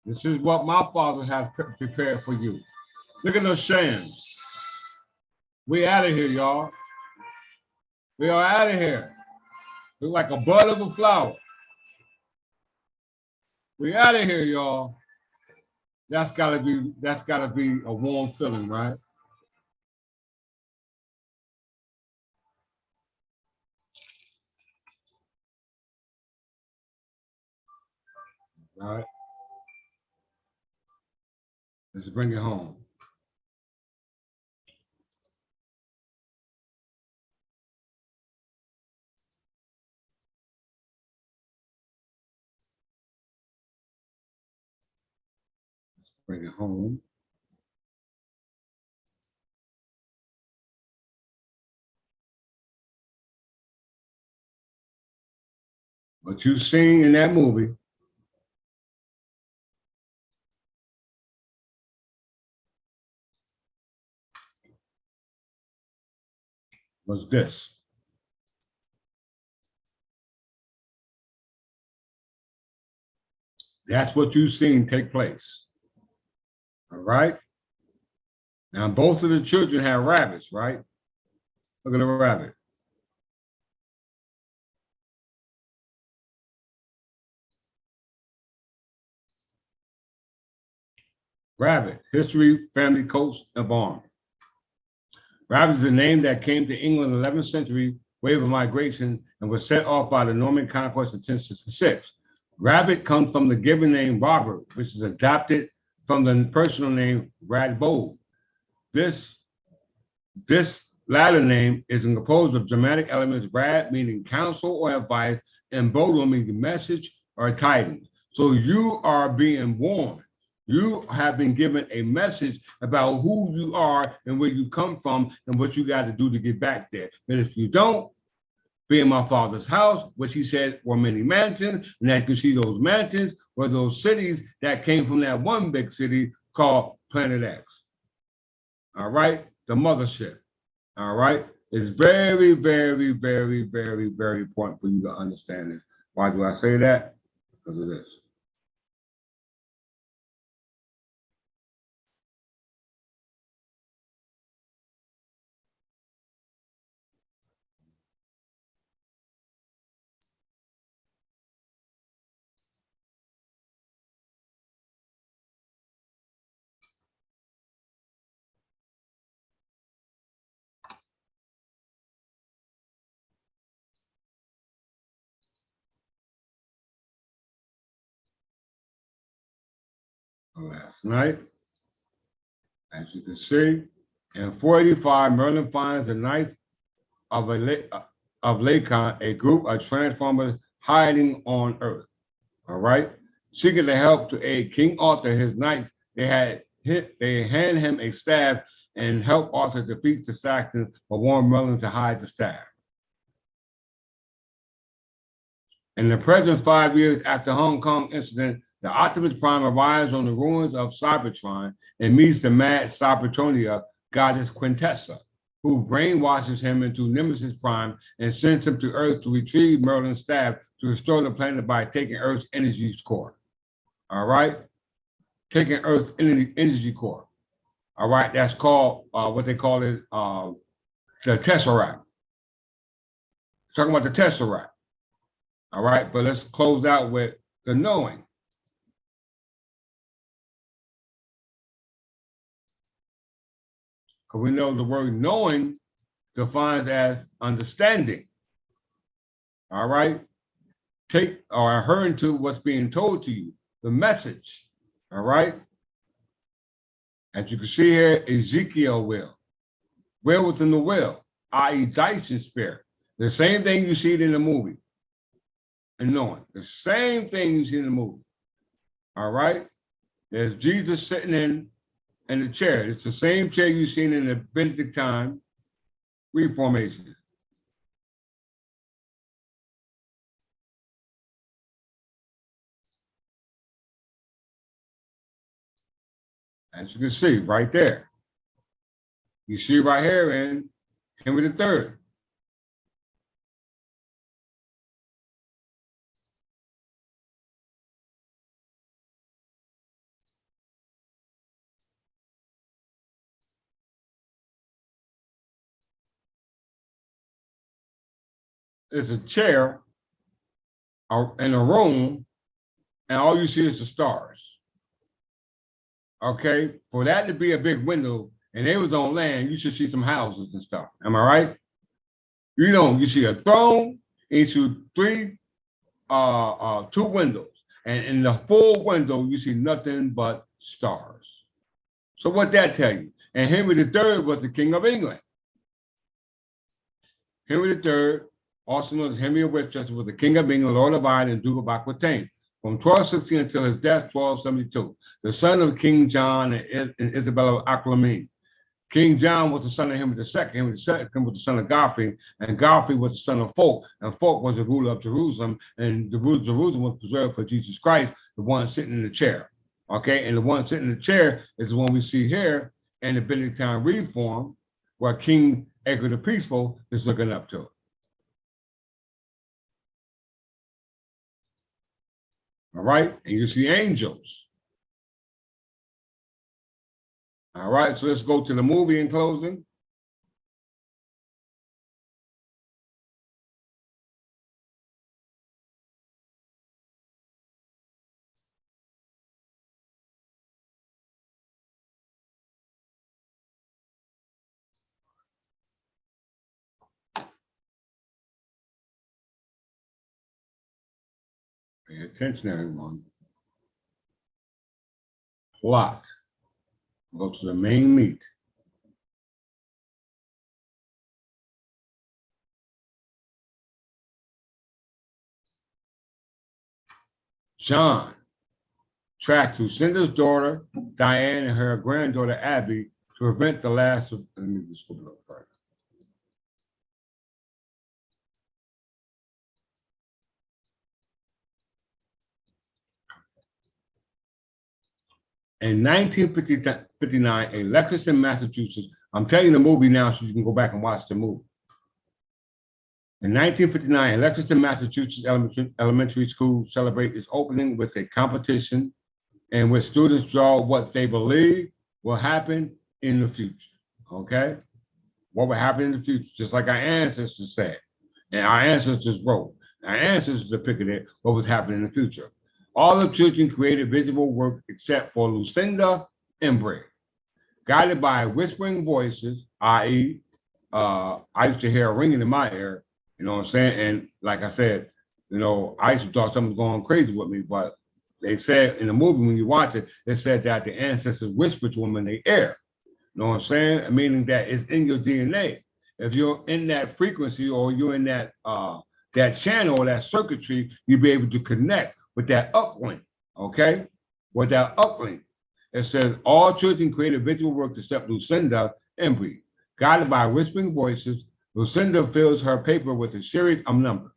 This is what my father has prepared for you. Look at those shams. We out of here, y'all. We are out of here. Look like a bud of a flower. We out of here, y'all. That's gotta be a warm feeling, right? All right. Let's bring it home. Bring it home. What you seen in that movie was this. That's what you seen take place. All right. Now, both of the children had rabbits, right? Look at the rabbit. Rabbit, history, family, coats, and barn. Rabbit is a name that came to England in the 11th century wave of migration and was set off by the Norman conquest in 1066. Rabbit comes from the given name Robert, which is adopted from the personal name Radbold. This latter name is composed of Germanic elements, rad meaning counsel or advice, and bodil meaning message or tidings. So you are being warned. You have been given a message about who you are and where you come from and what you got to do to get back there. And if you don't, be in my father's house, which he said were many mansions, and as you can see, those mansions were those cities that came from that one big city called Planet X. All right, the mothership. All right, it's very, very, very, very, very important for you to understand this. Why do I say that? Because of this. Last night, as you can see, in 485, Merlin finds the Knights of Lacon, a group of transformers hiding on Earth. All right, seeking the help to aid King Arthur, his knights. They hand him a staff and help Arthur defeat the Saxons, but warn Merlin to hide the staff. In the present 5 years after Hong Kong incident, the Optimus Prime arrives on the ruins of Cybertron and meets the mad Cybertronia goddess Quintessa, who brainwashes him into Nemesis Prime and sends him to Earth to retrieve Merlin's staff to restore the planet by taking Earth's energy core. All right? Taking Earth's energy core. All right? That's called, what they call it, the Tesseract. Talking about the Tesseract. All right, but let's close out with the knowing. Because we know the word knowing defines as understanding. All right, take or adhering to what's being told to you, the message. All right, as you can see here, Ezekiel will within the will, i.e. Dyson spirit. The same thing you see it in the movie. And knowing the same thing you see in the movie. All right, there's Jesus sitting in the chair. It's the same chair you've seen in the Benedictine Reformation. As you can see right there. You see right here in Henry III. There's a chair in a room, and all you see is the stars. Okay, for that to be a big window, and they was on land, you should see some houses and stuff. Am I right? You see a throne, and you see two windows. And in the full window, you see nothing but stars. So what that tell you? And Henry III was the King of England. Henry III, also known as Henry of Westchester, was the King of England, Lord of Ireland, and Duke of Aquitaine, from 1216 until his death, 1272. The son of King John and Isabella of Aquitaine. King John was the son of Henry II. Henry II was the son of Godfrey, and Godfrey was the son of Fulk, and Fulk was the ruler of Jerusalem, and the ruler of Jerusalem was preserved for Jesus Christ, the one sitting in the chair. Okay, and the one sitting in the chair is the one we see here in the Benedictine Reform, where King Edgar the Peaceful is looking up to. All right, and you see angels. All right, so let's go to the movie in closing. Pay attention, everyone. Plot. Go to the main meat. John tracked Lucinda's daughter, Diane, and her granddaughter, Abby, to prevent the last of, let me just go a little further. In 1959, in Lexington, Massachusetts, I'm telling you the movie now so you can go back and watch the movie. In 1959, in Lexington, Massachusetts Elementary School celebrated its opening with a competition in which students draw what they believe will happen in the future, okay? What will happen in the future, just like our ancestors said, and our ancestors wrote. Our ancestors depicted what was happening in the future. All the children created visible work except for Lucinda and Bray. Guided by whispering voices, i.e., I used to hear a ringing in my ear, you know what I'm saying? And like I said, you know, I used to thought something was going crazy with me, but they said in the movie, when you watch it, they said that the ancestors whispered to them in the air. You know what I'm saying? Meaning that it's in your DNA. If you're in that frequency or you're in that that channel or that circuitry, you'll be able to connect with that uplink, okay? With that uplink. It says, all children created visual work except Lucinda and Bree. Guided by whispering voices, Lucinda fills her paper with a series of numbers.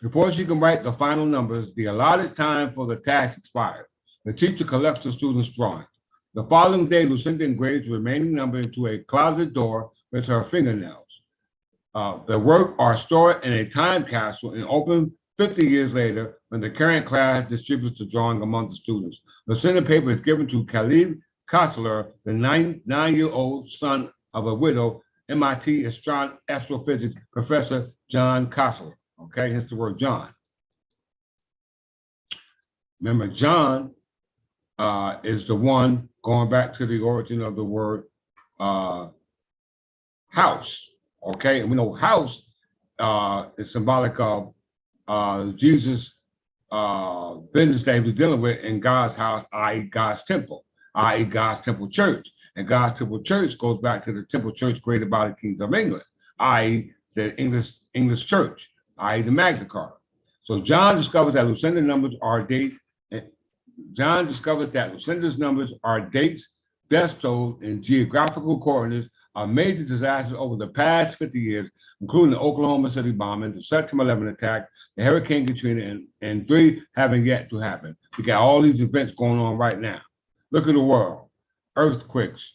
Before she can write the final numbers, the allotted time for the task expires. The teacher collects the students' drawings. The following day, Lucinda engraves the remaining number into a closet door with her fingernails. The work are stored in a time capsule and opened 50 years later when the current class distributes the drawing among the students. Lucinda paper is given to Caleb Kostler, the nine-year-old son of a widow, MIT astrophysics professor John Kostler. Okay, here's the word John. Remember, John is the one going back to the origin of the word house. Okay, and we know house is symbolic of Jesus' business that he was dealing with in God's house, i.e. God's temple, i.e. God's temple church. And God's temple church goes back to the temple church created by the Kings of England, i.e. the English church, i.e. the Magna Carta. So John discovers that Lucinda's numbers are dates. John discovers that Lucinda's numbers are dates, death tolls, and geographical coordinates of major disasters over the past 50 years, including the Oklahoma City bombing, the September 11 attack, the Hurricane Katrina, and 3 having yet to happen. We got all these events going on right now. Look at the world. Earthquakes,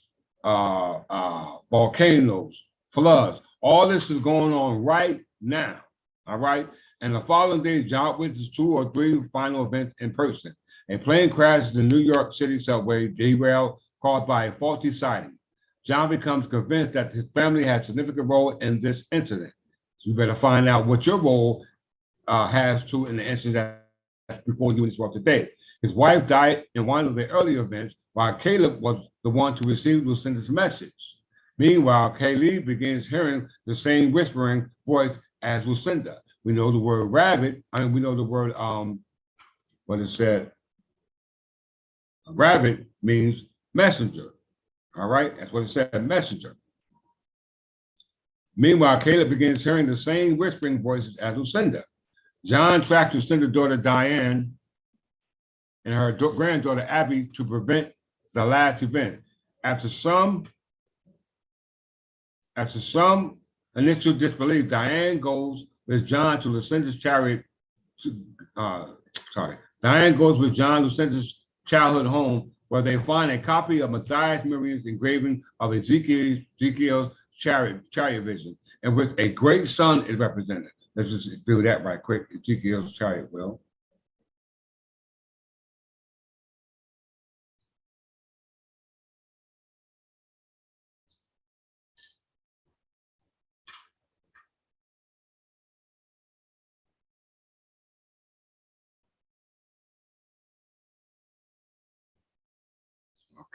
volcanoes, floods. All this is going on right now, all right? And the following day, John witnessed 2 or 3 final events in person. A plane crashes in the New York City subway, derailed, caused by a faulty siding. John becomes convinced that his family had a significant role in this incident. So you better find out what your role has to in the incident before you interrupt today. His wife died in one of the earlier events, while Caleb was the one to receive Lucinda's message. Meanwhile, Caleb begins hearing the same whispering voice as Lucinda. We know the word rabbit, and we know the word but it said rabbit means messenger. All right, that's what it said, messenger. Meanwhile, Caleb begins hearing the same whispering voices as Lucinda. John tracks Lucinda's daughter Diane and her granddaughter Abby to prevent the last event. After some initial disbelief, Diane goes with John to Lucinda's chariot. Diane goes with John Lucinda's childhood home, where they find a copy of Matthias Miriam's engraving of Ezekiel's chariot vision, in which a great sun is represented. Let's just do that right quick. Ezekiel's chariot wheel.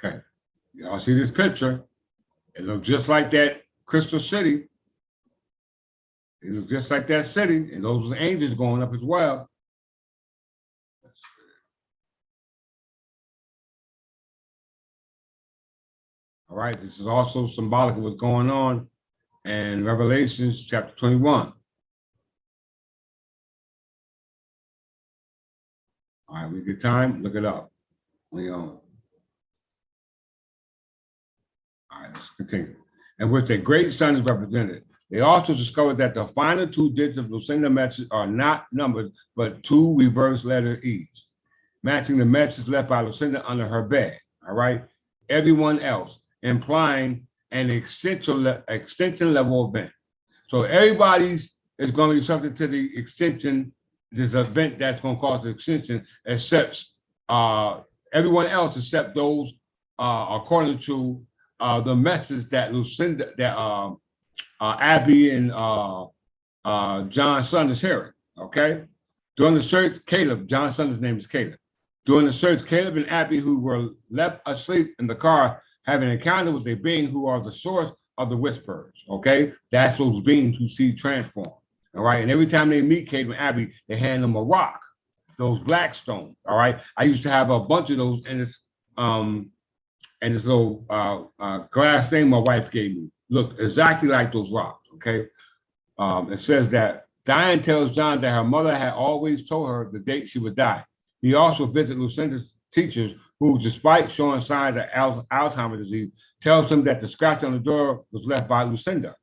Okay, y'all see this picture? It looks just like that crystal city. It looks just like that city, and those are the angels going up as well. All right, this is also symbolic of what's going on in Revelations chapter 21. All right, we get time, look it up. We on. All right, let's continue. In which a great sun is represented. They also discovered that the final two digits of Lucinda message are not numbers, but two reverse letter E's, matching the message left by Lucinda under her bed. All right, everyone else, implying an extension level event. So everybody's is going to be subject to the extension, this event that's going to cause the extension, except everyone else except those according to the message that Lucinda, that Abby and John's son is hearing. Okay, during the search, Caleb, John's son's name is Caleb. During the search, Caleb and Abby, who were left asleep in the car, have an encounter with a being who are the source of the whispers. Okay, that's those beings who see transform. All right, and every time they meet Caleb and Abby, they hand them a rock, those black stones. All right, I used to have a bunch of those in this little glass thing my wife gave me. Looked exactly like those rocks. Okay, it says that Diane tells John that her mother had always told her the date she would die. He also visited Lucinda's teachers, who, despite showing signs of Alzheimer's disease, tells him that the scratch on the door was left by Lucinda.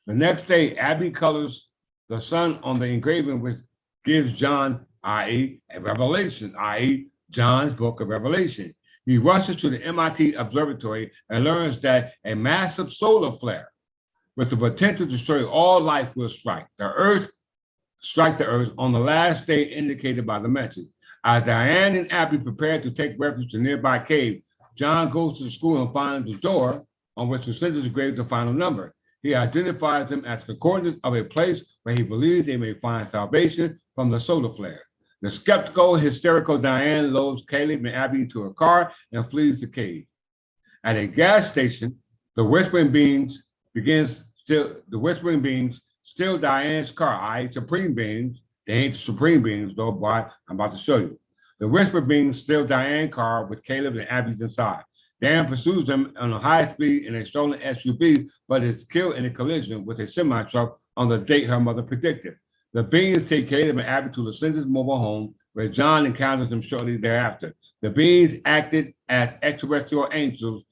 The next day, Abby colors the sun on the engraving, which gives John, i.e., a revelation, i.e., John's book of Revelation. He rushes to the MIT observatory and learns that a massive solar flare with the potential to destroy all life will strike the Earth on the last day indicated by the message. As Diane and Abby prepare to take refuge in a nearby cave, John goes to the school and finds the door on which Lucinda engraved the final number. He identifies them as the coordinates of a place where he believes they may find salvation from the solar flare. The skeptical, hysterical Diane loads Caleb and Abby into a car and flees the cave. At a gas station, the whispering beings steal Diane's car, i.e., supreme beings. They ain't supreme beings, though, but I'm about to show you. The whisper beings steal Diane's car with Caleb and Abby's inside. Diane pursues them on a high speed in a stolen SUV, but is killed in a collision with a semi-truck on the date her mother predicted. The beings take Caleb and Abby to Lucinda's mobile home, where John encounters them shortly thereafter. The beings acted as extraterrestrial angels.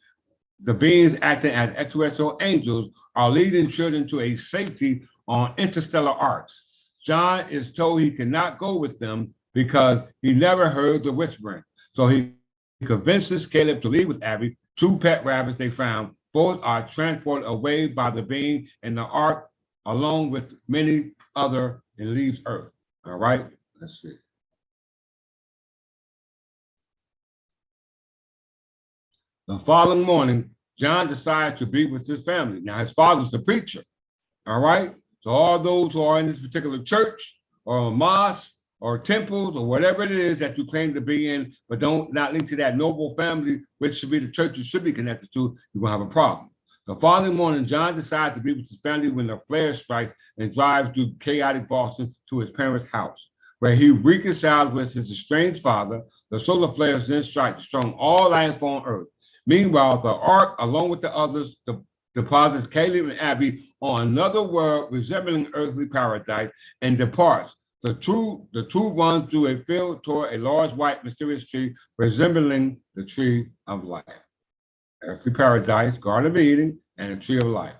The beings acting as extraterrestrial angels are leading children to a safety on interstellar arcs. John is told he cannot go with them because he never heard the whispering. So he convinces Caleb to leave with Abby. Two pet rabbits they found. Both are transported away by the being in the ark, along with many other, and leaves Earth. All right, let's see. The following morning, John decides to be with his family. Now, his father's the preacher. All right, so all those who are in this particular church or mosque or temples or whatever it is that you claim to be in, but not linked to that noble family, which should be the church you should be connected to, you're gonna have a problem. The following morning, John decides to be with his family when the flare strikes and drives through chaotic Boston to his parents' house. where he reconciled with his estranged father. The solar flares then strike, destroying all life on earth. Meanwhile, the ark, along with the others, deposits Caleb and Abby on another world resembling earthly paradise and departs. The two runs through a field toward a large white mysterious tree resembling the tree of life. Earthly paradise, Garden of Eden, and the tree of life.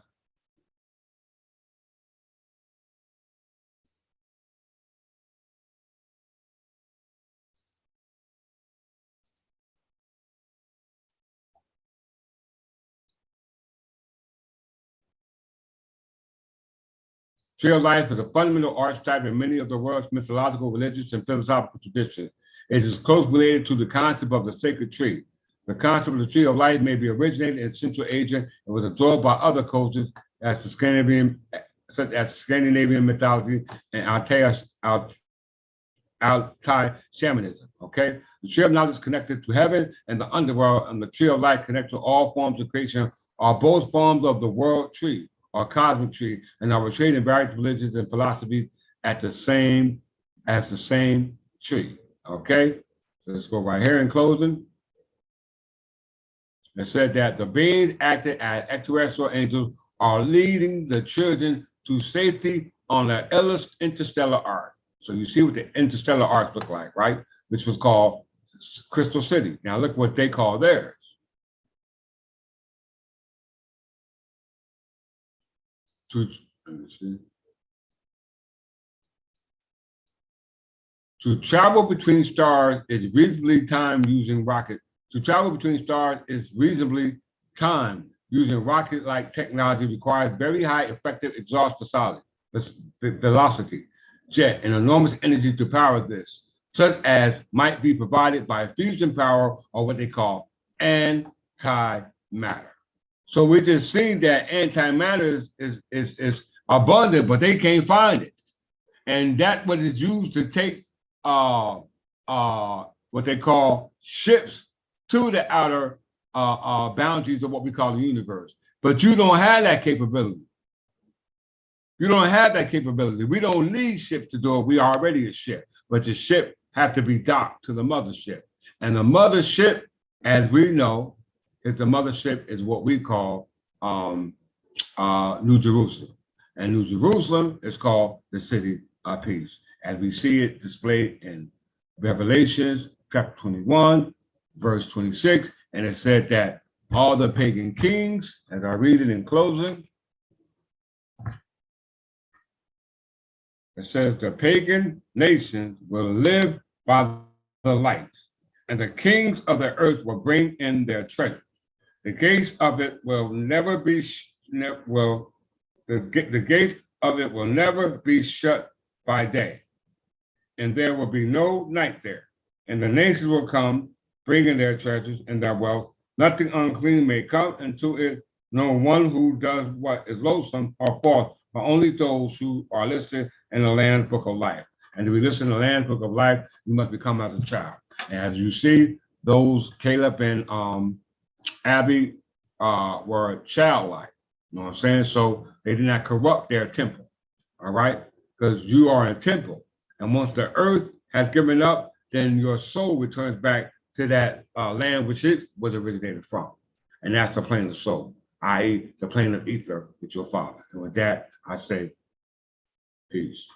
Tree of life is a fundamental archetype in many of the world's mythological, religious, and philosophical traditions. It is closely related to the concept of the sacred tree. The concept of the tree of life may be originated in Central Asia and was absorbed by other cultures such as Scandinavian mythology and Altai shamanism. Okay, the tree of knowledge is connected to heaven and the underworld, and the tree of life connected to all forms of creation, are both forms of the world tree or cosmic tree, and are portrayed in various religions and philosophies as the same tree. Okay, let's go right here in closing. It said that the beings acted as extraterrestrial angels are leading the children to safety on the interstellar ark. So you see what the interstellar ark looked like, right? Which was called Crystal City. Now look what they call theirs. To travel between stars is reasonably timed using rocket. To travel between stars is reasonably timed using rocket-like technology requires very high effective exhaust velocity, jet, and enormous energy to power this, such as might be provided by fusion power or what they call antimatter. So we just seen that antimatter is abundant, but they can't find it. And that's what is used to take what they call ships to the outer boundaries of what we call the universe. But you don't have that capability. You don't have that capability. We don't need ships to do it. We are already a ship, but the ship has to be docked to the mothership. And the mothership, as we know, is what we call New Jerusalem. And New Jerusalem is called the city of peace, as we see it displayed in Revelations chapter 21, verse 26. And it said that all the pagan kings, as I read it in closing, it says the pagan nations will live by the light, and the kings of the earth will bring in their treasure. The gates of it will never be the gate of it will never be shut by day, and there will be no night there. And the nations will come, bringing their treasures and their wealth. Nothing unclean may come into it, no one who does what is loathsome or false, but only those who are listed in the Lamb's Book of Life. And to be listed in the Lamb's Book of Life, you must become as a child. And as you see, those Caleb and Abby were childlike. You know what I'm saying? So they did not corrupt their temple. All right? Because you are a temple. And once the earth has given up, then your soul returns back to that land which it was originated from. And that's the plane of soul, i.e. the plane of ether with your father. And with that, I say peace.